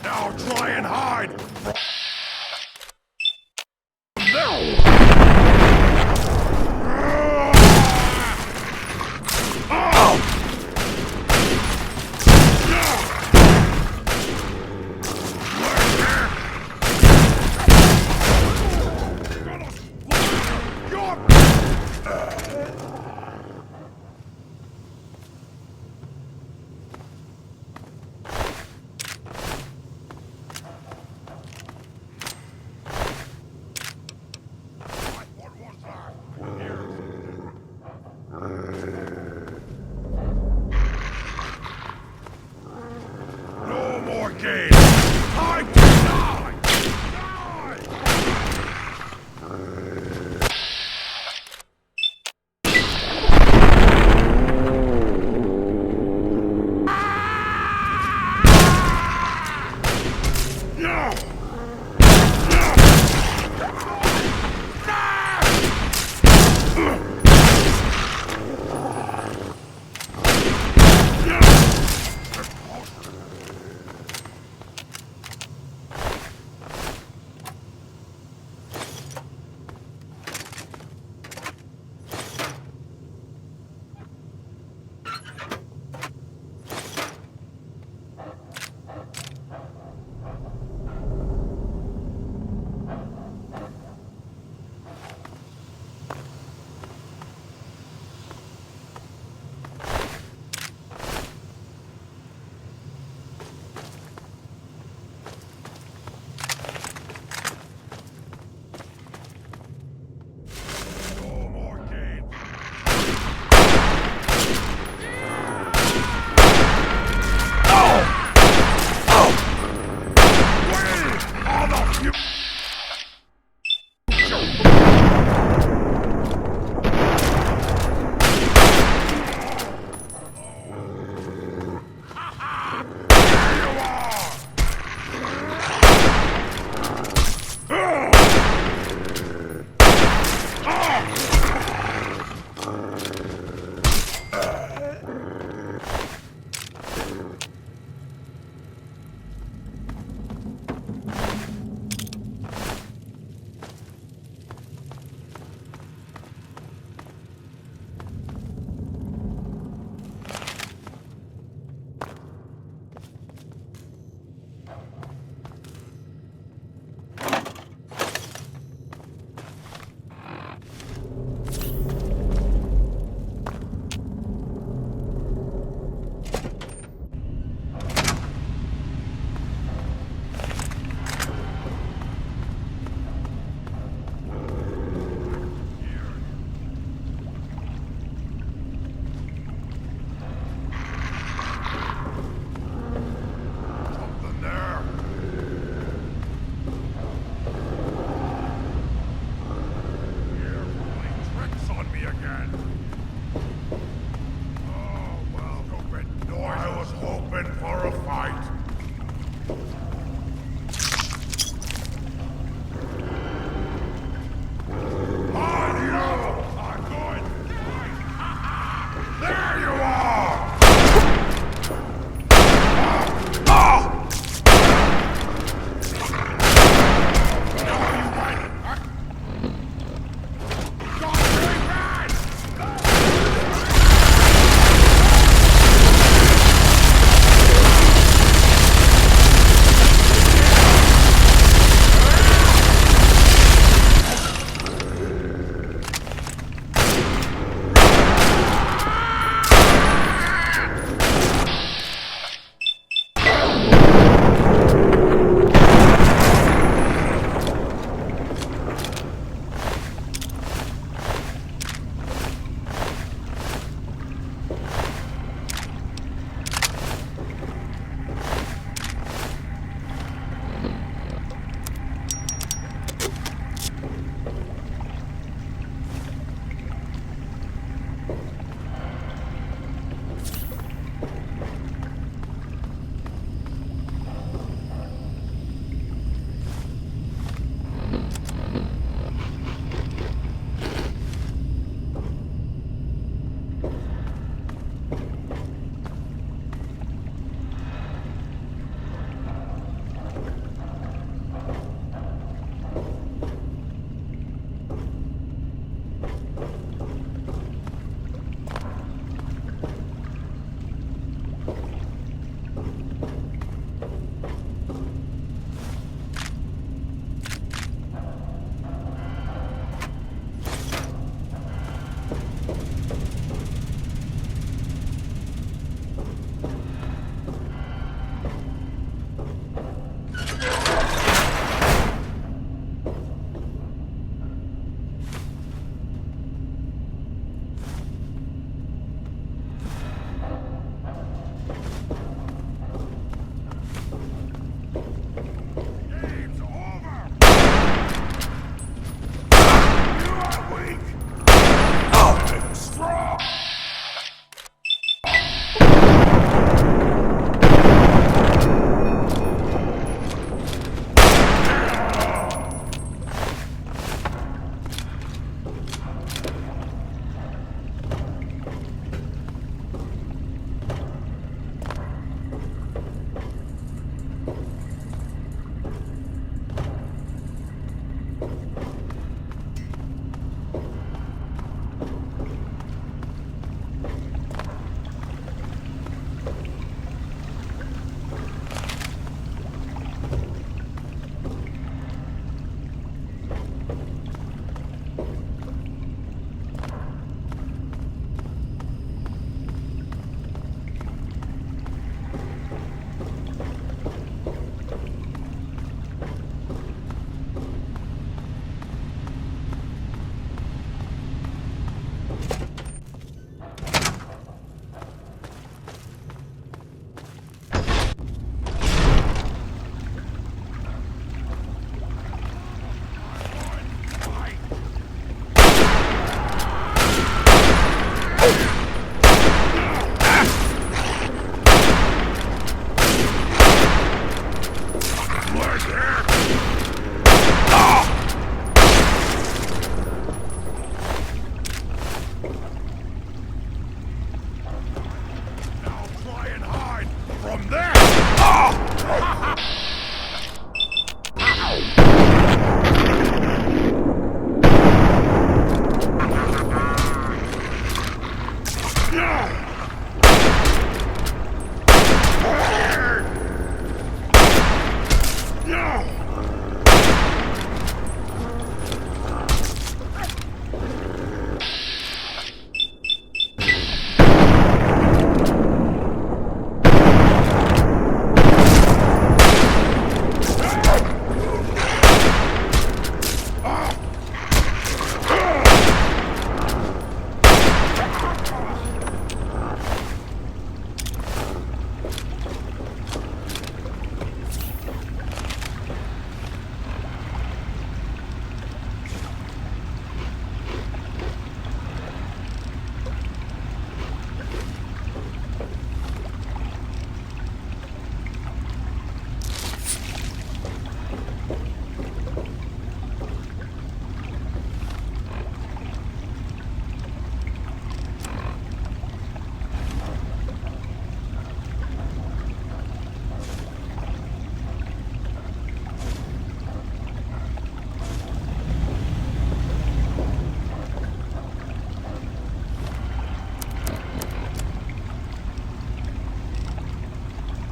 Now try and hide!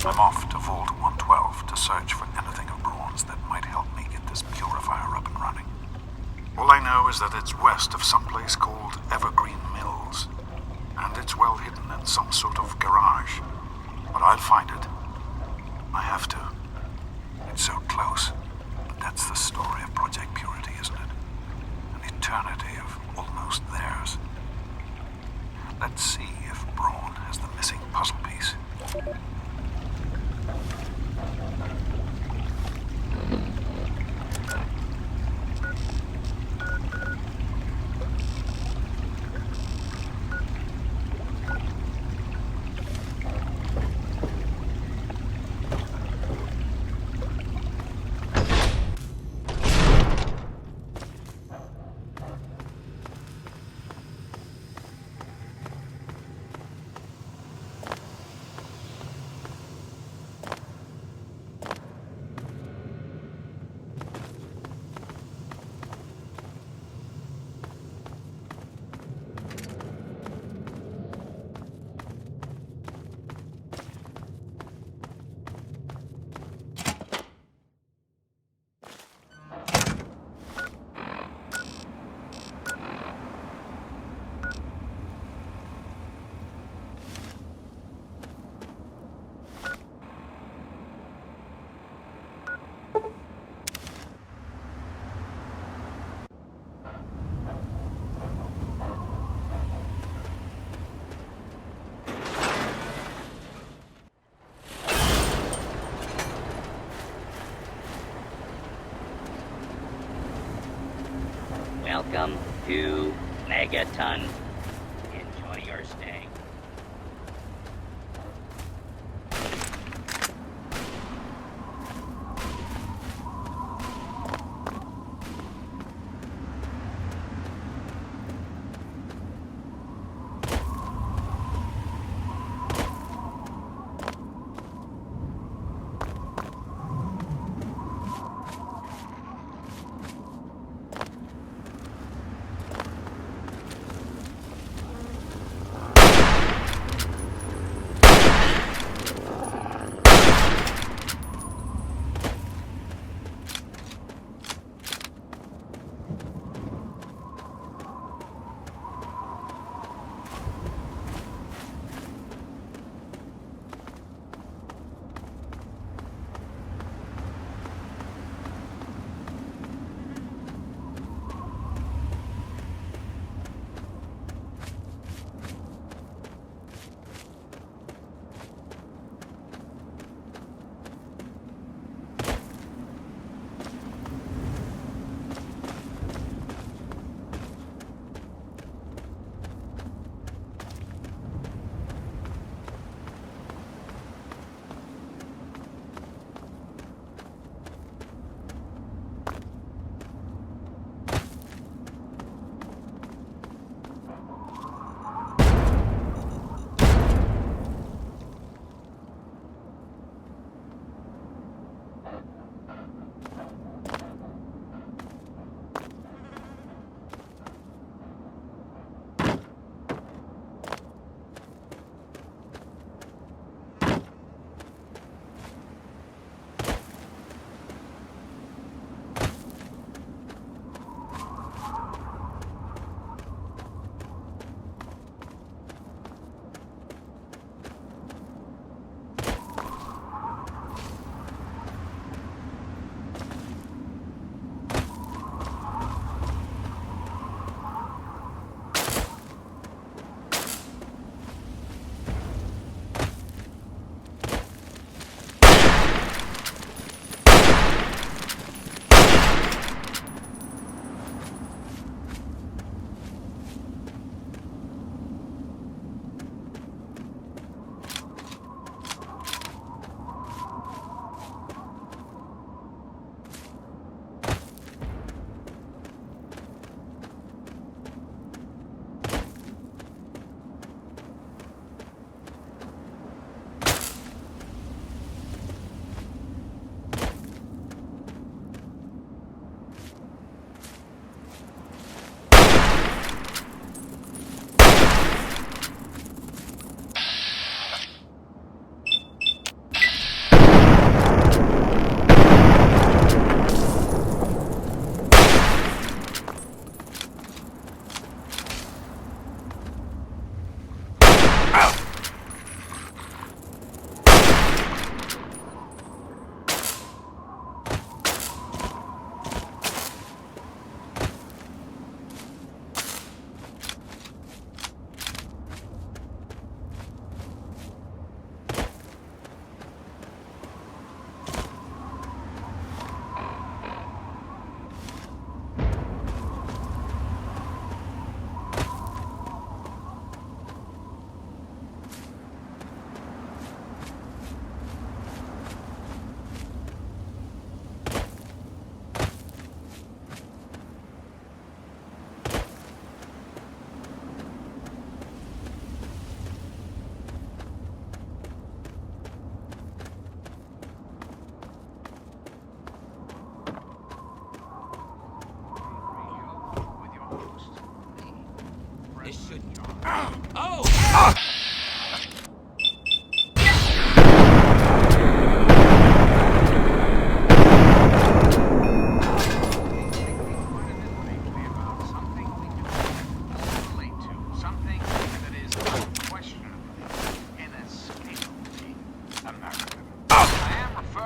I'm off to Vault 112 to search for anything of Braun's that might help me get this purifier up and running. All I know is that it's west of some place called Evergreen Mills, and it's well hidden in some sort of garage. But I'll find it. I have to. It's so close. That's the story of Project Purity, isn't it? An eternity of almost theirs. Let's see if Braun has the missing puzzle piece. Welcome to Megaton. Enjoy your stay.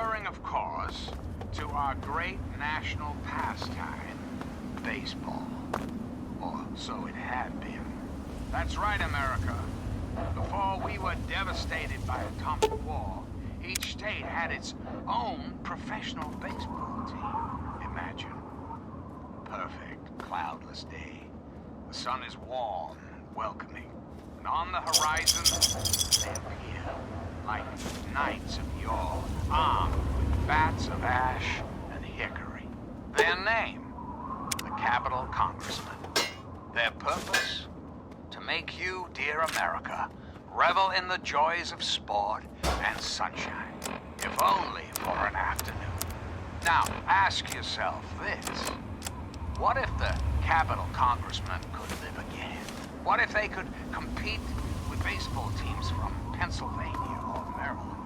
referring, of course, to our great national pastime, baseball. Or so it had been. That's right, America. Before we were devastated by atomic war, each state had its own professional baseball team. Imagine. Perfect, cloudless day. The sun is warm and welcoming. And on the horizon, they appear like knights of yore, armed with bats of ash and hickory. Their name, the Capital Congressmen. Their purpose? To make you, dear America, revel in the joys of sport and sunshine, if only for an afternoon. Now, ask yourself this. What if the Capital Congressmen could live again? What if they could compete with baseball teams from Pennsylvania or Maryland?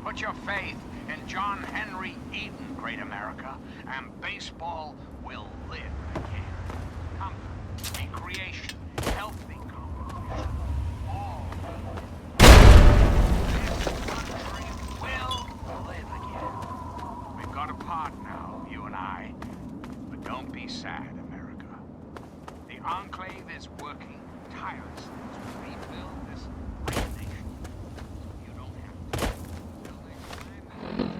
Put your faith in John Henry Eden, great America, and baseball will live again. Comfort, recreation, healthy competition. All this country will live again. We've got a part now, you and I. But don't be sad, America. The Enclave is working tirelessly to rebuild this great nation. So you don't have to. Till next time,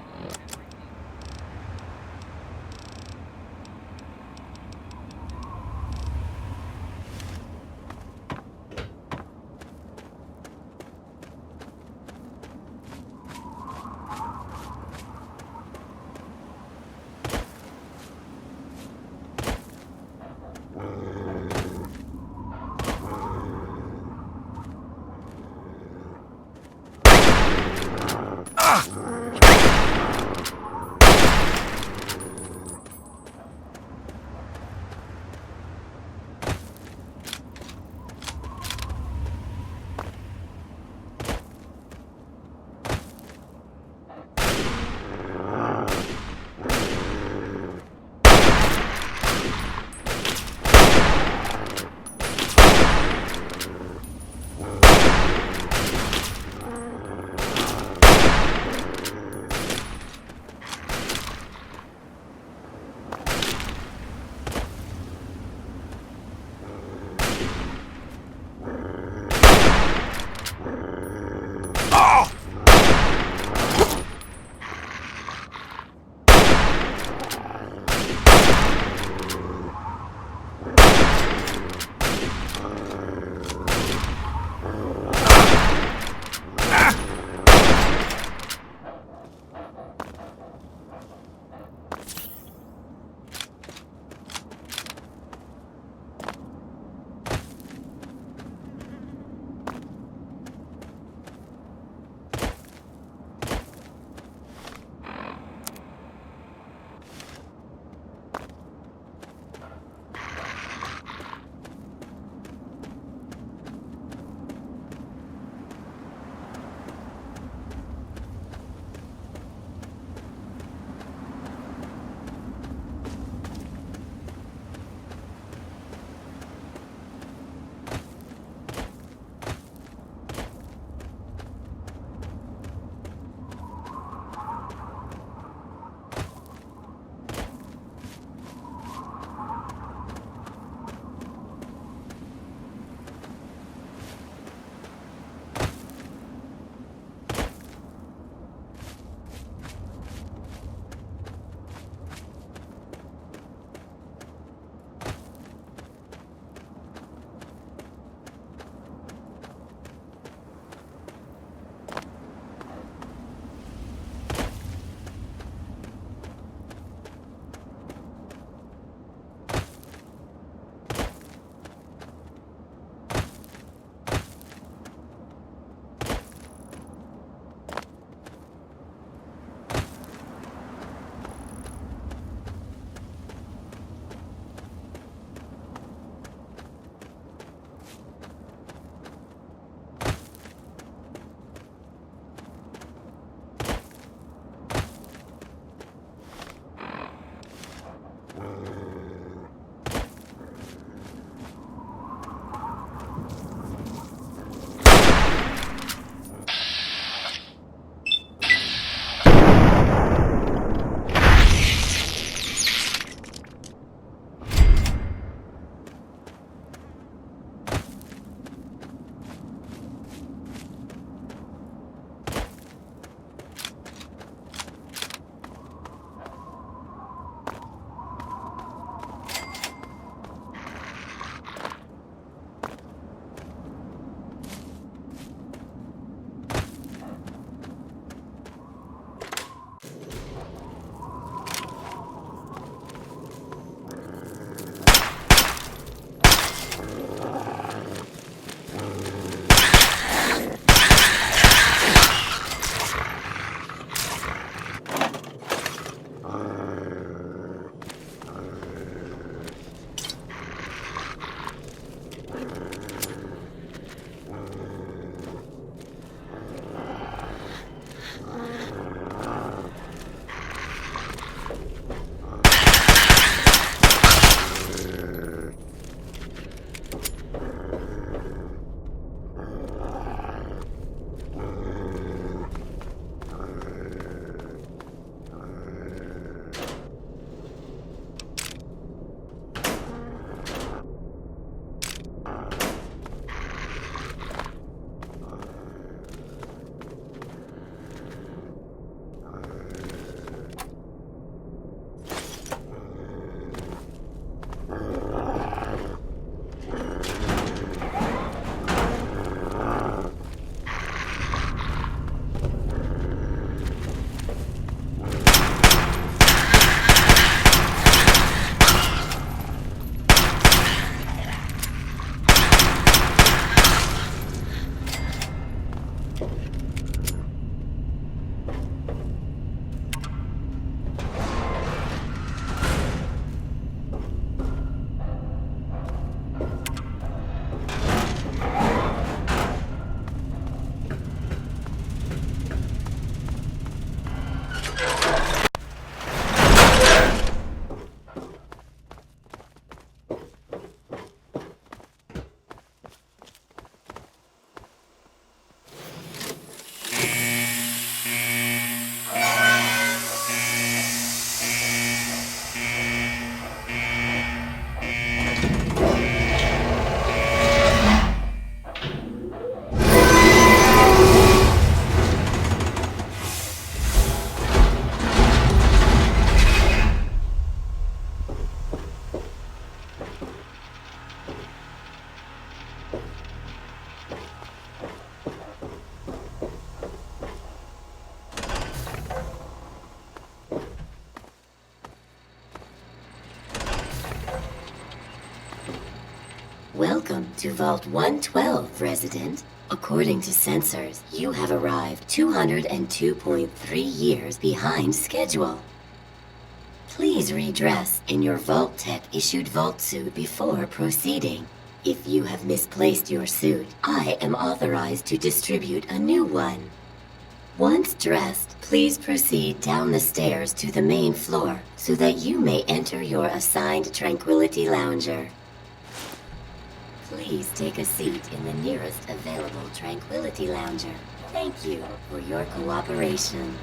Welcome to Vault 112, resident. According to sensors, you have arrived 202.3 years behind schedule. Please redress in your Vault Tech issued vault suit before proceeding. If you have misplaced your suit, I am authorized to distribute a new one. Once dressed, please proceed down the stairs to the main floor so that you may enter your assigned Tranquility Lounger. Please take a seat in the nearest available Tranquility Lounger. Thank you for your cooperation.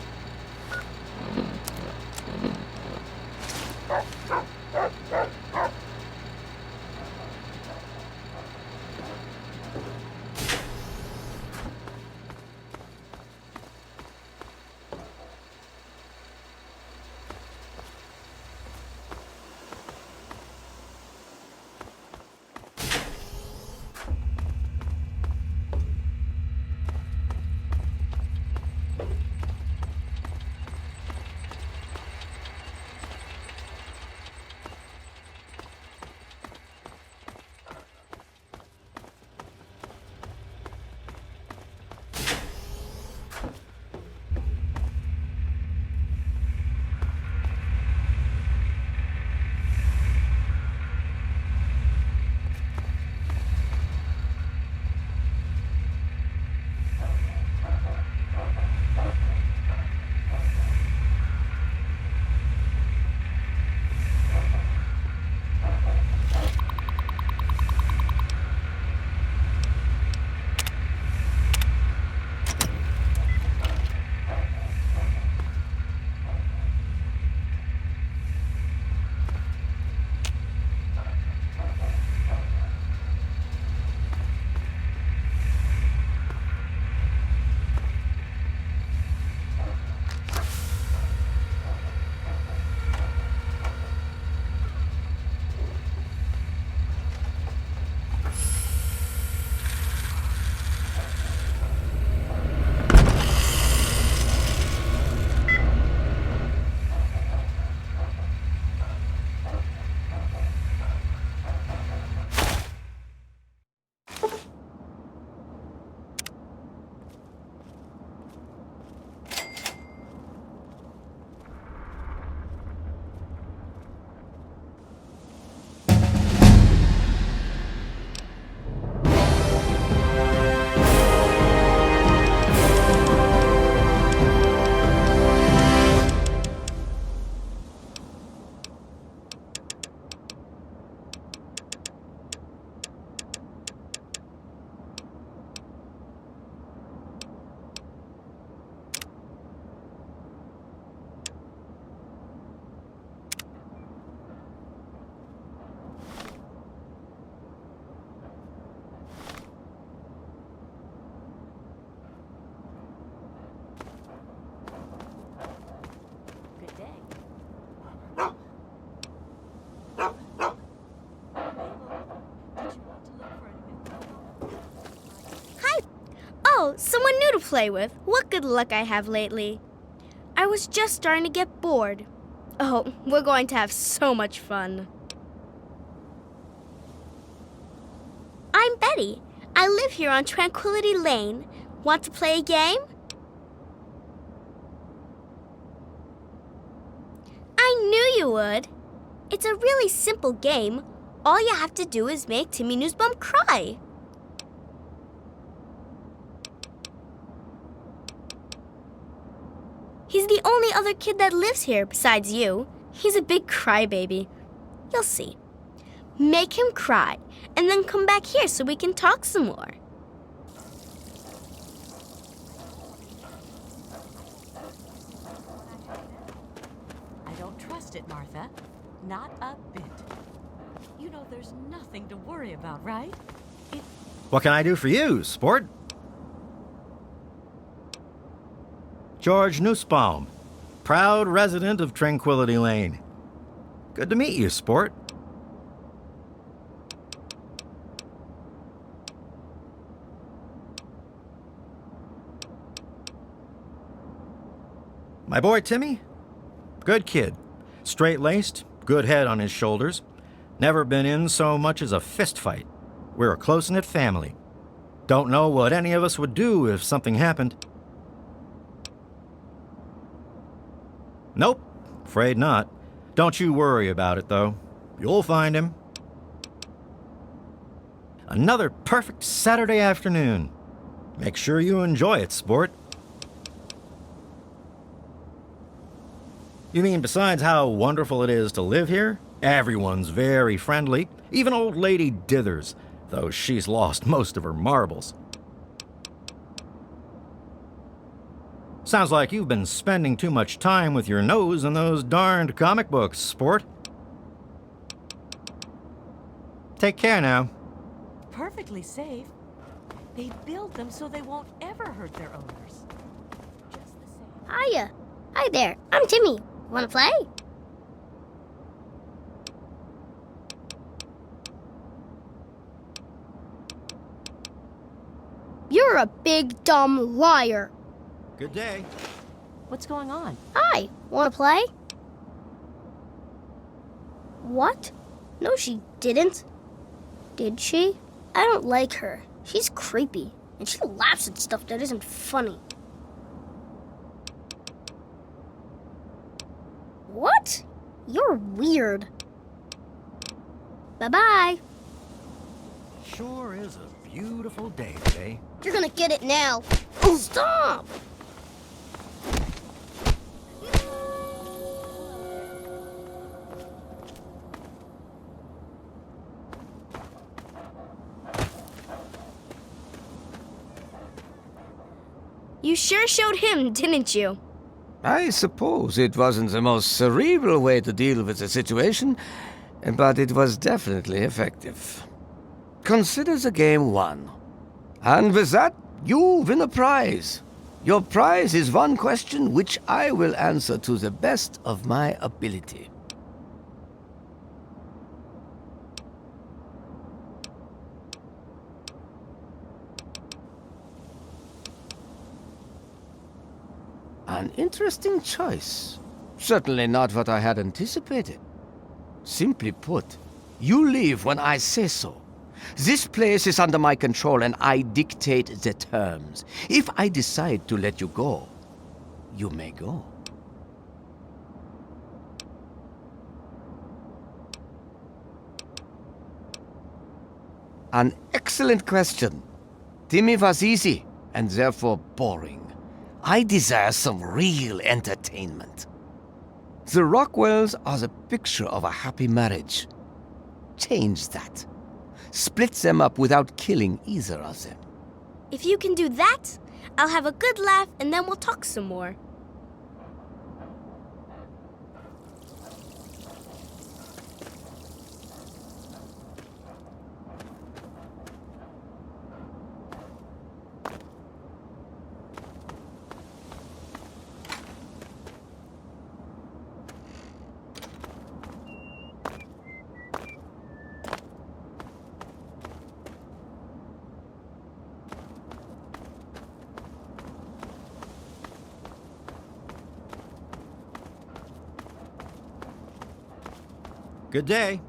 Someone new to play with. What good luck I have lately. I was just starting to get bored. Oh, we're going to have so much fun. I'm Betty. I live here on Tranquility Lane. Want to play a game? I knew you would. It's a really simple game. All you have to do is make Timmy Newsbum cry. He's the only other kid that lives here besides you. He's a big crybaby. You'll see. Make him cry, and then come back here so we can talk some more. I don't trust it, Martha. Not a bit. You know there's nothing to worry about, right? What can I do for you, sport? George Nussbaum, proud resident of Tranquility Lane. Good to meet you, sport. My boy Timmy? Good kid. Straight-laced, good head on his shoulders. Never been in so much as a fist fight. We're a close-knit family. Don't know what any of us would do if something happened. Nope, afraid not. Don't you worry about it, though. You'll find him. Another perfect Saturday afternoon. Make sure you enjoy it, sport. You mean besides how wonderful it is to live here? Everyone's very friendly, even old Lady Dithers, though she's lost most of her marbles. Sounds like you've been spending too much time with your nose in those darned comic books, sport. Take care now. Perfectly safe. They built them so they won't ever hurt their owners. Just the same. Hiya. Hi there. I'm Timmy. Wanna play? You're a big dumb liar. Good day. What's going on? Hi. Wanna play? What? No, she didn't. Did she? I don't like her. She's creepy, and she laughs at stuff that isn't funny. What? You're weird. Bye-bye. Sure is a beautiful day today. You're gonna get it now. Oh, stop! You sure showed him, didn't you? I suppose it wasn't the most cerebral way to deal with the situation, but it was definitely effective. Consider the game won. And with that, you win a prize. Your prize is one question which I will answer to the best of my ability. An interesting choice. Certainly not what I had anticipated. Simply put, you leave when I say so. This place is under my control and I dictate the terms. If I decide to let you go, you may go. An excellent question. Timmy was easy and therefore boring. I desire some real entertainment. The Rockwells are the picture of a happy marriage. Change that. Split them up without killing either of them. If you can do that, I'll have a good laugh and then we'll talk some more. Good day.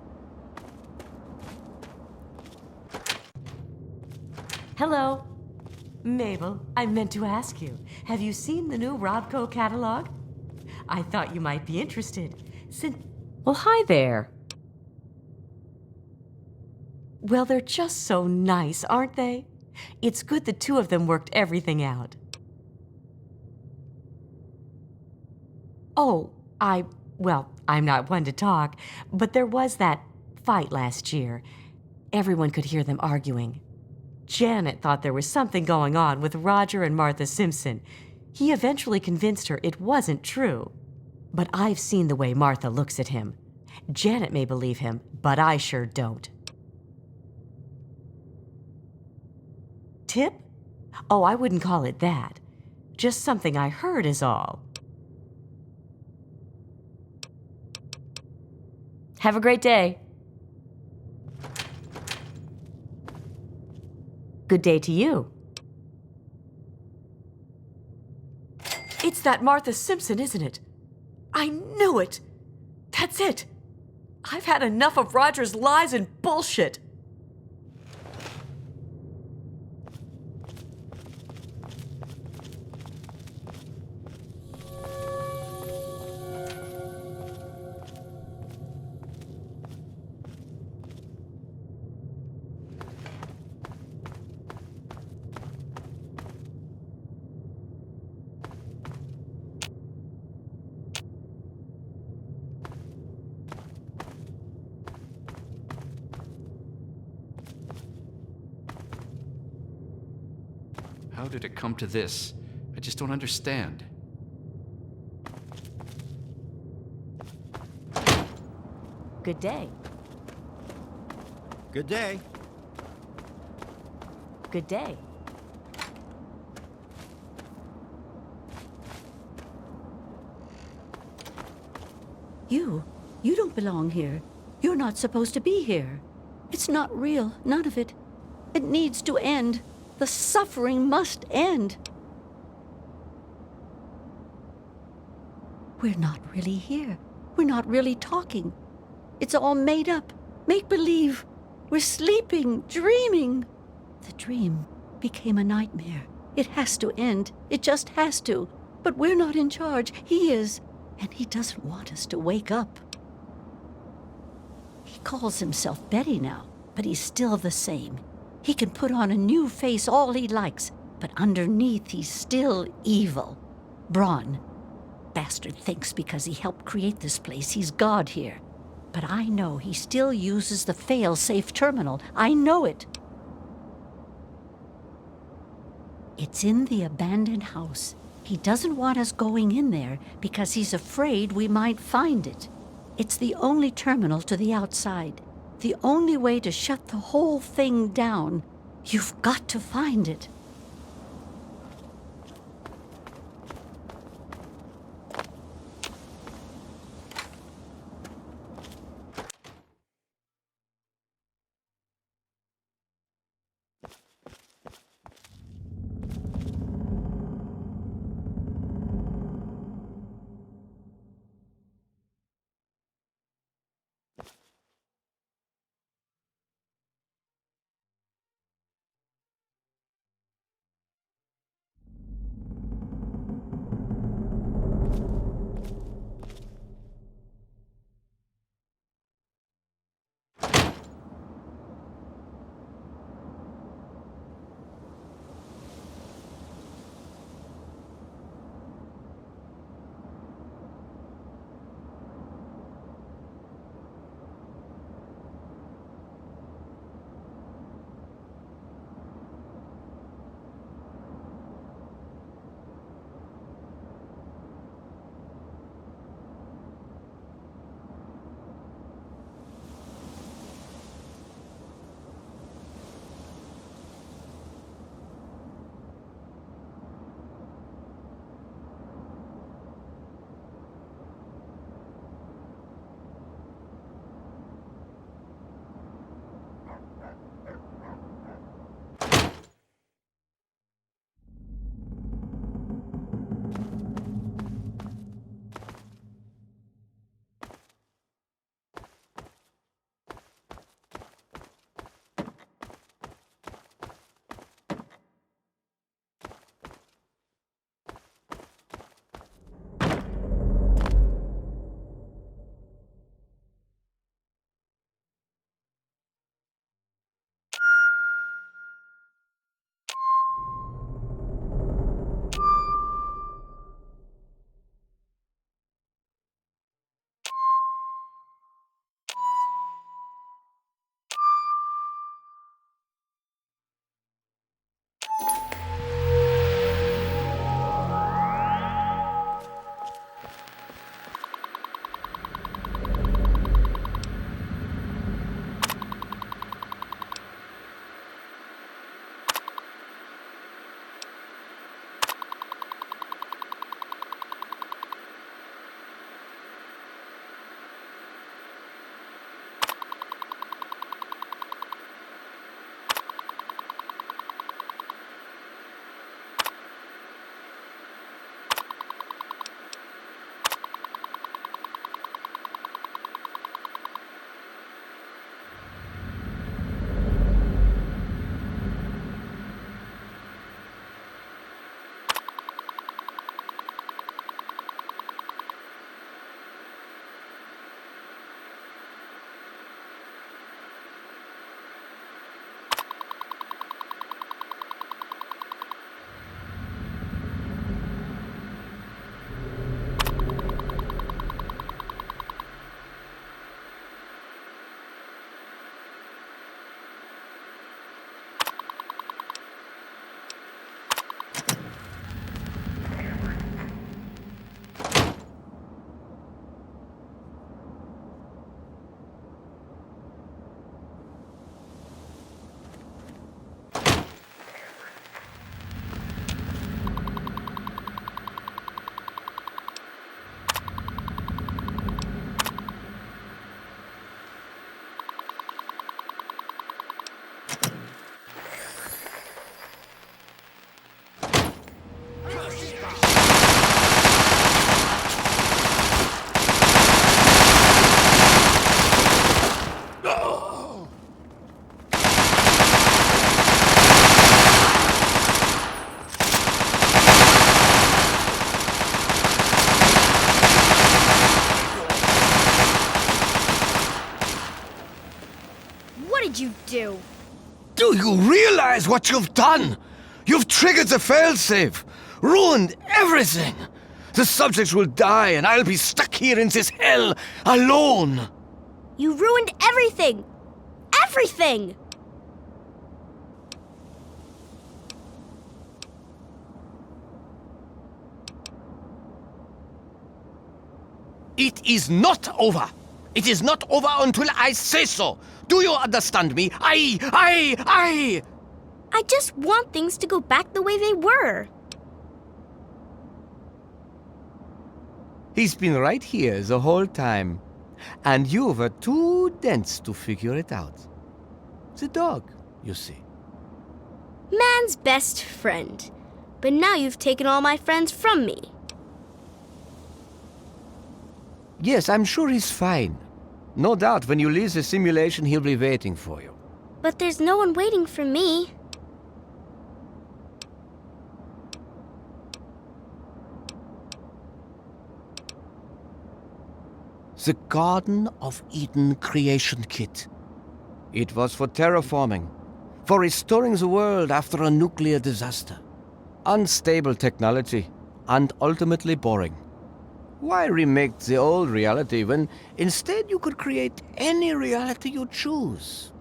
Hello. Mabel, I meant to ask you, have you seen the new Robco catalog? I thought you might be interested. Well, hi there. Well, they're just so nice, aren't they? It's good the two of them worked everything out. Oh, well, I'm not one to talk, but there was that fight last year. Everyone could hear them arguing. Janet thought there was something going on with Roger and Martha Simpson. He eventually convinced her it wasn't true. But I've seen the way Martha looks at him. Janet may believe him, but I sure don't. Tip? Oh, I wouldn't call it that. Just something I heard is all. Have a great day. Good day to you. It's that Martha Simpson, isn't it? I knew it. That's it. I've had enough of Roger's lies and bullshit. How did it come to this? I just don't understand. Good day. Good day. Good day. You don't belong here. You're not supposed to be here. It's not real, none of it. It needs to end. The suffering must end. We're not really here. We're not really talking. It's all made up. Make believe. We're sleeping, dreaming. The dream became a nightmare. It has to end. It just has to. But we're not in charge. He is. And he doesn't want us to wake up. He calls himself Betty now, but he's still the same. He can put on a new face all he likes, but underneath he's still evil. Braun. Bastard thinks because he helped create this place, he's God here. But I know he still uses the fail-safe terminal. I know it. It's in the abandoned house. He doesn't want us going in there because he's afraid we might find it. It's the only terminal to the outside. The only way to shut the whole thing down. You've got to find it. did you do? Do you realize what you've done? You've triggered the failsafe, ruined everything. The subjects will die and I'll be stuck here in this hell alone. You ruined everything! Everything! It is not over. It is not over until I say so. Do you understand me? I just want things to go back the way they were. He's been right here the whole time. And you were too dense to figure it out. The dog, you see. Man's best friend. But now you've taken all my friends from me. Yes, I'm sure he's fine. No doubt when you leave the simulation, he'll be waiting for you. But there's no one waiting for me. The Garden of Eden creation kit. It was for terraforming, for restoring the world after a nuclear disaster. Unstable technology, and ultimately boring. Why remake the old reality when instead you could create any reality you choose?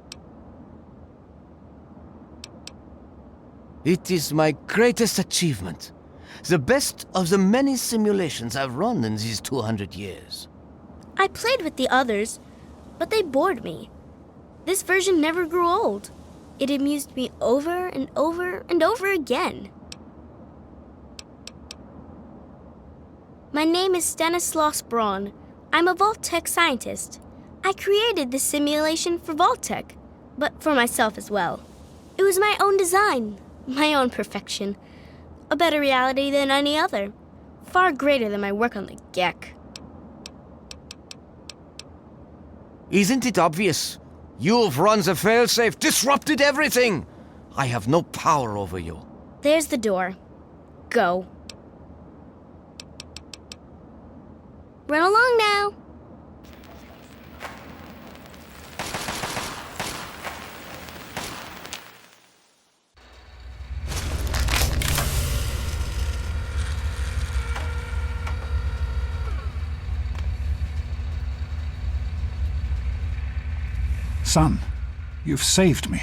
It is my greatest achievement. The best of the many simulations I've run in these 200 years. I played with the others, but they bored me. This version never grew old. It amused me over and over and over again. My name is Stanislaus Braun. I'm a Vault-Tec scientist. I created this simulation for Vault-Tec, but for myself as well. It was my own design, my own perfection. A better reality than any other. Far greater than my work on the Gek. Isn't it obvious? You've run the failsafe, disrupted everything. I have no power over you. There's the door. Go. Run along now. Son, you've saved me.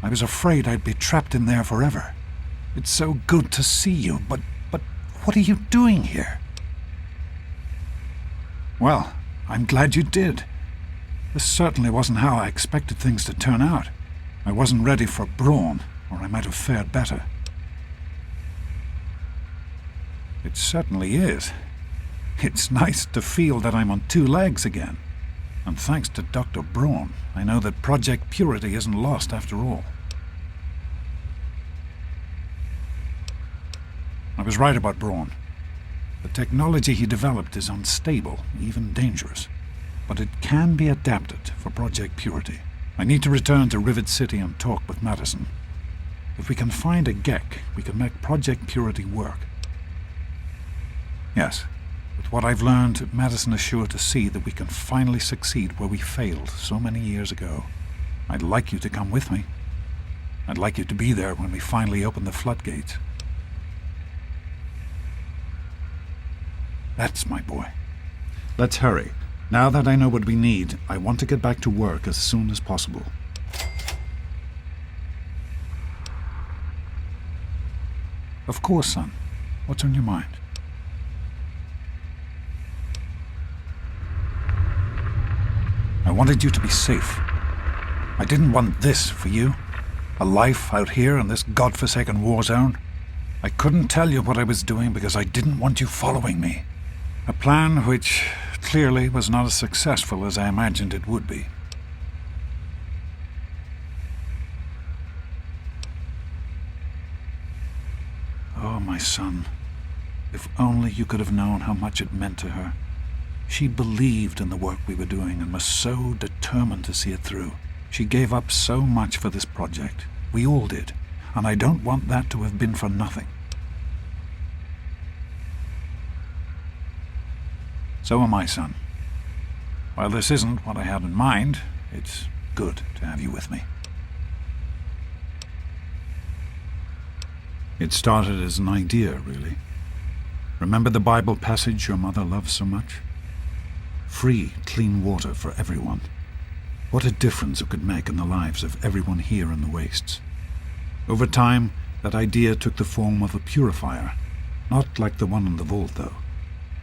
I was afraid I'd be trapped in there forever. It's so good to see you, but what are you doing here? Well, I'm glad you did. This certainly wasn't how I expected things to turn out. I wasn't ready for Braun, or I might have fared better. It certainly is. It's nice to feel that I'm on two legs again. And thanks to Dr. Braun, I know that Project Purity isn't lost after all. I was right about Braun. The technology he developed is unstable, even dangerous. But it can be adapted for Project Purity. I need to return to Rivet City and talk with Madison. If we can find a Gek, we can make Project Purity work. Yes. With what I've learned, Madison is sure to see that we can finally succeed where we failed so many years ago. I'd like you to come with me. I'd like you to be there when we finally open the floodgates. That's my boy. Let's hurry. Now that I know what we need, I want to get back to work as soon as possible. Of course, son. What's on your mind? I wanted you to be safe. I didn't want this for you. A life out here in this godforsaken war zone. I couldn't tell you what I was doing because I didn't want you following me. A plan which clearly was not as successful as I imagined it would be. Oh, my son. If only you could have known how much it meant to her. She believed in the work we were doing and was so determined to see it through. She gave up so much for this project. We all did. And I don't want that to have been for nothing. So am I, son. While this isn't what I had in mind, it's Good to have you with me. It started as an idea, really. Remember the Bible passage your mother loved so much? Free, clean water for everyone. What a difference it could make in the lives of everyone here in the wastes. Over time, that idea took the form of a purifier. Not like the one in the vault, though.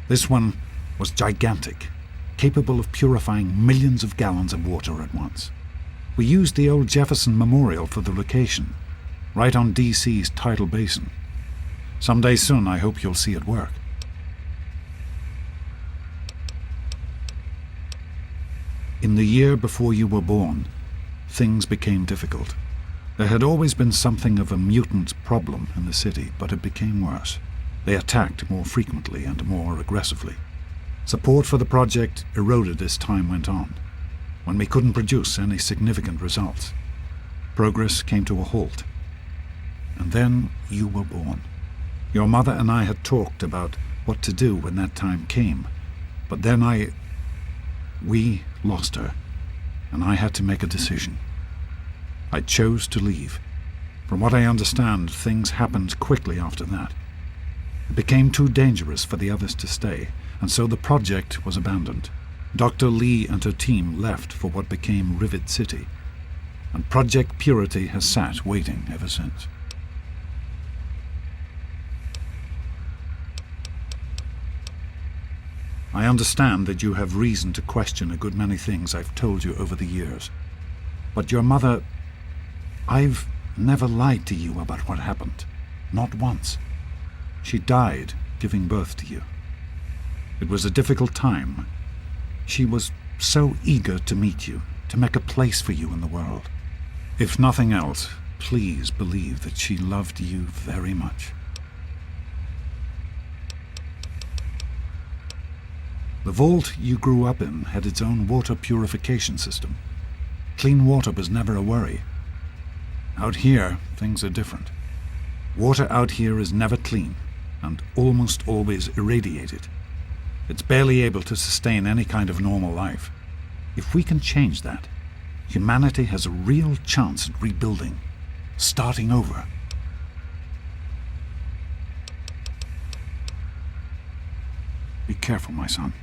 This one was gigantic, capable of purifying millions of gallons of water at once. We used the old Jefferson Memorial for the location, right on DC's tidal basin. Someday soon, I hope you'll see it work. In the year before you were born, things became difficult. There had always been something of a mutant problem in the city, but it became worse. They attacked more frequently and more aggressively. Support for the project eroded as time went on. When we couldn't produce any significant results, progress came to a halt. And then you were born. Your mother and I had talked about what to do when that time came, but then we lost her, and I had to make a decision. I chose to leave. From what I understand, things happened quickly after that. It became too dangerous for the others to stay, and so the project was abandoned. Dr. Lee and her team left for what became Rivet City, and Project Purity has sat waiting ever since. I understand that you have reason to question a good many things I've told you over the years. But your mother... I've never lied to you about what happened. Not once. She died giving birth to you. It was a difficult time. She was so eager to meet you, to make a place for you in the world. If nothing else, please believe that she loved you very much. The vault you grew up in had its own water purification system. Clean water was never a worry. Out here, things are different. Water out here is never clean, and almost always irradiated. It's barely able to sustain any kind of normal life. If we can change that, humanity has a real chance at rebuilding, starting over. Be careful, my son.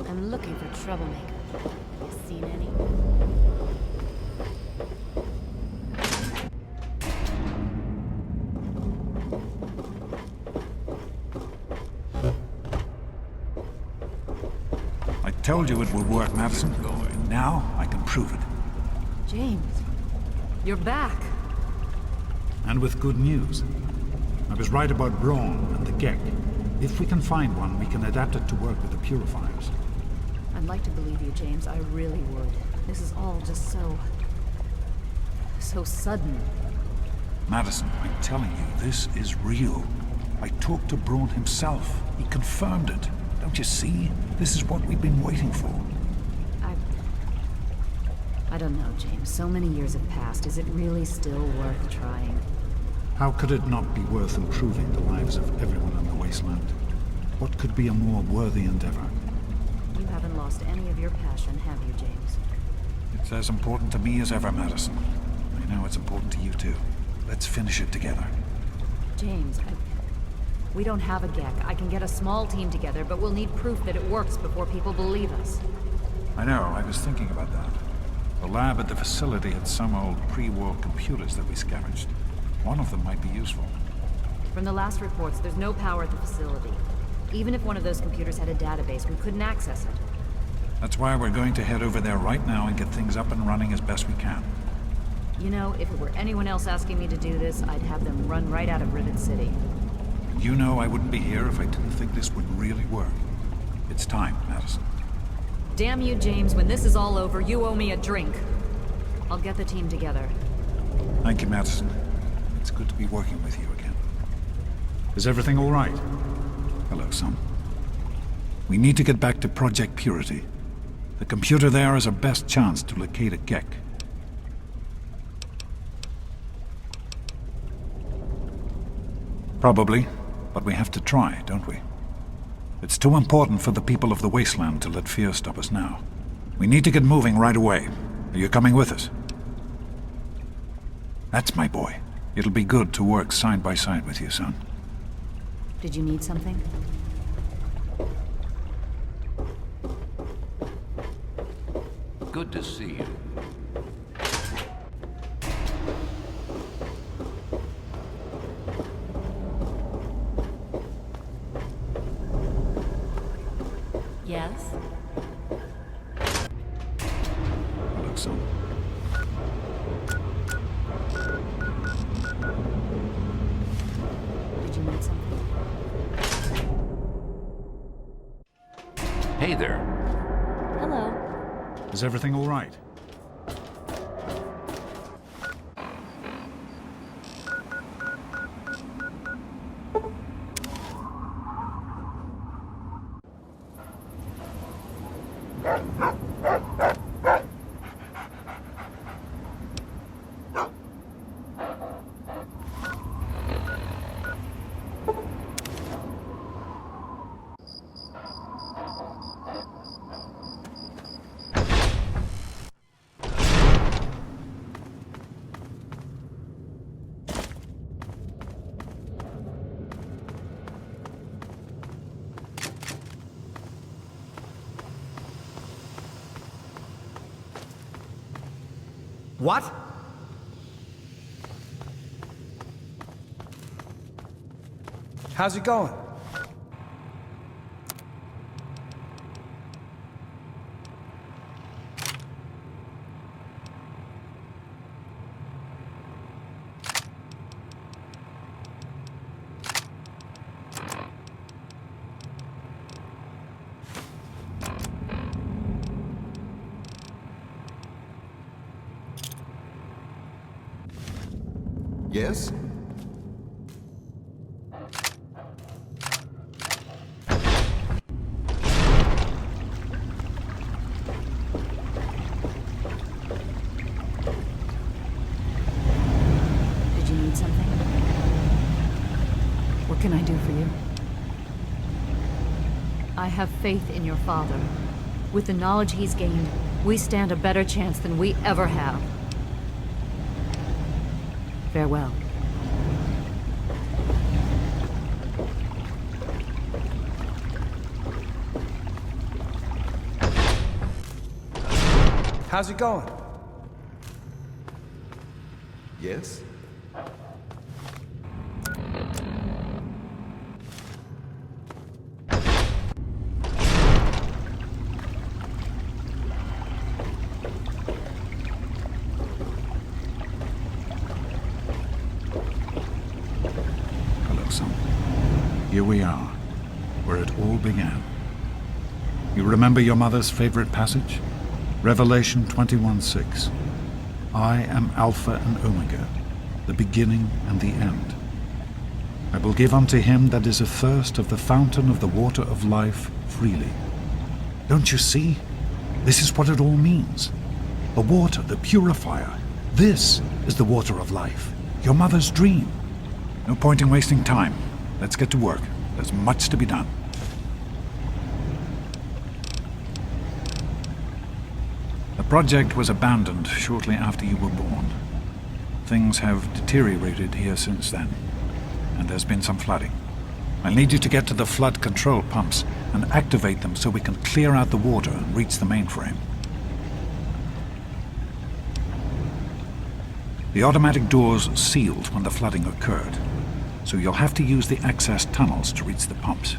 I'm looking for troublemaker. Have you seen any? I told you it would work, Madison. Now I can prove it. James, you're back. And with good news. I was right about Braun and the Gek. If we can find one, we can adapt it to work with the purifiers. I'd like to believe you, James. I really would. This is all just so sudden. Madison, I'm telling you, this is real. I talked to Braun himself. He confirmed it. Don't you see? This is what we've been waiting for. I don't know, James. So many years have passed. Is it really still worth trying? How could it not be worth improving the lives of everyone on the Wasteland? What could be a more worthy endeavor? You haven't lost any of your passion, have you, James? It's as important to me as ever, Madison. I know it's important to you too. Let's finish it together. James, we don't have a Gek. I can get a small team together, but we'll need proof that it works before people believe us. I know, I was thinking about that. The lab at the facility had some old pre-war computers that we scavenged. One of them might be useful. From the last reports, there's no power at the facility. Even if one of those computers had a database, we couldn't access it. That's why we're going to head over there right now and get things up and running as best we can. You know, if it were anyone else asking me to do this, I'd have them run right out of Rivet City. You know I wouldn't be here if I didn't think this would really work. It's time, Madison. Damn you, James. When this is all over, you owe me a drink. I'll get the team together. Thank you, Madison. It's good to be working with you again. Is everything all right? Hello, son. We need to get back to Project Purity. The computer there is our best chance to locate a Gek. Probably, but we have to try, don't we? It's too important for the people of the Wasteland to let fear stop us now. We need to get moving right away. Are you coming with us? That's my boy. It'll be good to work side by side with you, son. Did you need something? Good to see you. Yes? Hello, son. Did you need something? Hey there. Hello. Is everything all right? What? How's it going? Yes? Did you need something? What can I do for you? I have faith in your father. With the knowledge he's gained, we stand a better chance than we ever have. Farewell. How's it going? Yes? here we are, where it all began. You remember your mother's favorite passage? Revelation 21:6. I am Alpha and Omega, the beginning and the end. I will give unto him that is athirst of the fountain of the water of life freely. Don't you see? This is what it all means. The water, the purifier. This is the water of life. Your mother's dream. No point in wasting time. Let's get to work. There's much to be done. The project was abandoned shortly after you were born. Things have deteriorated here since then, and there's been some flooding. I'll need you to get to the flood control pumps and activate them so we can clear out the water and reach the mainframe. The automatic doors sealed when the flooding occurred, so you'll have to use the access tunnels to reach the pumps.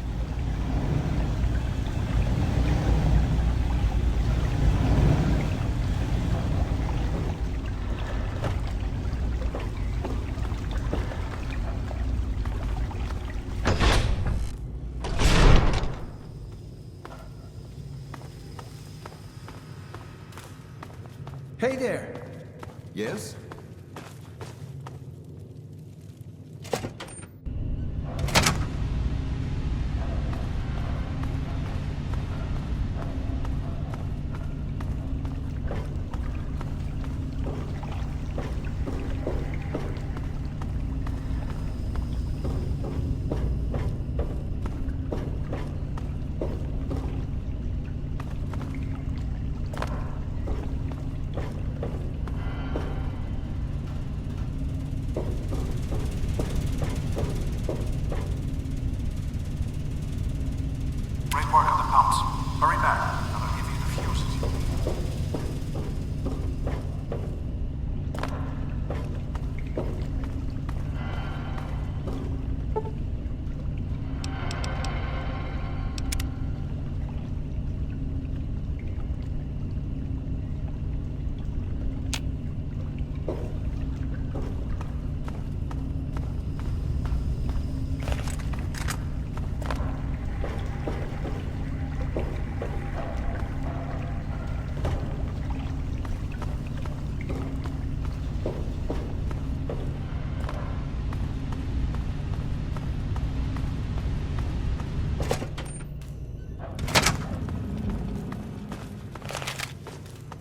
Hey there. Yes? Great work on the pumps. Hurry back, and I'll give you the fuses.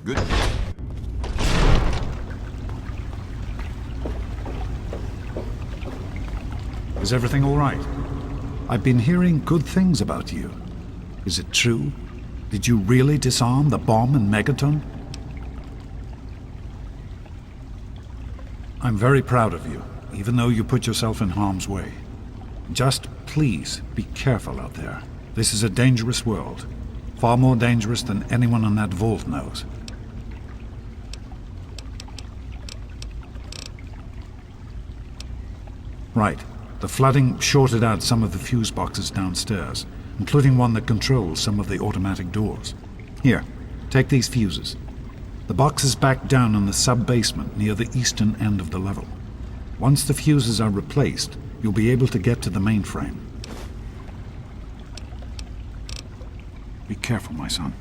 Good. Is everything all right? I've been hearing good things about you. Is it true? Did you really disarm the bomb in Megaton? I'm very proud of you, even though you put yourself in harm's way. Just please be careful out there. This is a dangerous world. Far more dangerous than anyone in that vault knows. Right. The flooding shorted out some of the fuse boxes downstairs, including one that controls some of the automatic doors. Here, take these fuses. The box is back down in the sub-basement near the eastern end of the level. Once the fuses are replaced, you'll be able to get to the mainframe. Be careful, my son.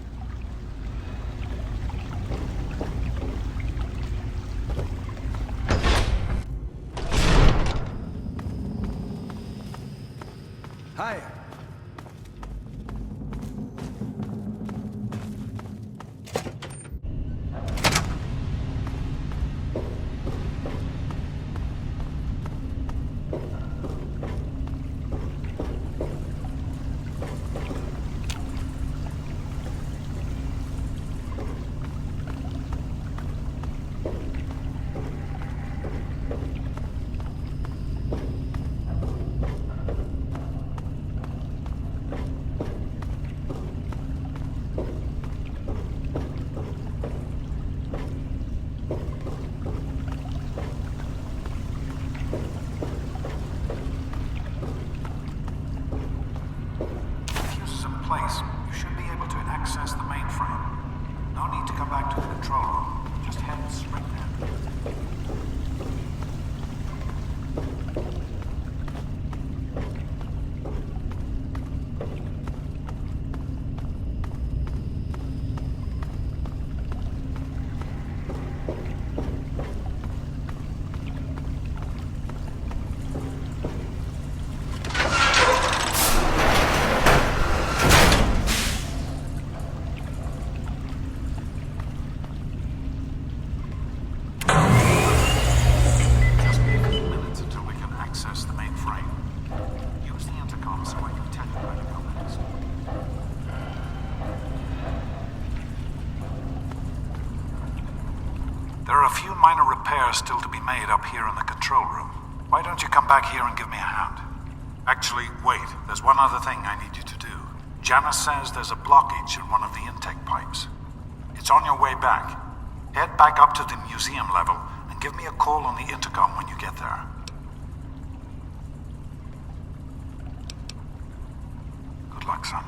Hi. Place, you should be able to access the mainframe. No need to come back to the control room. Just head straight there. There are a few minor repairs still to be made up here in the control room. Why don't you come back here and give me a hand? Actually, wait. There's one other thing I need you to do. Janice says there's a blockage in one of the intake pipes. It's on your way back. Head back up to the museum level and give me a call on the intercom when you get there. Good luck, son.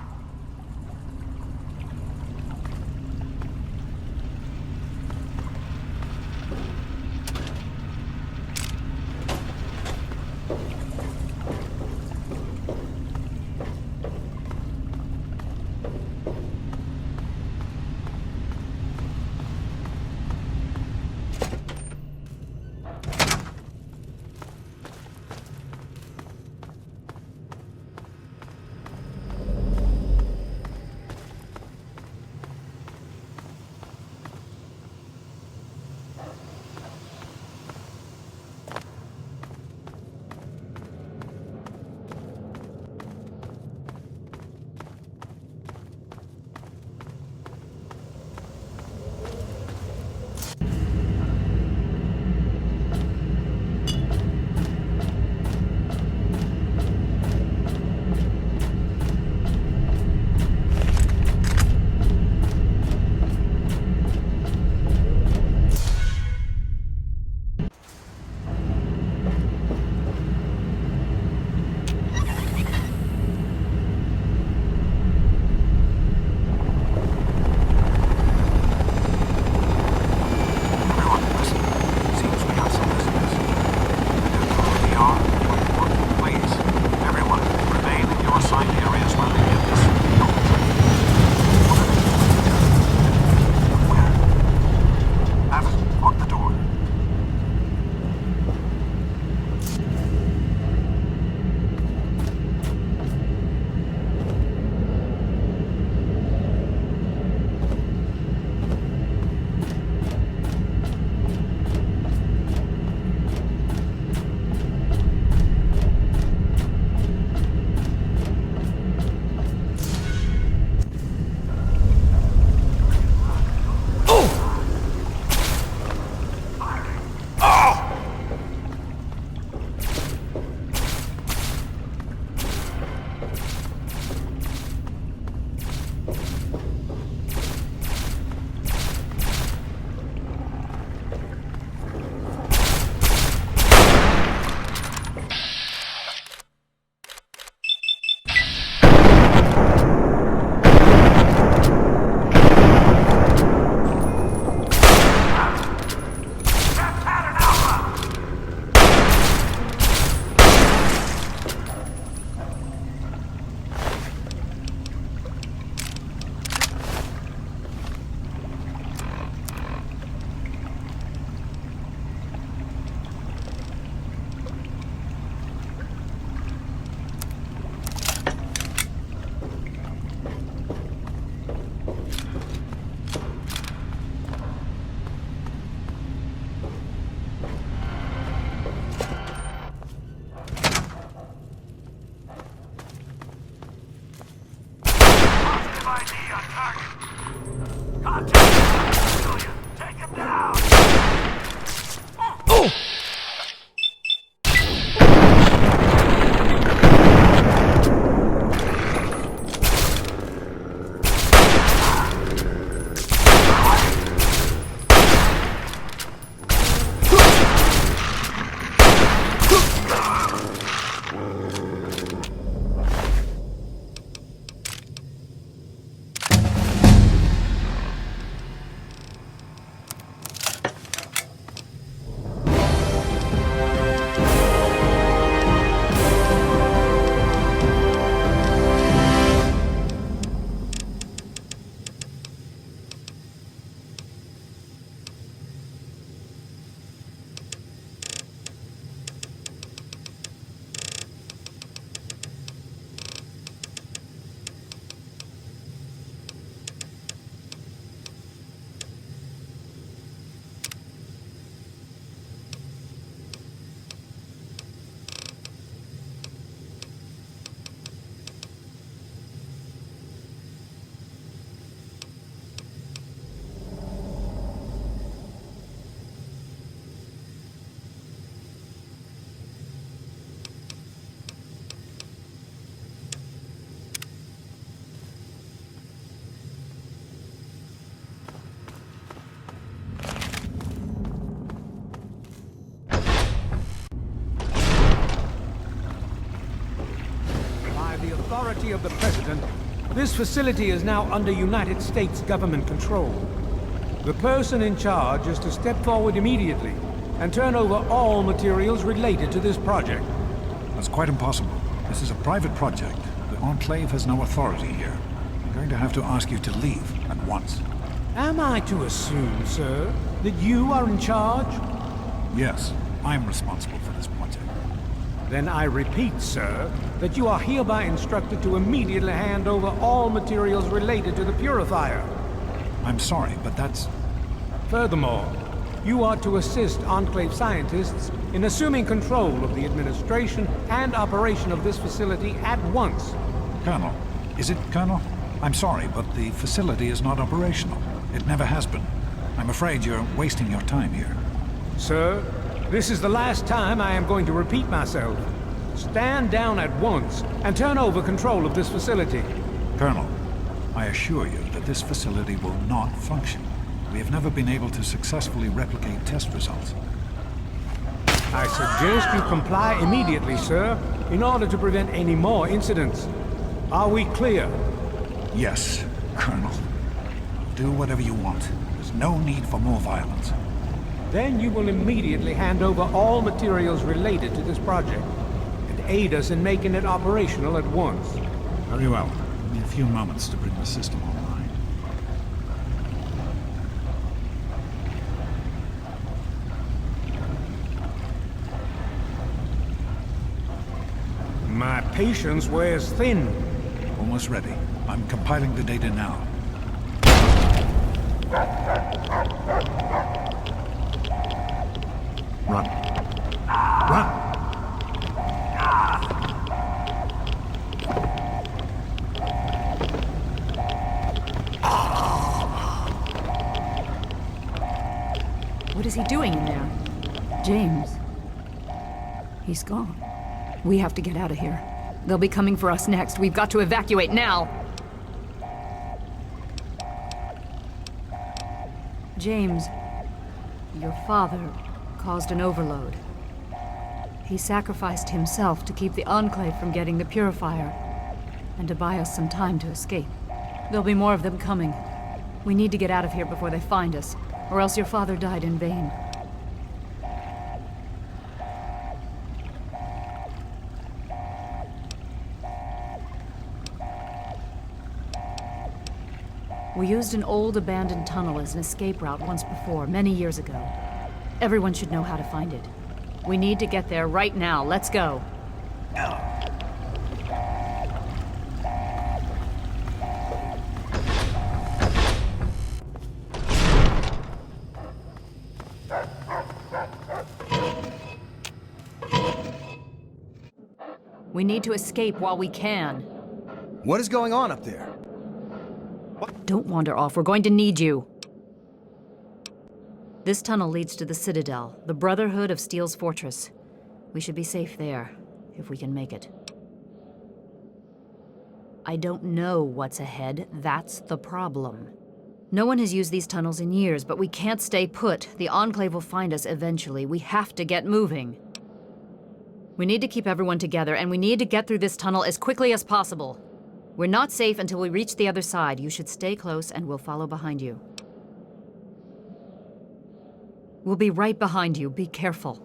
courtesy of the President, this facility is now under United States government control. The person in charge is to step forward immediately and turn over all materials related to this project. That's quite impossible. This is a private project. The Enclave has no authority here. I'm going to have to ask you to leave at once. Am I to assume, sir, that you are in charge? Yes, I'm responsible for this project. Then I repeat, sir, that you are hereby instructed to immediately hand over all materials related to the purifier. I'm sorry, but that's... Furthermore, you are to assist Enclave scientists in assuming control of the administration and operation of this facility at once. Colonel, is it Colonel? I'm sorry, but the facility is not operational. It never has been. I'm afraid you're wasting your time here. Sir, this is the last time I am going to repeat myself. Stand down at once and turn over control of this facility. Colonel, I assure you that this facility will not function. We have never been able to successfully replicate test results. I suggest you comply immediately, sir, in order to prevent any more incidents. Are we clear? Yes, Colonel. Do whatever you want. There's no need for more violence. Then you will immediately hand over all materials related to this project and aid us in making it operational at once. Very well. Give me a few moments to bring the system online. My patience wears thin. Almost ready. I'm compiling the data now. Run. Run! What is he doing in there? James. He's gone. We have to get out of here. They'll be coming for us next. We've got to evacuate now! James, your father caused an overload. He sacrificed himself to keep the Enclave from getting the purifier, and to buy us some time to escape. There'll be more of them coming. We need to get out of here before they find us, or else your father died in vain. We used an old abandoned tunnel as an escape route once before, many years ago. Everyone should know how to find it. We need to get there right now. Let's go. We need to escape while we can. What is going on up there? Don't wander off. We're going to need you. This tunnel leads to the Citadel, the Brotherhood of Steel's fortress. We should be safe there, if we can make it. I don't know what's ahead. That's the problem. No one has used these tunnels in years, but we can't stay put. The Enclave will find us eventually. We have to get moving. We need to keep everyone together, and we need to get through this tunnel as quickly as possible. We're not safe until we reach the other side. You should stay close, and we'll follow behind you. We'll be right behind you. Be careful.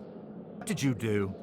What did you do?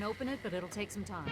Open it, but it'll take some time.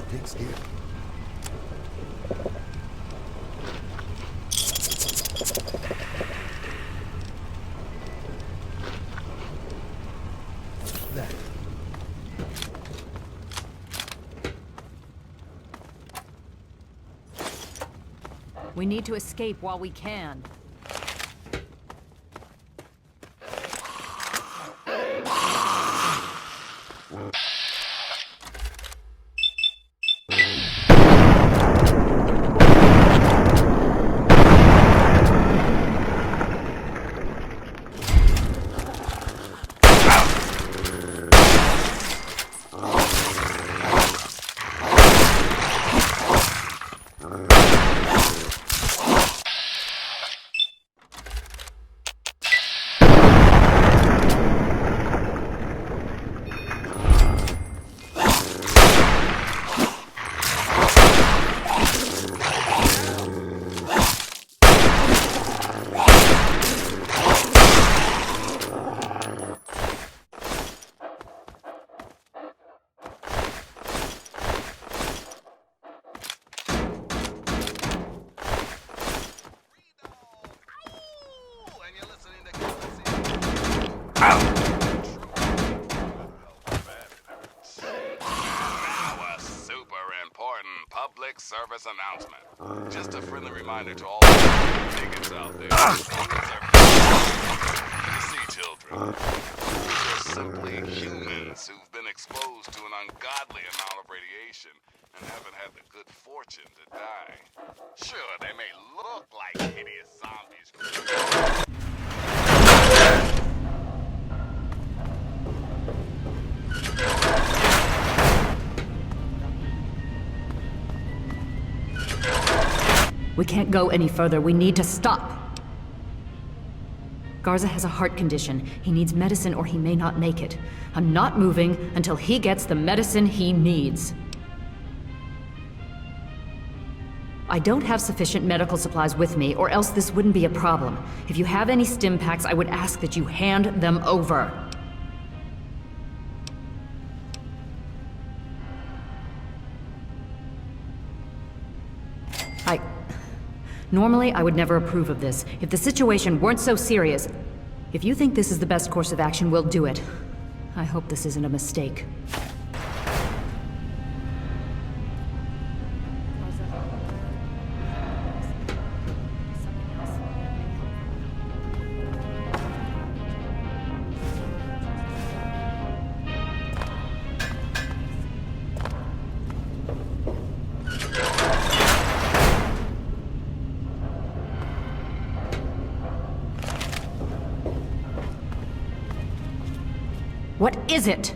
takes care of you. That. We need to escape while we can. Service announcement. Just a friendly reminder to all the bigots out there. You see, children, they're simply humans who've been exposed to an ungodly amount of radiation and haven't had the good fortune to die. Sure, they may look like hideous zombies. We can't go any further. We need to stop. Garza has a heart condition. He needs medicine or he may not make it. I'm not moving until he gets the medicine he needs. I don't have sufficient medical supplies with me, or else this wouldn't be a problem. If you have any stim packs, I would ask that you hand them over. Normally, I would never approve of this. If the situation weren't so serious, if you think this is the best course of action, we'll do it. I hope this isn't a mistake. What is it?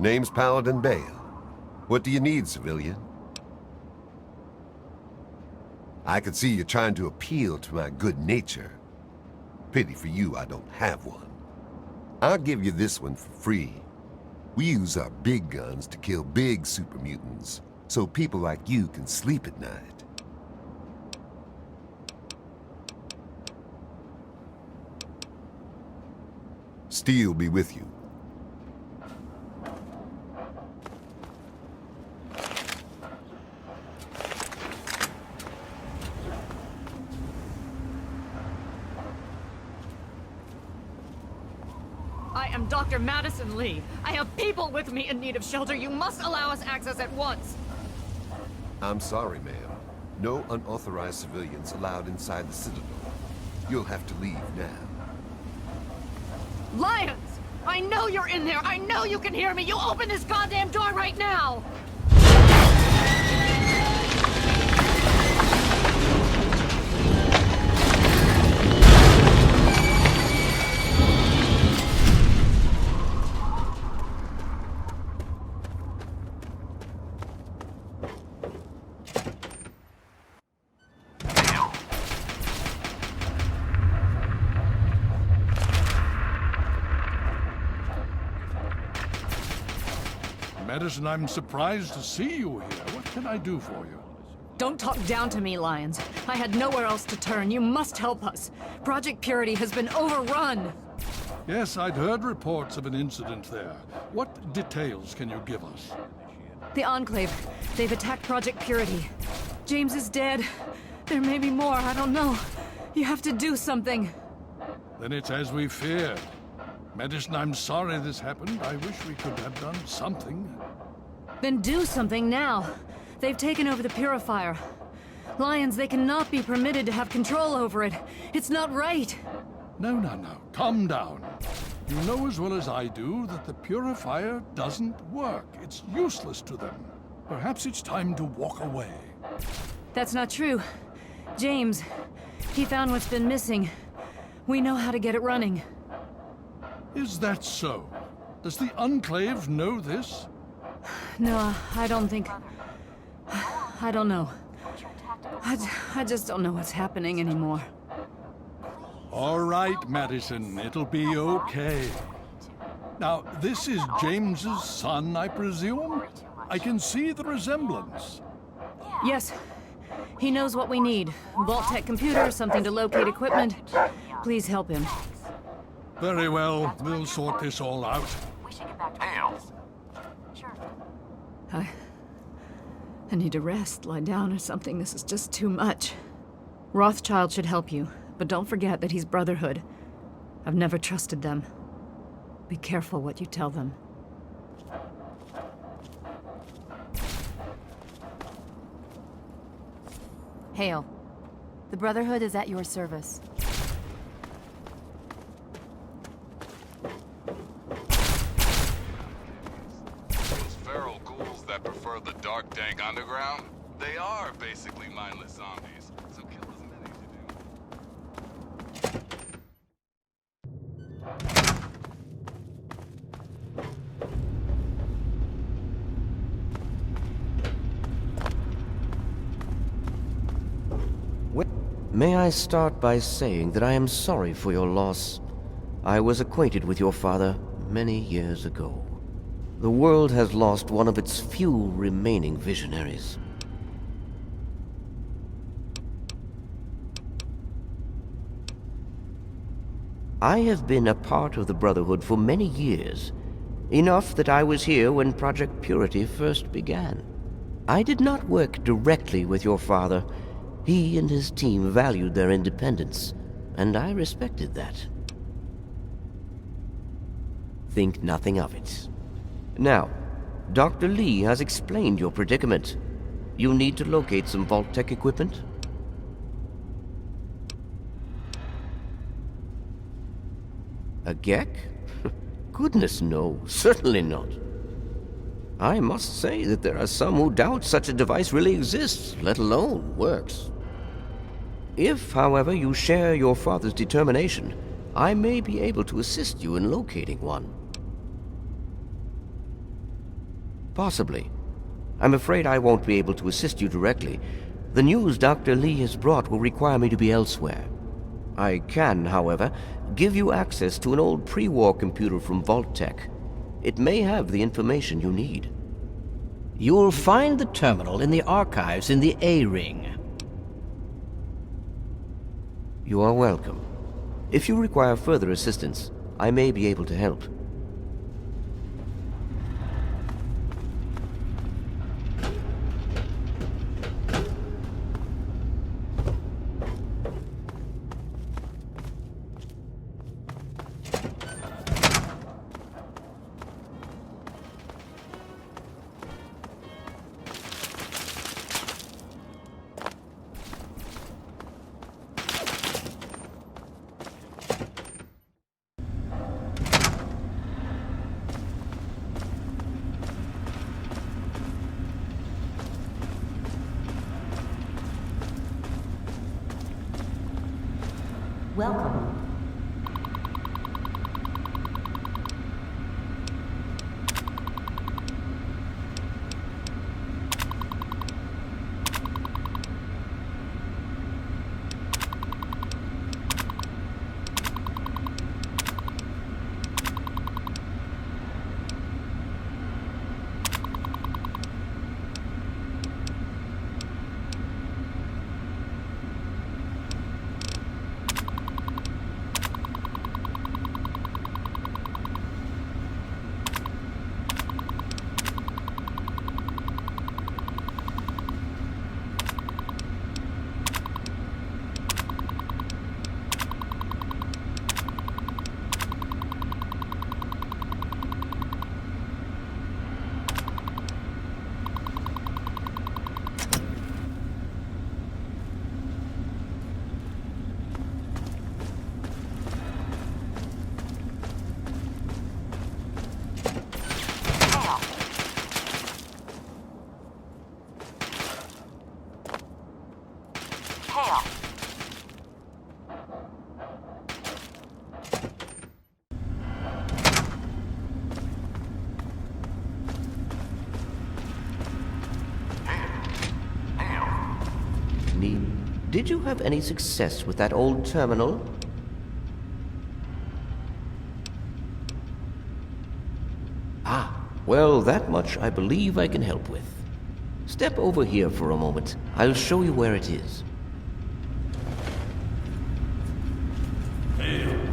Name's Paladin Bale. What do you need, civilian? I can see you're trying to appeal to my good nature. Pity for you I don't have one. I'll give you this one for free. We use our big guns to kill big super mutants, so people like you can sleep at night. Steel be with you. I am Dr. Madison Lee. I have people with me in need of shelter. You must allow us access at once. I'm sorry, ma'am. No unauthorized civilians allowed inside the Citadel. You'll have to leave now. Lions! I know you're in there! I know you can hear me! You open this goddamn door right now! Madison, I'm surprised to see you here. What can I do for you? Don't talk down to me, Lions. I had nowhere else to turn. You must help us. Project Purity has been overrun. Yes, I'd heard reports of an incident there. What details can you give us? The Enclave. They've attacked Project Purity. James is dead. There may be more. I don't know. You have to do something. Then it's as we feared. Madison, I'm sorry this happened. I wish we could have done something. Then do something now. They've taken over the Purifier. Lions, they cannot be permitted to have control over it. It's not right. No. Calm down. You know as well as I do that the Purifier doesn't work. It's useless to them. Perhaps it's time to walk away. That's not true. James, he found what's been missing. We know how to get it running. Is that so? Does the Enclave know this? No, I don't think... I don't know. I just don't know what's happening anymore. All right, Madison. It'll be okay. Now, this is James's son, I presume? I can see the resemblance. Yes. He knows what we need. Vault-Tec computer, something to locate equipment. Please help him. Very well. We'll sort this all out. I need to rest, lie down or something. This is just too much. Rothschild should help you, but don't forget that he's Brotherhood. I've never trusted them. Be careful what you tell them. Hale, the Brotherhood is at your service. Prefer the dark, dank underground? They are basically mindless zombies, so kill as many to do. May I start by saying that I am sorry for your loss. I was acquainted with your father many years ago. The world has lost one of its few remaining visionaries. I have been a part of the Brotherhood for many years, enough that I was here when Project Purity first began. I did not work directly with your father. He and his team valued their independence, and I respected that. Think nothing of it. Now, Dr. Lee has explained your predicament. You need to locate some Vault-Tec equipment? A Gek? Goodness no, certainly not. I must say that there are some who doubt such a device really exists, let alone works. If, however, you share your father's determination, I may be able to assist you in locating one. Possibly. I'm afraid I won't be able to assist you directly. The news Dr. Lee has brought will require me to be elsewhere. I can, however, give you access to an old pre-war computer from Vault-Tec. It may have the information you need. You'll find the terminal in the archives in the A-Ring. You are welcome. If you require further assistance, I may be able to help. Welcome. Did you have any success with that old terminal? Ah, well, that much I believe I can help with. Step over here for a moment. I'll show you where it is. Hail.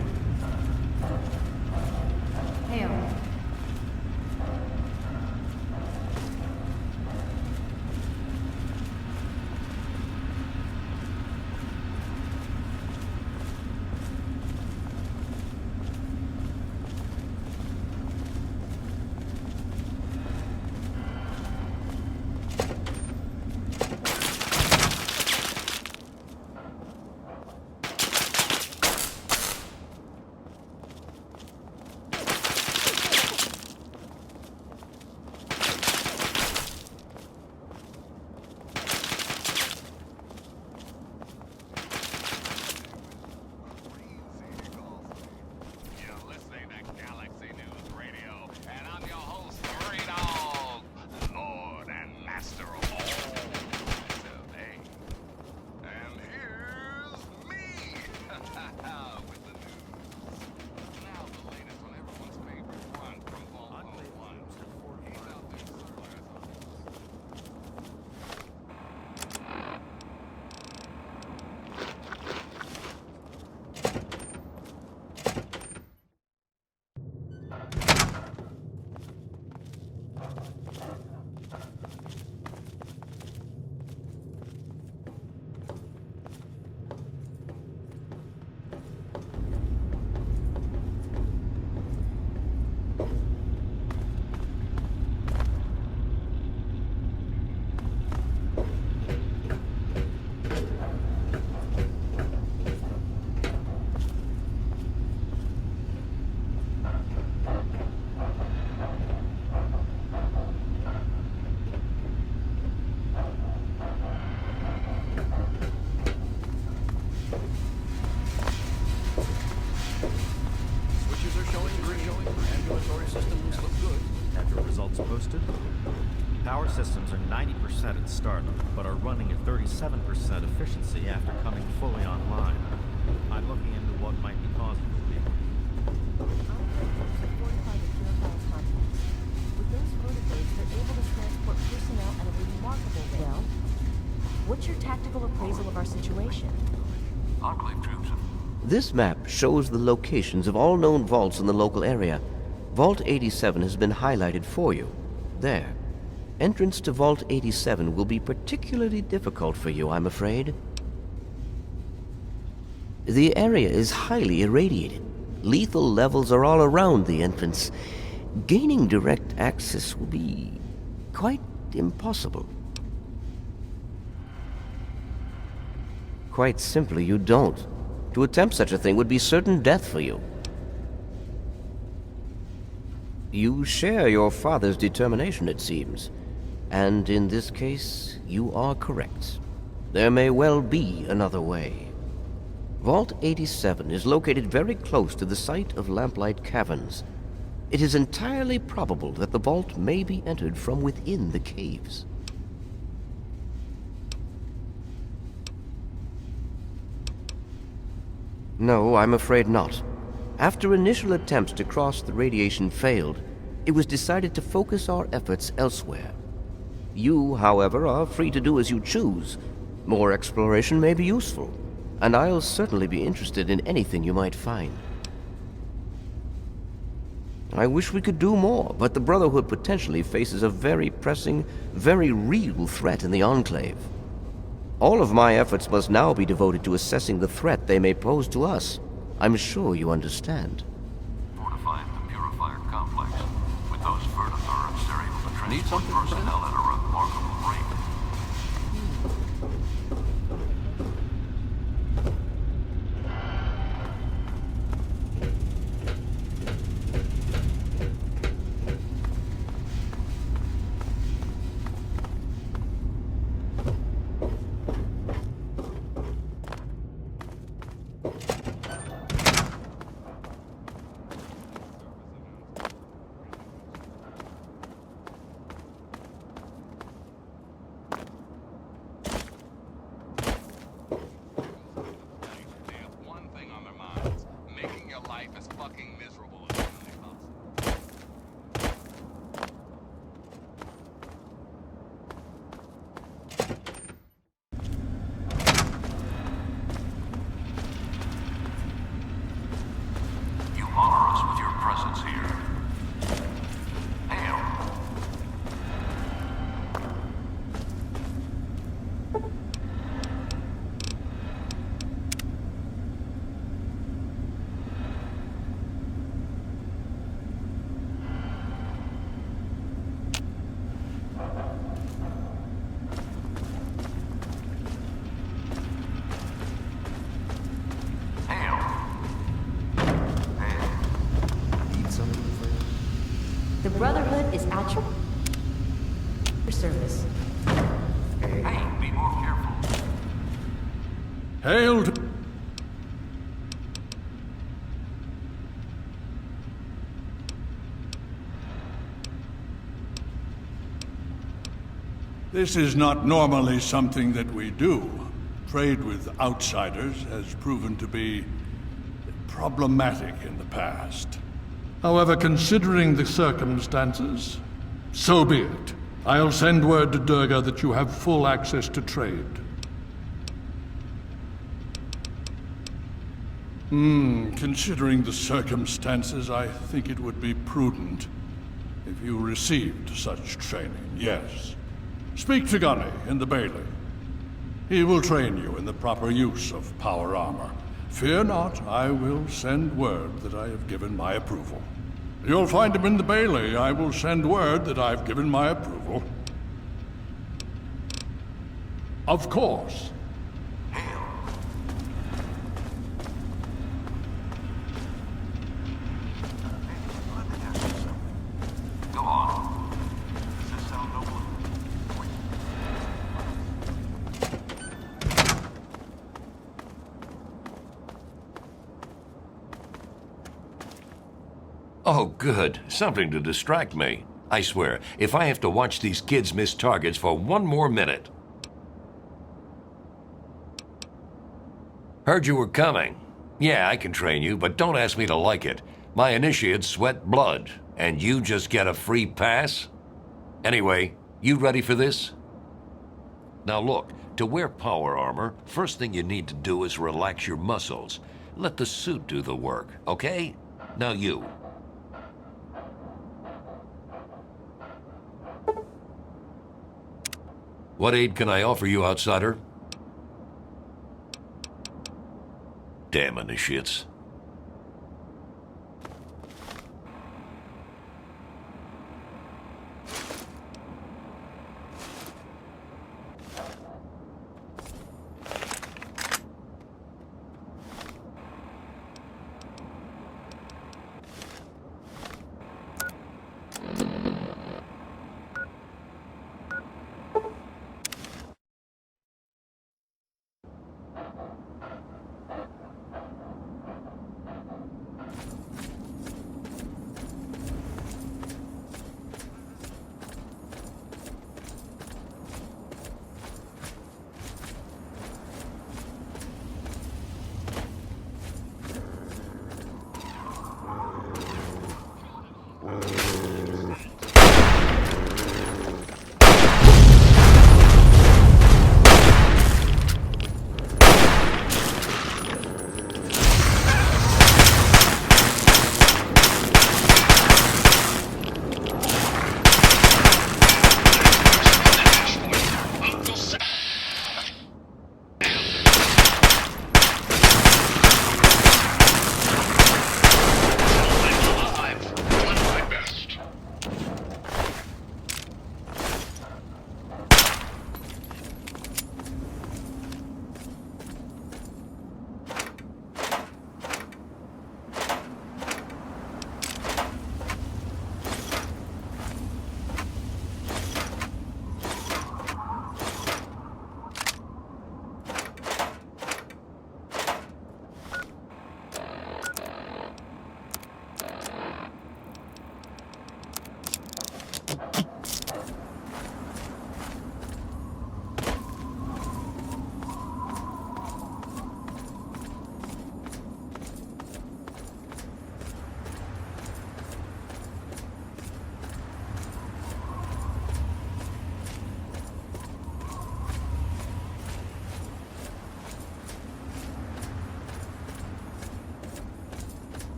90% at startup, but are running at 37% efficiency after coming fully online. I'm looking into what might be causing the leak. With those vertebrates, they're able to transport personnel at a remarkable rate. Well, what's your tactical appraisal of our situation? Enclave troops. This map shows the locations of all known vaults in the local area. Vault 87 has been highlighted for you. There. Entrance to Vault 87 will be particularly difficult for you, I'm afraid. The area is highly irradiated. Lethal levels are all around the entrance. Gaining direct access will be quite impossible. Quite simply, you don't. To attempt such a thing would be certain death for you. You share your father's determination, it seems. And in this case, you are correct. There may well be another way. Vault 87 is located very close to the site of Lamplight Caverns. It is entirely probable that the vault may be entered from within the caves. No, I'm afraid not. After initial attempts to cross the radiation failed, it was decided to focus our efforts elsewhere. You, however, are free to do as you choose. More exploration may be useful, and I'll certainly be interested in anything you might find. I wish we could do more, but the Brotherhood potentially faces a very pressing, very real threat in the Enclave. All of my efforts must now be devoted to assessing the threat they may pose to us. I'm sure you understand. Fortifying the purifier complex. With those vertibirds, they're able to transport personnel at a remarkable rate. The Brotherhood is at your service. Hey, be more careful. Hail to... This is not normally something that we do. Trade with outsiders has proven to be problematic in the past. However, considering the circumstances, so be it. I'll send word to Durga that you have full access to trade. Considering the circumstances, I think it would be prudent if you received such training, yes. Speak to Gunny in the Bailey. He will train you in the proper use of power armor. Fear not, I will send word that I have given my approval. You'll find him in the Bailey. I will send word that I've given my approval. Of course. Go on. Does this sound noble? Oh, good. Something to distract me. I swear, if I have to watch these kids miss targets for one more minute. Heard you were coming. Yeah, I can train you, but don't ask me to like it. My initiates sweat blood, and you just get a free pass? Anyway, you ready for this? Now look, to wear power armor, first thing you need to do is relax your muscles. Let the suit do the work, okay? Now you. What aid can I offer you, outsider? Damn initiates.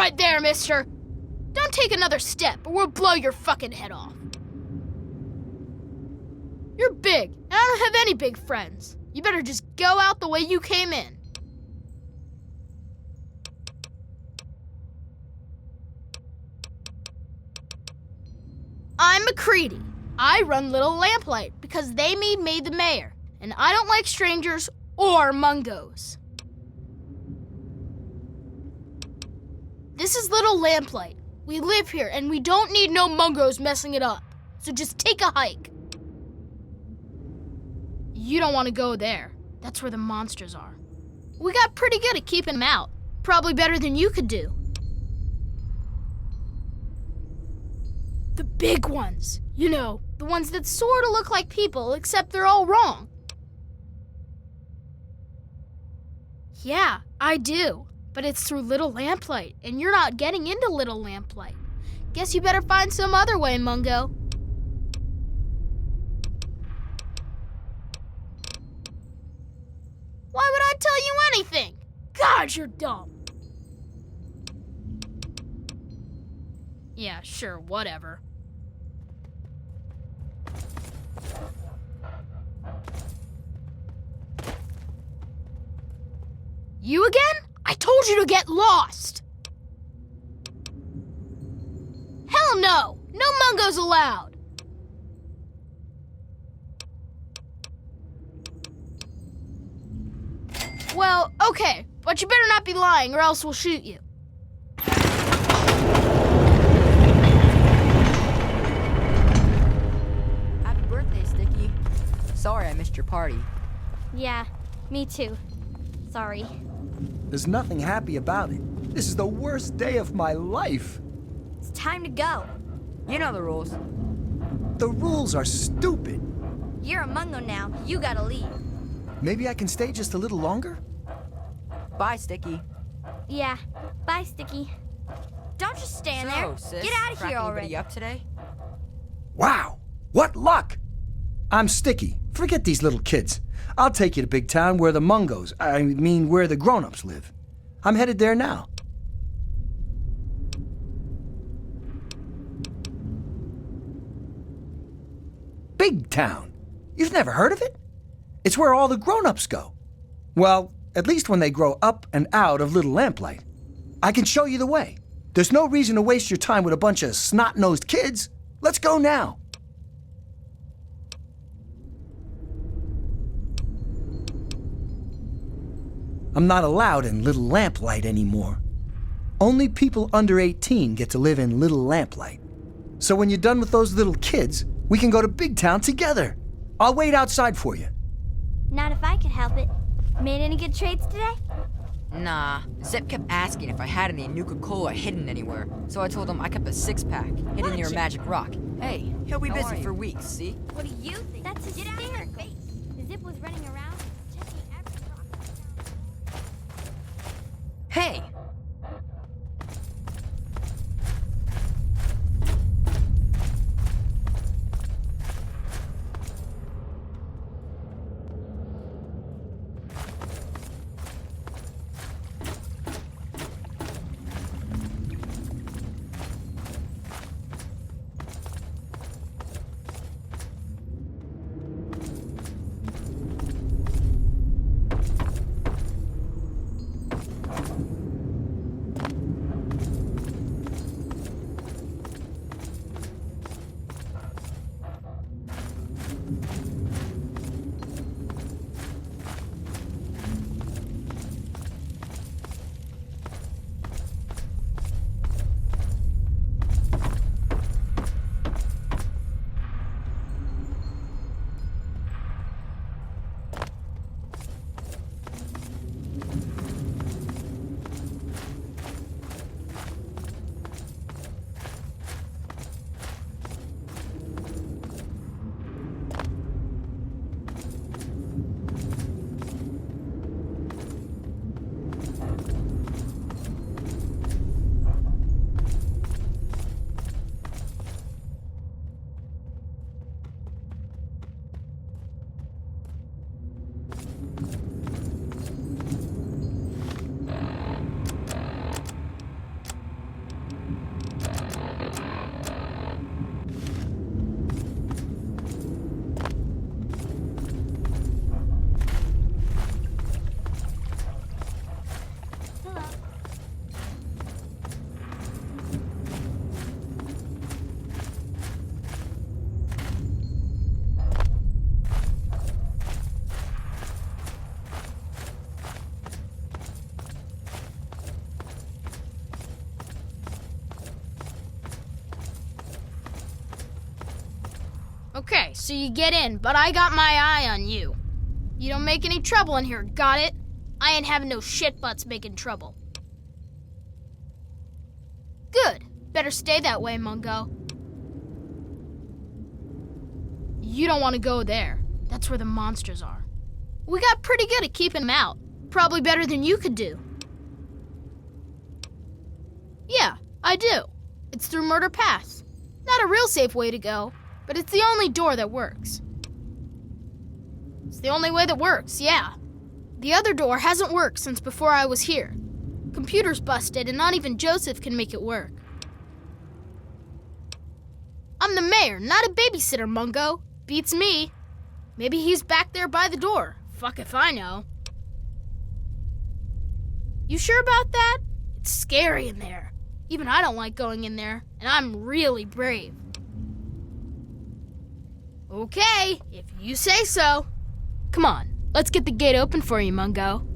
right there, mister. Don't take another step or we'll blow your fucking head off. You're big, and I don't have any big friends. You better just go out the way you came in. I'm McCready. I run Little Lamplight because they made me the mayor, and I don't like strangers or mungos. This is Little Lamplight. We live here, and we don't need no mungos messing it up. So just take a hike. You don't want to go there. That's where the monsters are. We got pretty good at keeping them out. Probably better than you could do. The big ones. You know, the ones that sort of look like people, except they're all wrong. Yeah, I do. But it's through Little Lamplight, and you're not getting into Little Lamplight. Guess you better find some other way, Mungo. Why would I tell you anything? God, you're dumb. Yeah, sure, whatever. You again? I told you to get lost! Hell no! No mungos allowed! Well, okay, but you better not be lying or else we'll shoot you. Happy birthday, Sticky. Sorry I missed your party. Yeah, me too. Sorry. There's nothing happy about it. This is the worst day of my life. It's time to go. You know the rules. The rules are stupid. You're a mungo now. You gotta leave. Maybe I can stay just a little longer? Bye, Sticky. Yeah. Bye, Sticky. Don't just stand there. Sis, Get out of crack here anybody already. up today? Wow, what luck! I'm Sticky. Forget these little kids. I'll take you to Big Town where the mungos, where the grown-ups live. I'm headed there now. Big Town? You've never heard of it? It's where all the grown-ups go. Well, at least when they grow up and out of Little Lamplight. I can show you the way. There's no reason to waste your time with a bunch of snot-nosed kids. Let's go now. I'm not allowed in Little Lamplight anymore. Only people under 18 get to live in Little Lamplight. So when you're done with those little kids, we can go to Big Town together. I'll wait outside for you. Not if I could help it. Made any good trades today? Nah. Zip kept asking if I had any Nuka-Cola hidden anywhere, so I told him I kept a six-pack hidden near a magic rock. Hey, he'll be busy for weeks, see? What do you think? That's hysterical. Zip was running around, checking every rock. Hey! Okay, so you get in, but I got my eye on you. You don't make any trouble in here, got it? I ain't having no shit butts making trouble. Good. Better stay that way, Mungo. You don't want to go there. That's where the monsters are. We got pretty good at keeping them out. Probably better than you could do. Yeah, I do. It's through Murder Pass. Not a real safe way to go, but it's the only door that works. It's the only way that works, yeah. The other door hasn't worked since before I was here. Computer's busted and not even Joseph can make it work. I'm the mayor, not a babysitter, Mungo. Beats me. Maybe he's back there by the door. Fuck if I know. You sure about that? It's scary in there. Even I don't like going in there, and I'm really brave. Okay, if you say so. Come on, let's get the gate open for you, Mungo.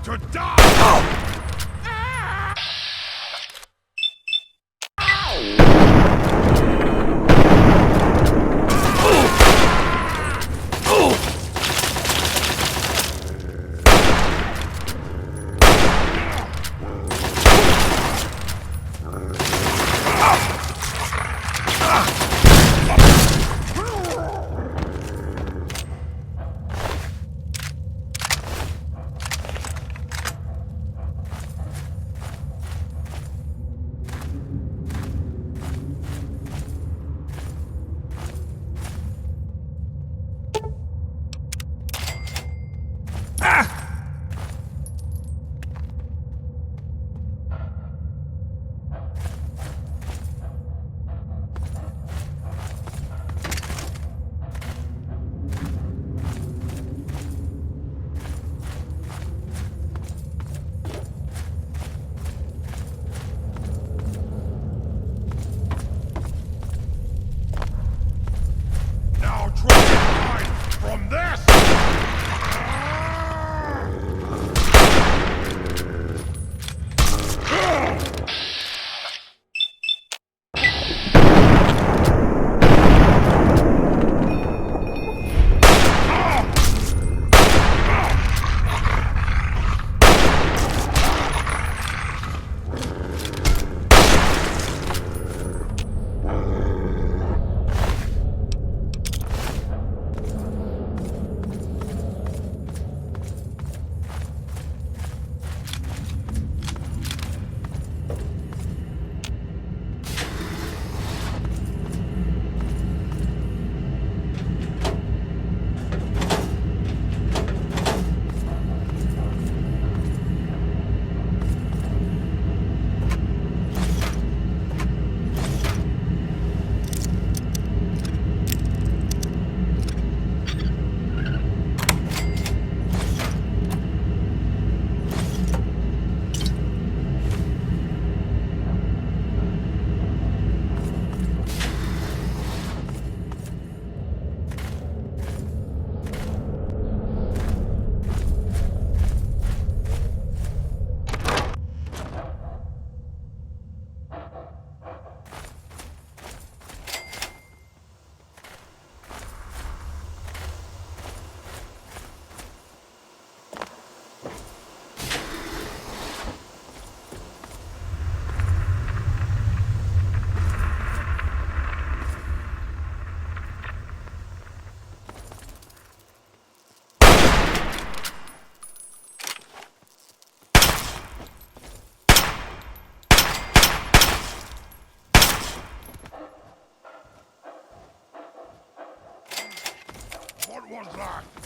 to die! What was that?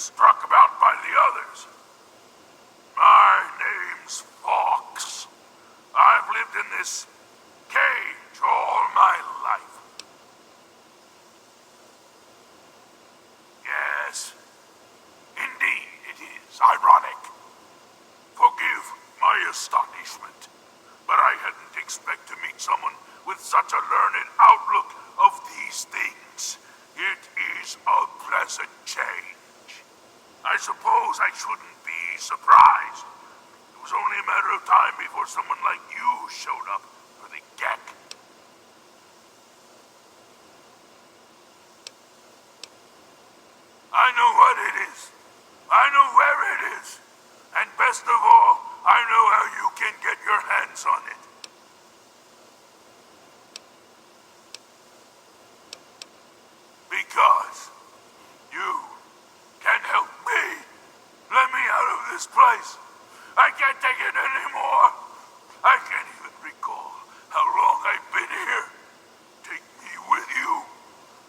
Struck about by the others. My name's Fawkes. I've lived in this cage all my life. Yes, indeed it is ironic. Forgive my astonishment, but I hadn't expected to meet someone with such a learned outlook of these things. It is a pleasant change. I suppose I shouldn't be surprised. It was only a matter of time before someone like you showed up for the gek. I know what it is. I know where it is. And best of all, I know how you can get your hands on it. Because you can help me. Let me out of this place. I can't take it anymore. I can't even recall how long I've been here. Take me with you,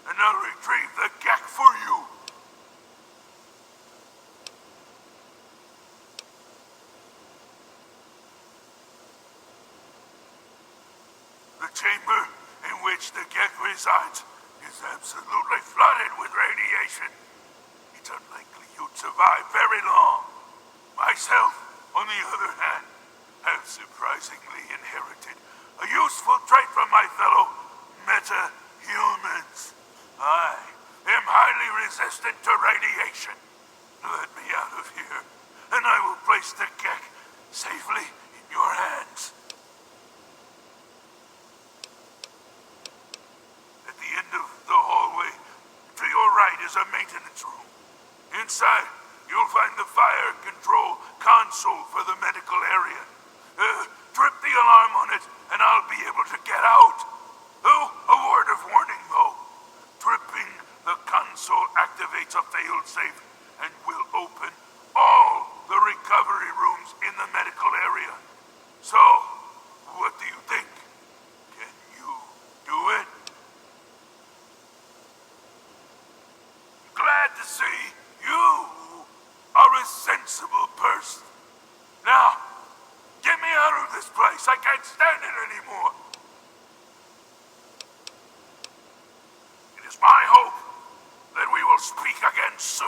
and I'll retrieve the gek for you. The chamber in which the gek resides is absolutely flooded with radiation. It's unlikely you'd survive very long. Myself, on the other hand, have surprisingly inherited a useful trait from my fellow meta-humans. I am highly resistant to radiation. Let me out of here, and I will place the gek safely in your hands. At the end of the hallway, to your right is a maintenance room. Inside, you'll find the fire control console for the medical area. Trip the alarm on it, and I'll be able to get out. Oh, a word of warning, though. Tripping the console activates a failsafe and will open all the recovery rooms in the medical area. So, what do you think? Can you do it? Glad to see you are a sensible person. Now, get me out of this place. I can't stand it anymore. It is my hope that we will speak again soon.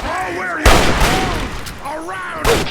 I'll wear you down! Around!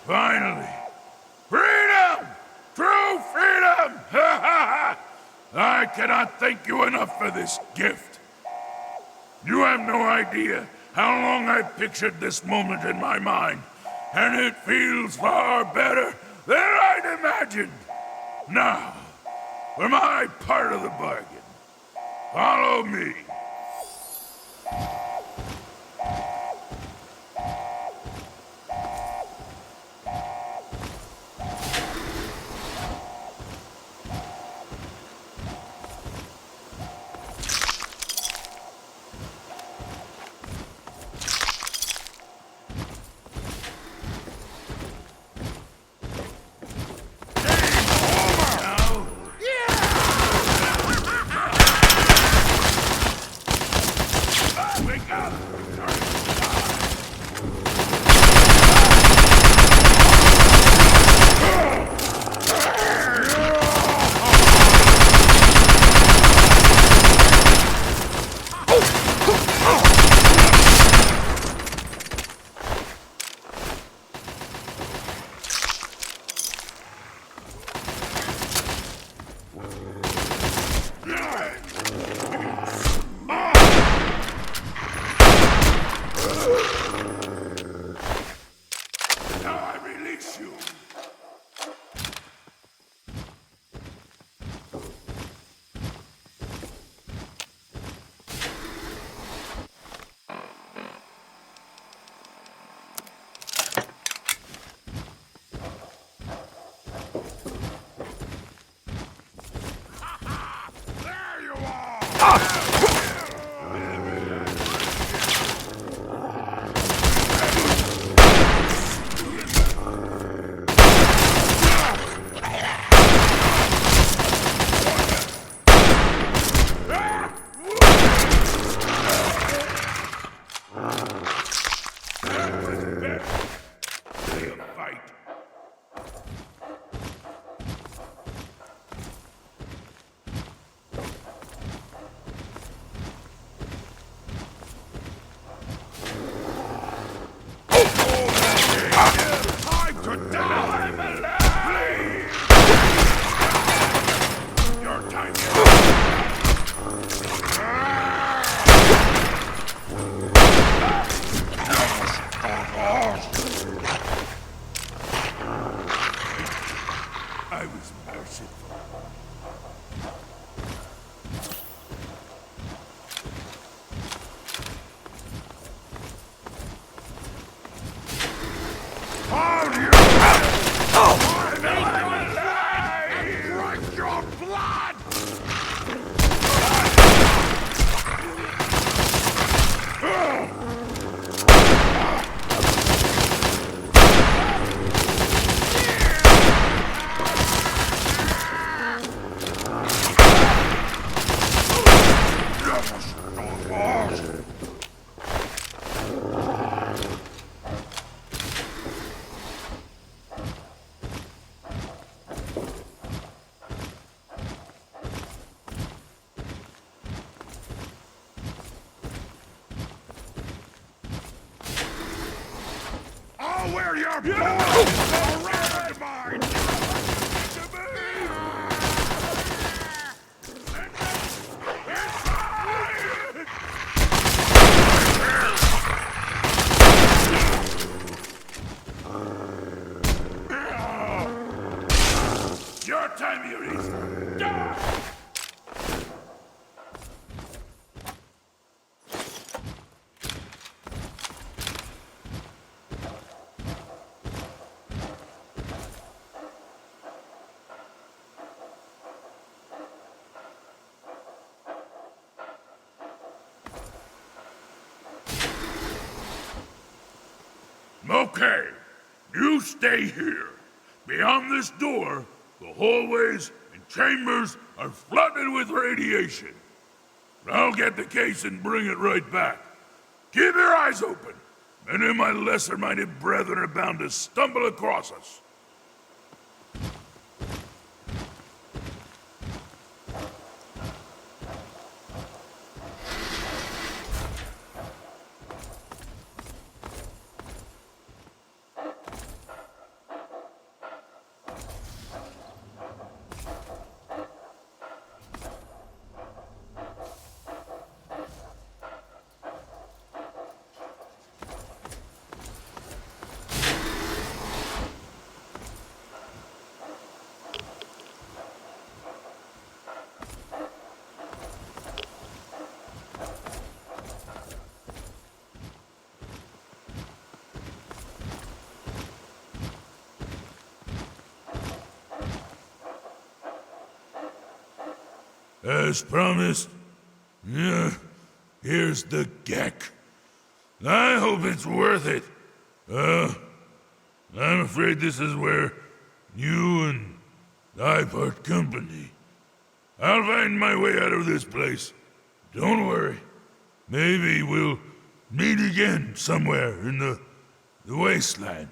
Finally! Freedom! True freedom! I cannot thank you enough for this gift. You have no idea how long I've pictured this moment in my mind, and it feels far better than I'd imagined. Now, for my part of the bargain, follow me. Your time here is done! Okay, you stay here. Beyond this door, the hallways and chambers are flooded with radiation. I'll get the case and bring it right back. Keep your eyes open. Many of my lesser-minded brethren are bound to stumble across us. As promised, here's the geck. I hope it's worth it. I'm afraid this is where you and I part company. I'll find my way out of this place. Don't worry. Maybe we'll meet again somewhere in the Wasteland.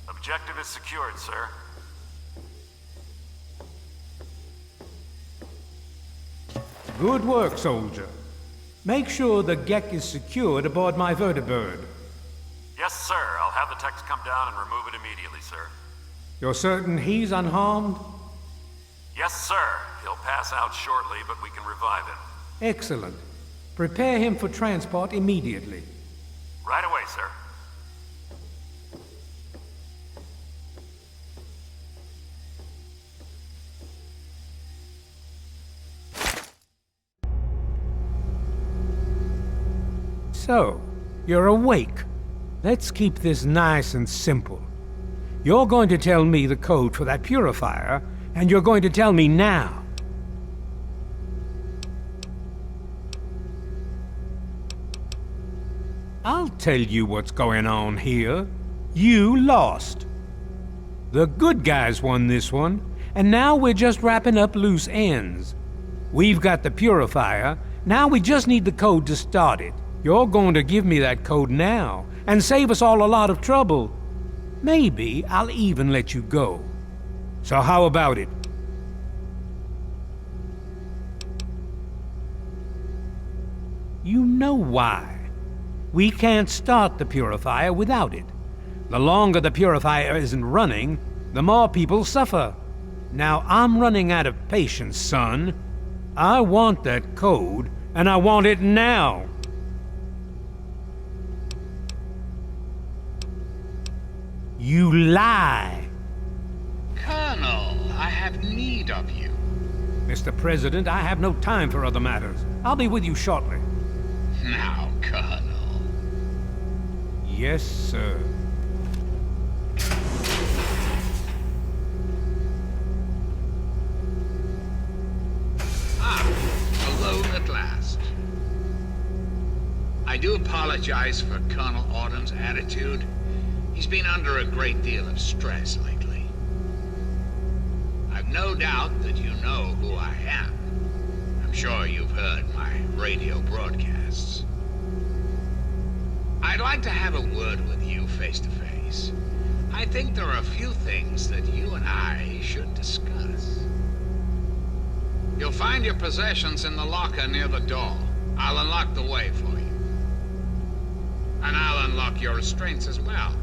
Objective is secured, sir. Good work, soldier. Make sure the geck is secured aboard my vertibird. Yes, sir. I'll have the techs come down and remove it immediately, sir. You're certain he's unharmed? Yes, sir. He'll pass out shortly, but we can revive him. Excellent. Prepare him for transport immediately. Right away, sir. So, you're awake. Let's keep this nice and simple. You're going to tell me the code for that purifier, and you're going to tell me now. I'll tell you what's going on here. You lost. The good guys won this one, and now we're just wrapping up loose ends. We've got the purifier, now we just need the code to start it. You're going to give me that code now, and save us all a lot of trouble. Maybe I'll even let you go. So how about it? You know why. We can't start the purifier without it. The longer the purifier isn't running, the more people suffer. Now I'm running out of patience, son. I want that code, and I want it now. You lie. Colonel, I have need of you. Mr. President, I have no time for other matters. I'll be with you shortly. Now, Colonel. Yes, sir. Alone at last. I do apologize for Colonel Autumn's attitude. He's been under a great deal of stress lately. I've no doubt that you know who I am. I'm sure you've heard my radio broadcasts. I'd like to have a word with you face to face. I think there are a few things that you and I should discuss. You'll find your possessions in the locker near the door. I'll unlock the way for you. And I'll unlock your restraints as well.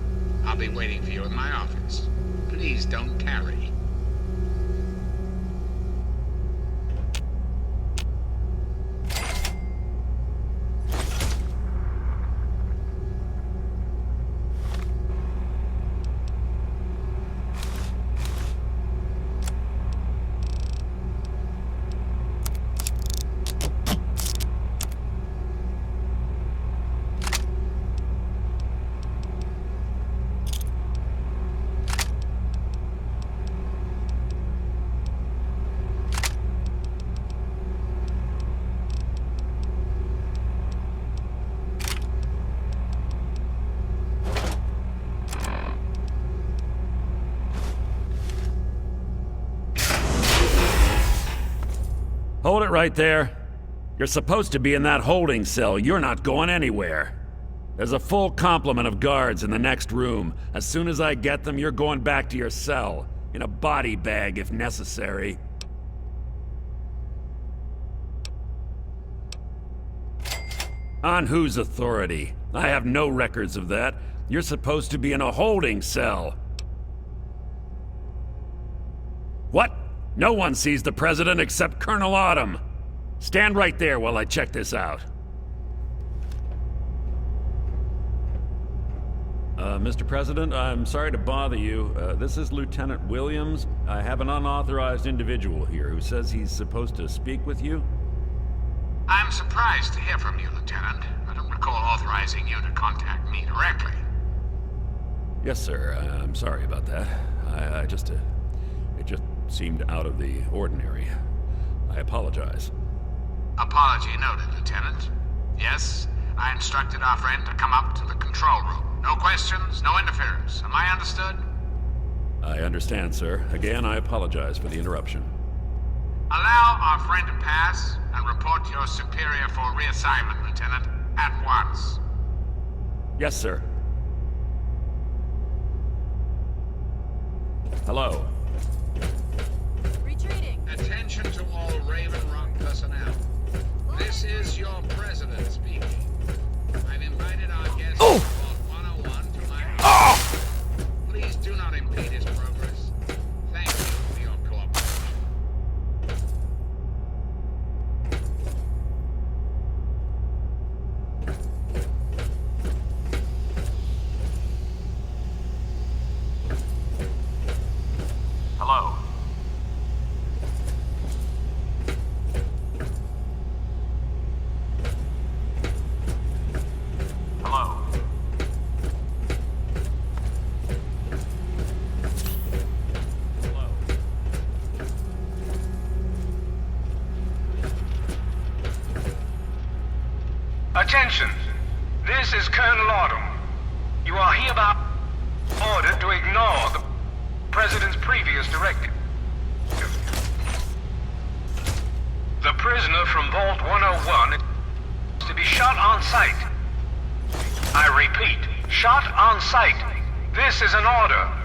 I'll be waiting for you in my office. Please don't tarry. Hold it right there. You're supposed to be in that holding cell. You're not going anywhere. There's a full complement of guards in the next room. As soon as I get them, you're going back to your cell. In a body bag, if necessary. On whose authority? I have no records of that. You're supposed to be in a holding cell. What? No one sees the President except Colonel Autumn. Stand right there while I check this out. Mr. President, I'm sorry to bother you. This is Lieutenant Williams. I have an unauthorized individual here who says he's supposed to speak with you. I'm surprised to hear from you, Lieutenant. I don't recall authorizing you to contact me directly. Yes, sir. I'm sorry about that. It just seemed out of the ordinary. I apologize. Apology noted, Lieutenant. Yes, I instructed our friend to come up to the control room. No questions, no interference. Am I understood? I understand, sir. Again, I apologize for the interruption. Allow our friend to pass and report to your superior for reassignment, Lieutenant, at once. Yes, sir. Hello. Retreating. Attention to all Raven Rock personnel. This is your president speaking. I've invited our guest to Vault 101 to my Please do not impede his progress. Thank you for your cooperation. Hello. Hello. Attention! This is Colonel Autumn. You are hereby ordered to ignore the President's previous directive. The prisoner from Vault 101 is to be shot on sight. I repeat, shot on sight. This is an order.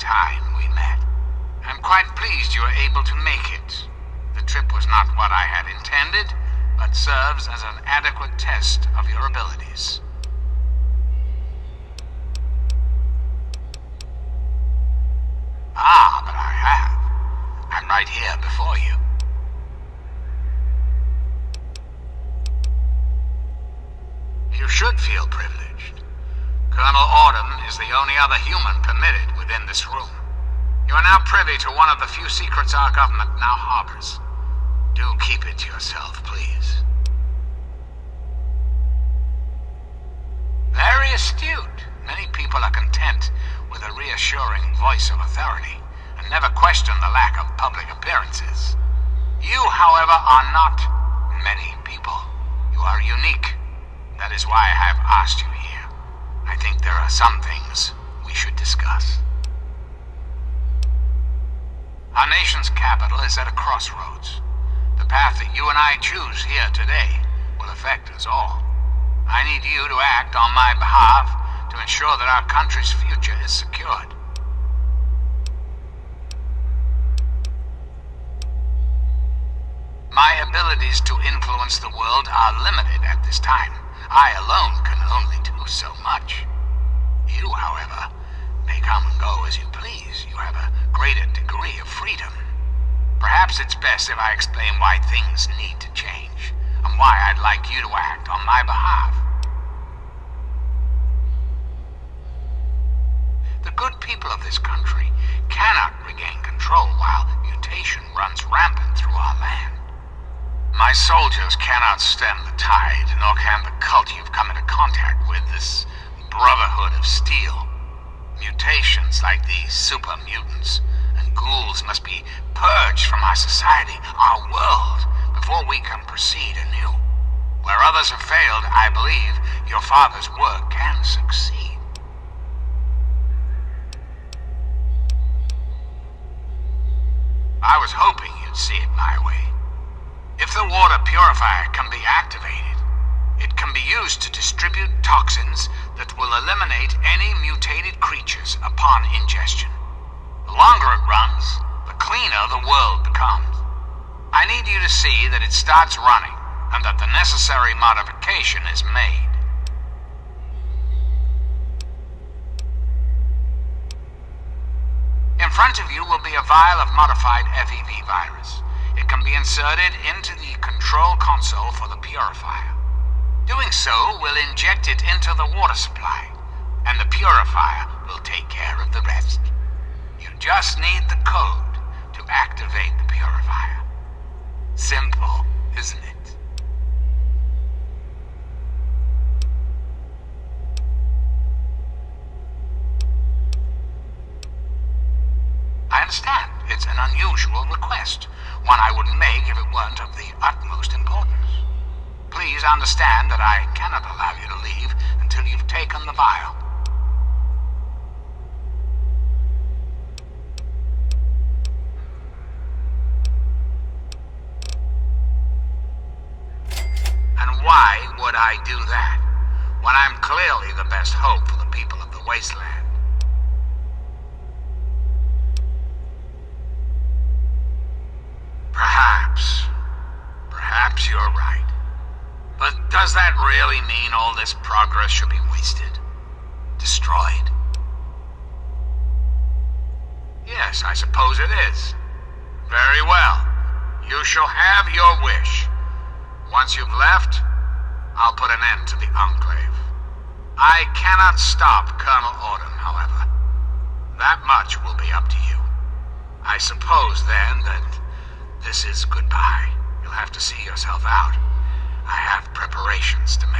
time we met. I'm quite pleased you were able to make it. The trip was not what I had intended, but serves as an adequate test of your abilities. Ah, but I have. I'm right here before you. You should feel privileged. Colonel Autumn is the only other human permitted within this room. You are now privy to one of the few secrets our government now harbors. Do keep it to yourself, please. Very astute. Many people are content with a reassuring voice of authority and never question the lack of public appearances. You, however, are not many people. You are unique. That is why I have asked you here. I think there are some things we should discuss. Our nation's capital is at a crossroads. The path that you and I choose here today will affect us all. I need you to act on my behalf to ensure that our country's future is secured. My abilities to influence the world are limited at this time. I alone can only do so much. You, however, may come and go as you please. You have a greater degree of freedom. Perhaps it's best if I explain why things need to change, and why I'd like you to act on my behalf. The good people of this country cannot regain control while mutation runs rampant through our land. My soldiers cannot stem the tide, nor can the cult you've come into contact with, this Brotherhood of Steel. Mutations like these super mutants and ghouls must be purged from our society, our world, before we can proceed anew. Where others have failed, I believe your father's work can succeed. I was hoping you'd see it my way. If the water purifier can be activated, it can be used to distribute toxins that will eliminate any mutated creatures upon ingestion. The longer it runs, the cleaner the world becomes. I need you to see that it starts running, and that the necessary modification is made. In front of you will be a vial of modified FEV virus. It can be inserted into the control console for the purifier. Doing so will inject it into the water supply, and the purifier will take care of the rest. You just need the code to activate the purifier. Simple, isn't it? I understand. It's an unusual request, one I wouldn't make if it weren't of the utmost importance. Please understand that I cannot allow you to leave until you've taken the vial. And why would I do that, when I'm clearly the best hope for the people of the Wasteland? Perhaps you're right. But does that really mean all this progress should be wasted? Destroyed? Yes, I suppose it is. Very well. You shall have your wish. Once you've left, I'll put an end to the Enclave. I cannot stop Colonel Autumn, however. That much will be up to you. I suppose, then, that this is goodbye. You'll have to see yourself out. I have preparations to make.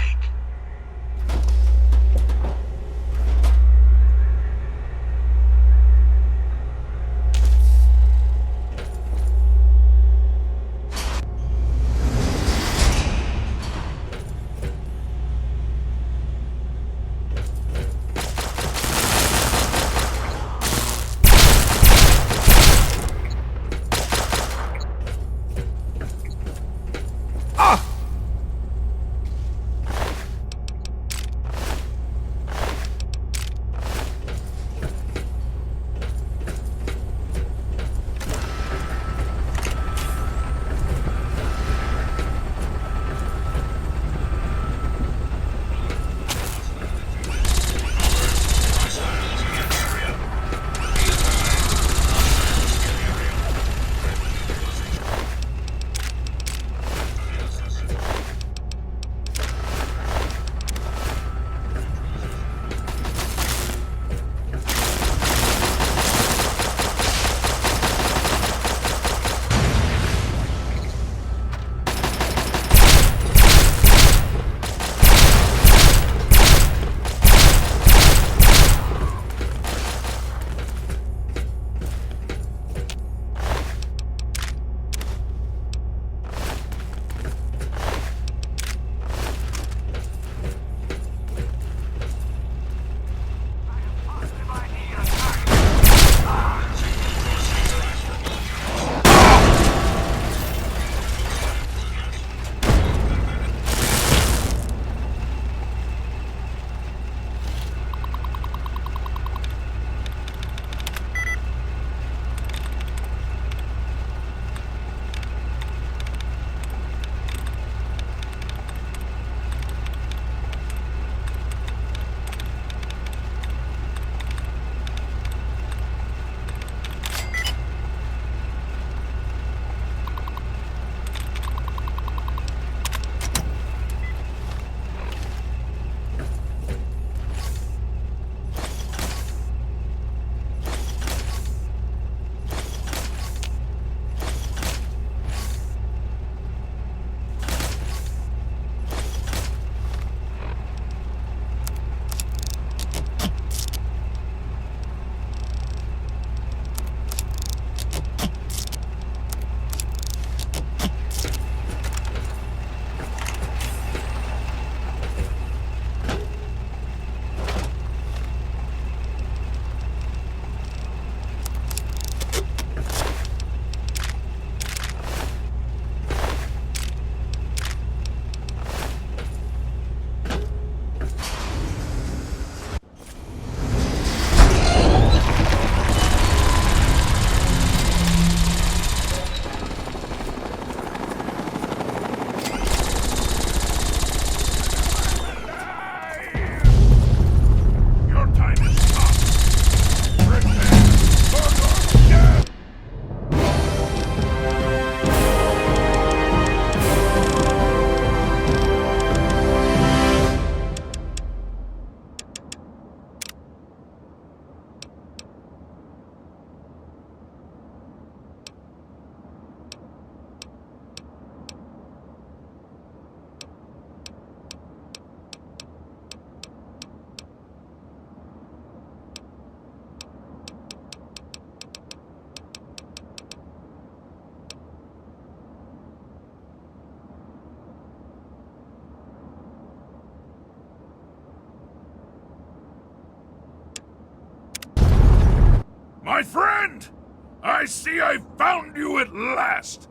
I see I found you at last!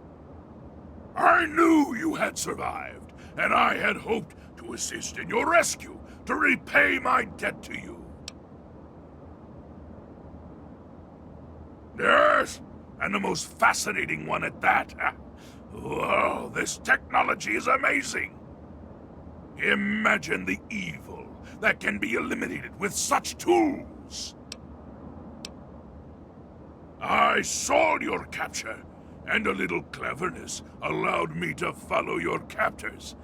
I knew you had survived, and I had hoped to assist in your rescue, to repay my debt to you. Yes, and the most fascinating one at that. Whoa, this technology is amazing! Imagine the evil that can be eliminated with such tools! I saw your capture, and a little cleverness allowed me to follow your captors.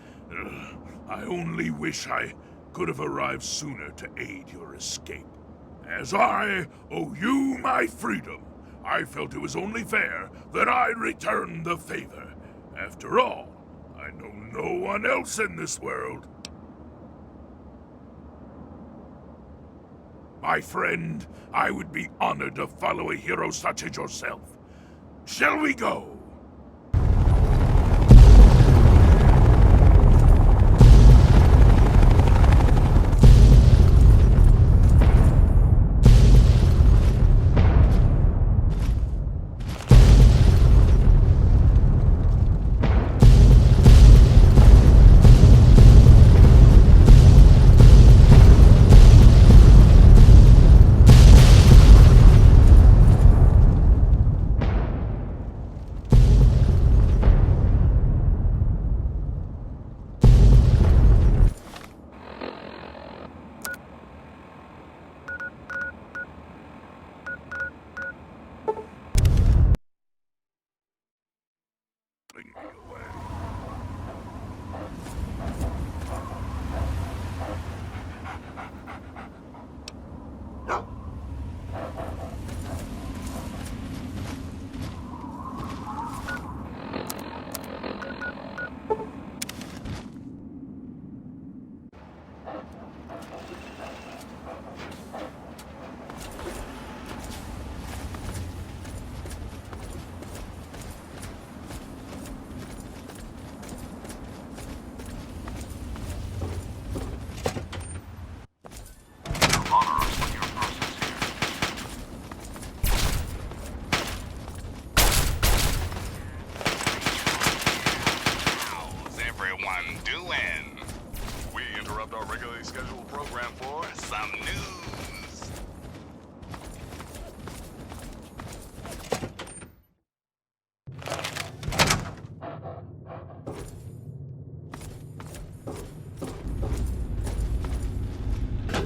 I only wish I could have arrived sooner to aid your escape. As I owe you my freedom, I felt it was only fair that I return the favor. After all, I know no one else in this world. My friend, I would be honored to follow a hero such as yourself. Shall we go?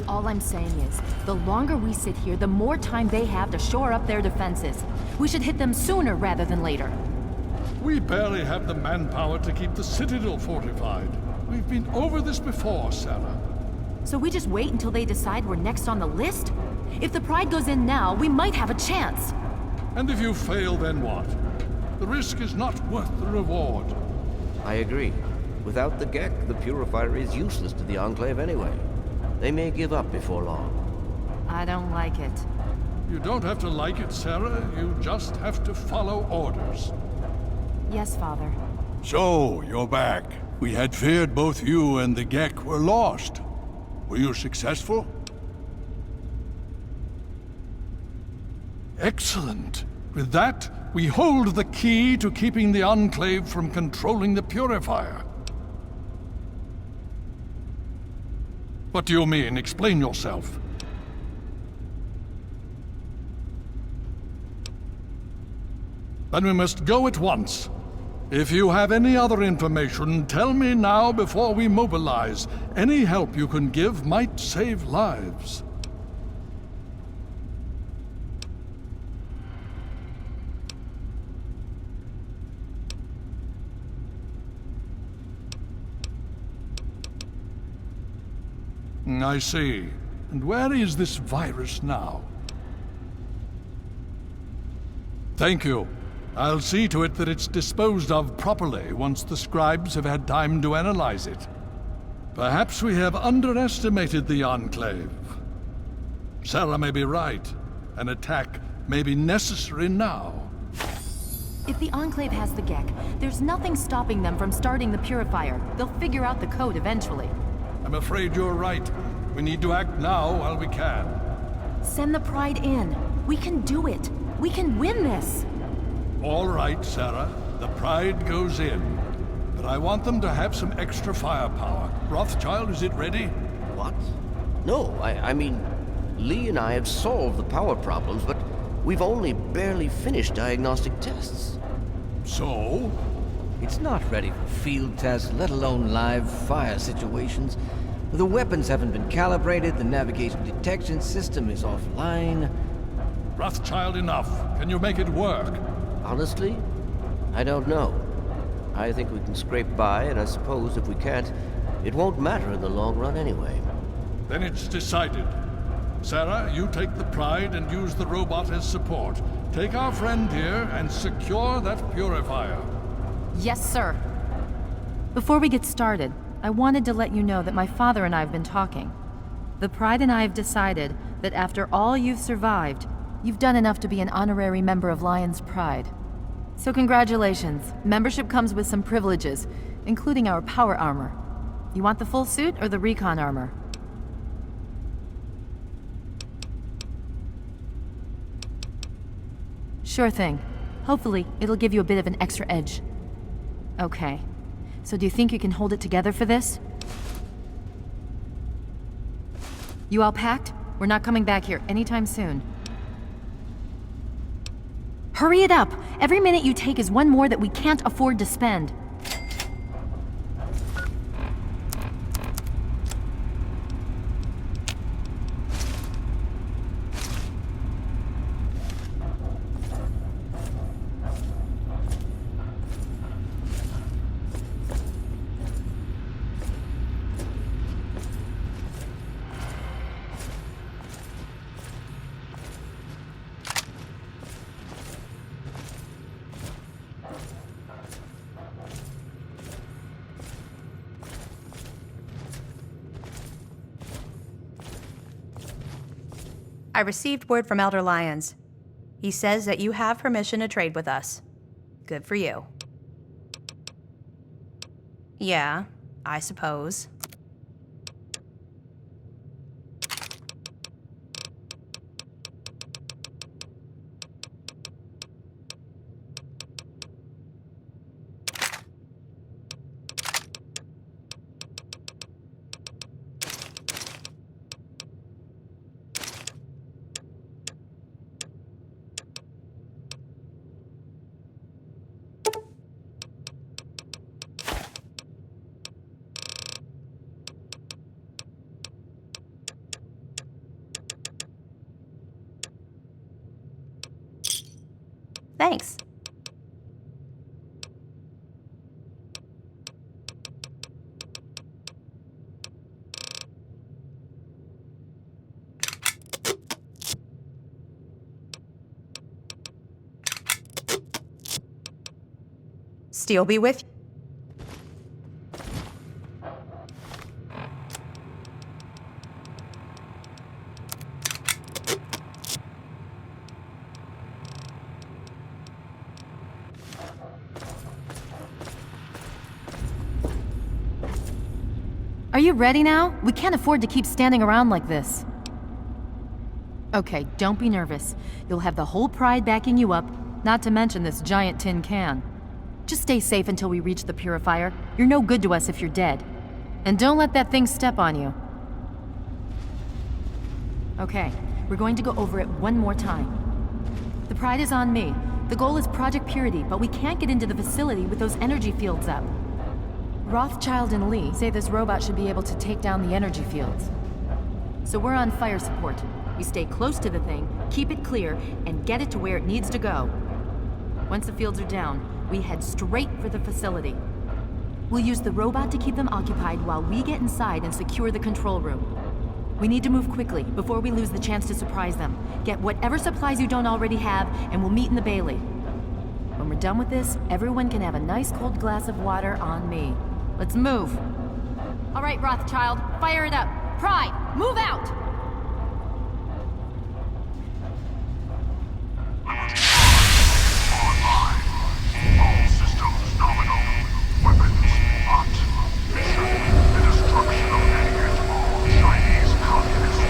All I'm saying is, the longer we sit here, the more time they have to shore up their defenses. We should hit them sooner rather than later. We barely have the manpower to keep the Citadel fortified. We've been over this before, Sarah. So we just wait until they decide we're next on the list? If the Pride goes in now, we might have a chance. And if you fail, then what? The risk is not worth the reward. I agree. Without the Gek, the Purifier is useless to the Enclave anyway. They may give up before long. I don't like it. You don't have to like it, Sarah. You just have to follow orders. Yes, Father. So, you're back. We had feared both you and the Gek were lost. Were you successful? Excellent. With that, we hold the key to keeping the Enclave from controlling the Purifier. What do you mean? Explain yourself. Then we must go at once. If you have any other information, tell me now before we mobilize. Any help you can give might save lives. I see. And where is this virus now? Thank you. I'll see to it that it's disposed of properly once the scribes have had time to analyze it. Perhaps we have underestimated the Enclave. Sarah may be right. An attack may be necessary now. If the Enclave has the Gek, there's nothing stopping them from starting the Purifier. They'll figure out the code eventually. I'm afraid you're right. We need to act now while we can. Send the Pride in. We can do it. We can win this. All right, Sarah. The Pride goes in. But I want them to have some extra firepower. Rothschild, is it ready? What? No, I mean, Lee and I have solved the power problems, but we've only barely finished diagnostic tests. So? It's not ready for field tests, let alone live fire situations. The weapons haven't been calibrated, the navigation detection system is offline. Rothschild, enough. Can you make it work? Honestly, I don't know. I think we can scrape by, and I suppose if we can't, it won't matter in the long run anyway. Then it's decided. Sarah, you take the Pride and use the robot as support. Take our friend here and secure that purifier. Yes, sir. Before we get started, I wanted to let you know that my father and I have been talking. The Pride and I have decided that after all you've survived, you've done enough to be an honorary member of Lion's Pride. So congratulations. Membership comes with some privileges, including our power armor. You want the full suit or the recon armor? Sure thing. Hopefully, it'll give you a bit of an extra edge. Okay. So do you think you can hold it together for this? You all packed? We're not coming back here anytime soon. Hurry it up! Every minute you take is one more that we can't afford to spend. I received word from Elder Lyons. He says that you have permission to trade with us. Good for you. Yeah, I suppose. Thanks. Steel be with you. Are you ready now? We can't afford to keep standing around like this. Okay, don't be nervous. You'll have the whole Pride backing you up, not to mention this giant tin can. Just stay safe until we reach the purifier. You're no good to us if you're dead. And don't let that thing step on you. Okay, we're going to go over it one more time. The Pride is on me. The goal is Project Purity, but we can't get into the facility with those energy fields up. Rothschild and Lee say this robot should be able to take down the energy fields. So we're on fire support. We stay close to the thing, keep it clear, and get it to where it needs to go. Once the fields are down, we head straight for the facility. We'll use the robot to keep them occupied while we get inside and secure the control room. We need to move quickly before we lose the chance to surprise them. Get whatever supplies you don't already have, and we'll meet in the Bailey. When we're done with this, everyone can have a nice cold glass of water on me. Let's move. All right, Rothschild, fire it up. Pride, move out! All systems nominal. Weapons hot. Mission: the destruction of any and all Chinese communists.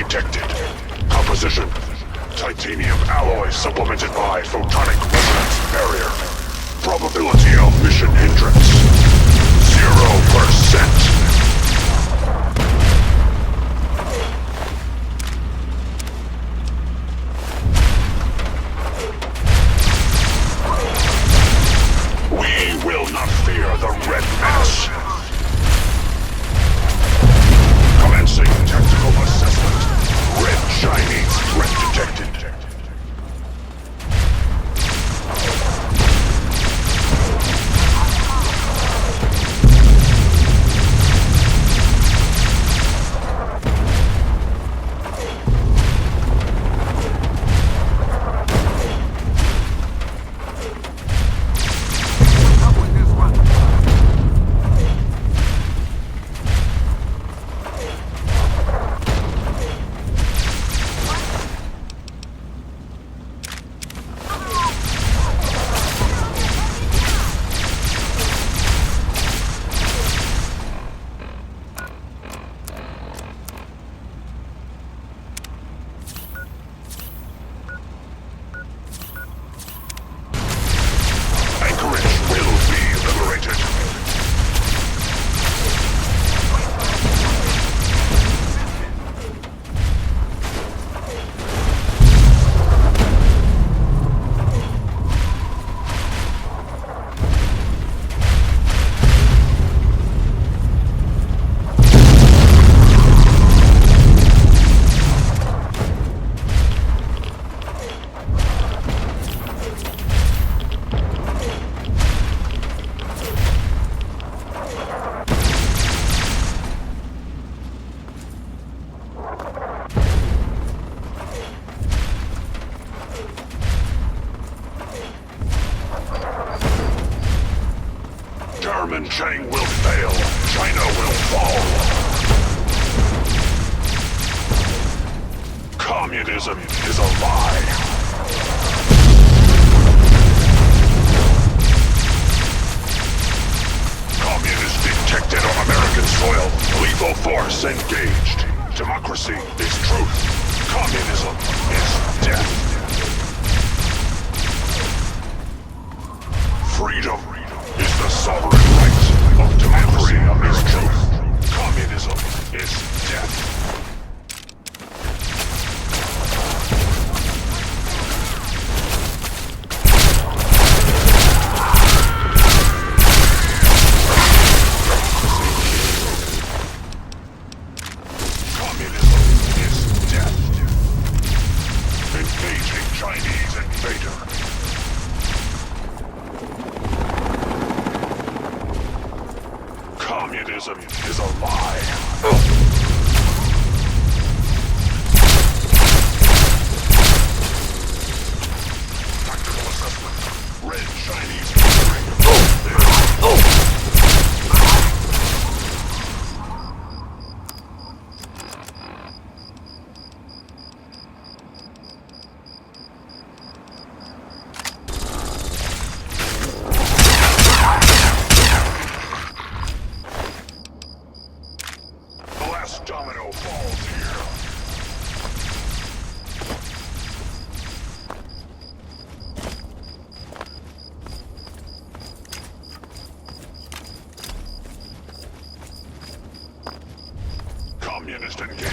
detected. Composition: titanium alloy supplemented by photonic resonance barrier. Probability of mission hindrance: 0%. We will not fear the Red Menace. Commencing tactical assessment. Red Chinese threat detected. Chang will fail. China will fall. Communism is a lie. Communist detected on American soil. Lethal force engaged. Democracy is truth. Communism is death. Freedom is the sovereign right of democracy is truth. Communism is death. Communism is death. Engaging Chinese invader. Communism is a lie. Tactical assessment. Red Chinese entering. Domino falls here. Communist engaged.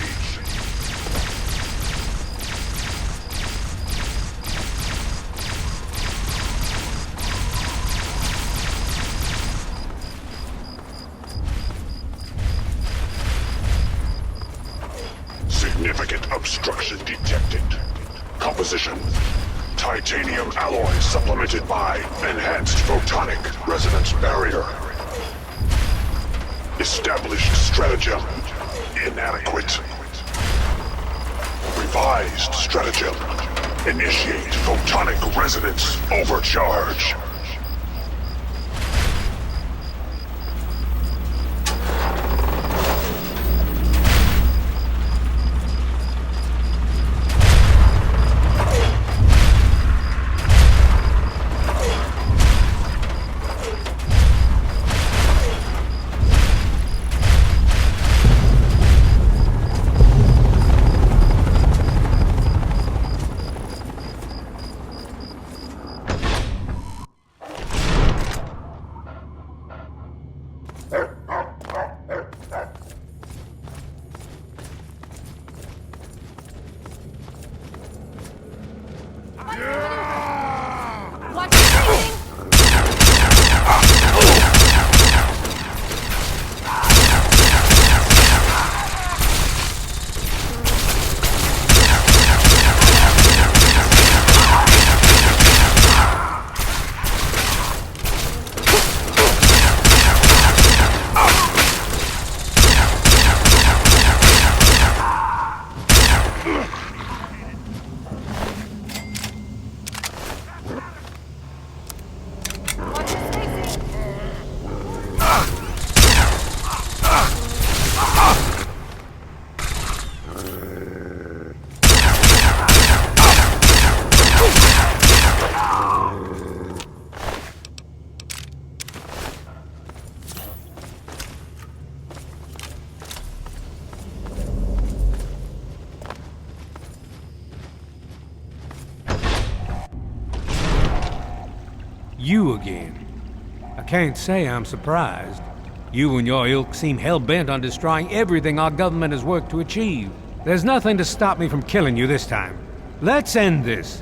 Significant obstruction detected. Composition: titanium alloy supplemented by enhanced photonic resonance barrier. Established stratagem inadequate. Revised stratagem: initiate photonic resonance overcharge. You again. I can't say I'm surprised. You and your ilk seem hell-bent on destroying everything our government has worked to achieve. There's nothing to stop me from killing you this time. Let's end this.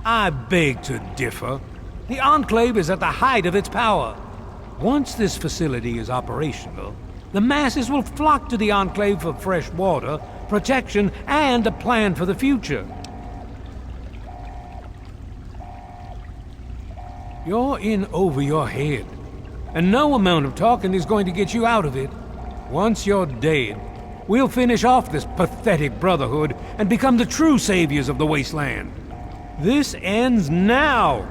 I beg to differ. The Enclave is at the height of its power. Once this facility is operational, the masses will flock to the Enclave for fresh water, protection, and a plan for the future. You're in over your head, and no amount of talking is going to get you out of it. Once you're dead, we'll finish off this pathetic brotherhood and become the true saviors of the Wasteland. This ends now!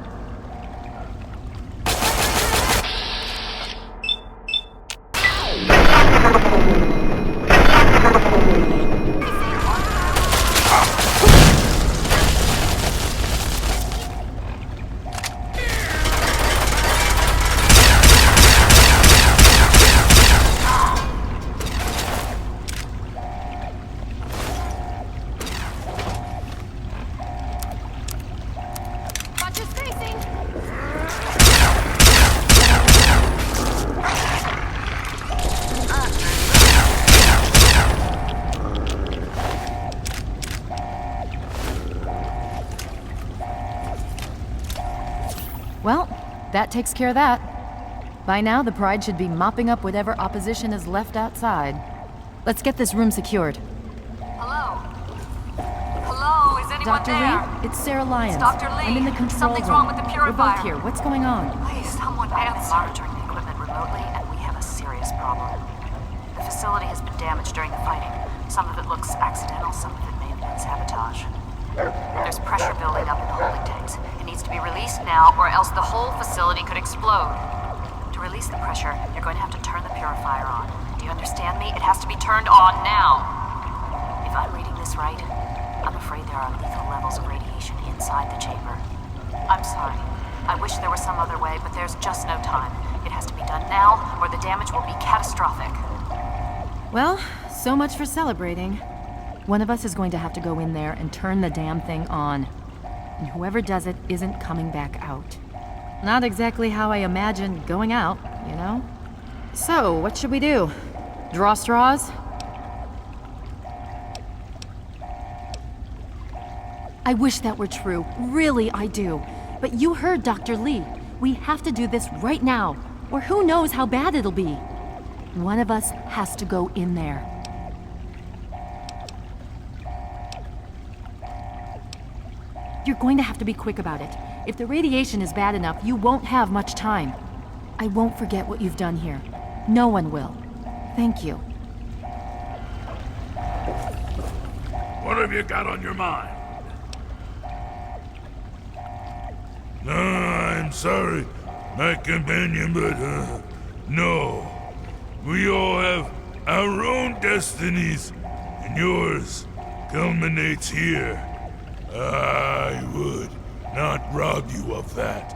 Well, that takes care of that. By now, the Pride should be mopping up whatever opposition is left outside. Let's get this room secured. Hello? Hello, is anyone Dr. there? Lee, it's Sarah Lyons. It's Dr. Lee. I'm in the control Something's room. wrong with the purifier. We're both here. What's going on? Please, someone I've been answer. monitoring the equipment remotely, and we have a serious problem. The facility has been damaged during the fighting. Some of it looks accidental, some of it may have been sabotage. There's pressure building up in the holding tanks. It needs to be released now, or else the whole facility could explode. To release the pressure, you're going to have to turn the purifier on. Do you understand me? It has to be turned on now. If I'm reading this right, I'm afraid there are lethal levels of radiation inside the chamber. I'm sorry. I wish there was some other way, but there's just no time. It has to be done now, or the damage will be catastrophic. Well, so much for celebrating. One of us is going to have to go in there and turn the damn thing on. And whoever does it isn't coming back out. Not exactly how I imagined going out, you know? So, what should we do? Draw straws? I wish that were true. Really, I do. But you heard Dr. Lee. We have to do this right now, or who knows how bad it'll be. One of us has to go in there. You're going to have to be quick about it. If the radiation is bad enough, you won't have much time. I won't forget what you've done here. No one will. Thank you. What have you got on your mind? No, I'm sorry, my companion, but, no. We all have our own destinies, and yours culminates here. I would not rob you of that.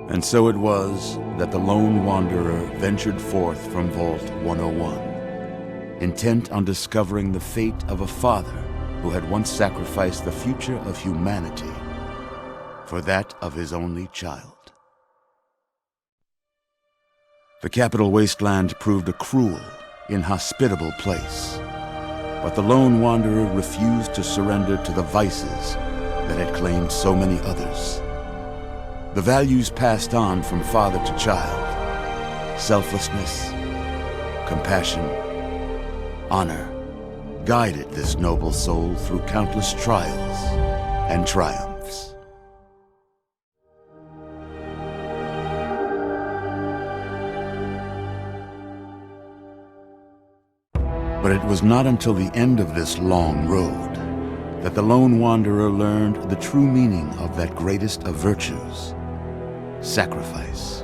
And so it was that the lone wanderer ventured forth from Vault 101, intent on discovering the fate of a father who had once sacrificed the future of humanity for that of his only child. The Capital Wasteland proved a cruel, inhospitable place, but the lone wanderer refused to surrender to the vices that had claimed so many others. The values passed on from father to child, selflessness, compassion, honor, guided this noble soul through countless trials and triumphs. But it was not until the end of this long road that the lone wanderer learned the true meaning of that greatest of virtues, sacrifice.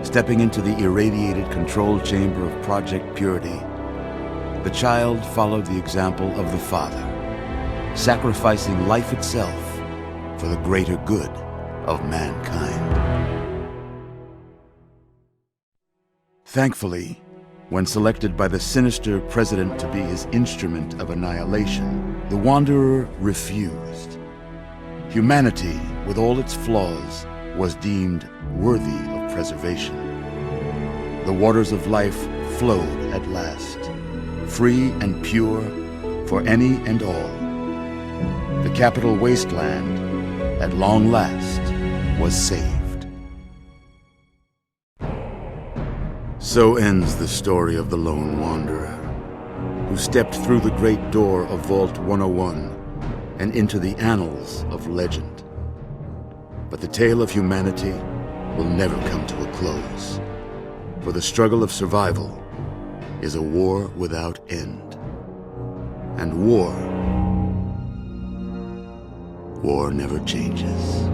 Stepping into the irradiated control chamber of Project Purity, the child followed the example of the father, sacrificing life itself for the greater good of mankind. Thankfully, when selected by the sinister president to be his instrument of annihilation, the Wanderer refused. Humanity, with all its flaws, was deemed worthy of preservation. The waters of life flowed at last, free and pure for any and all. The Capital Wasteland, at long last, was saved. So ends the story of the Lone Wanderer, who stepped through the great door of Vault 101 and into the annals of legend. But the tale of humanity will never come to a close, for the struggle of survival is a war without end. And war never changes.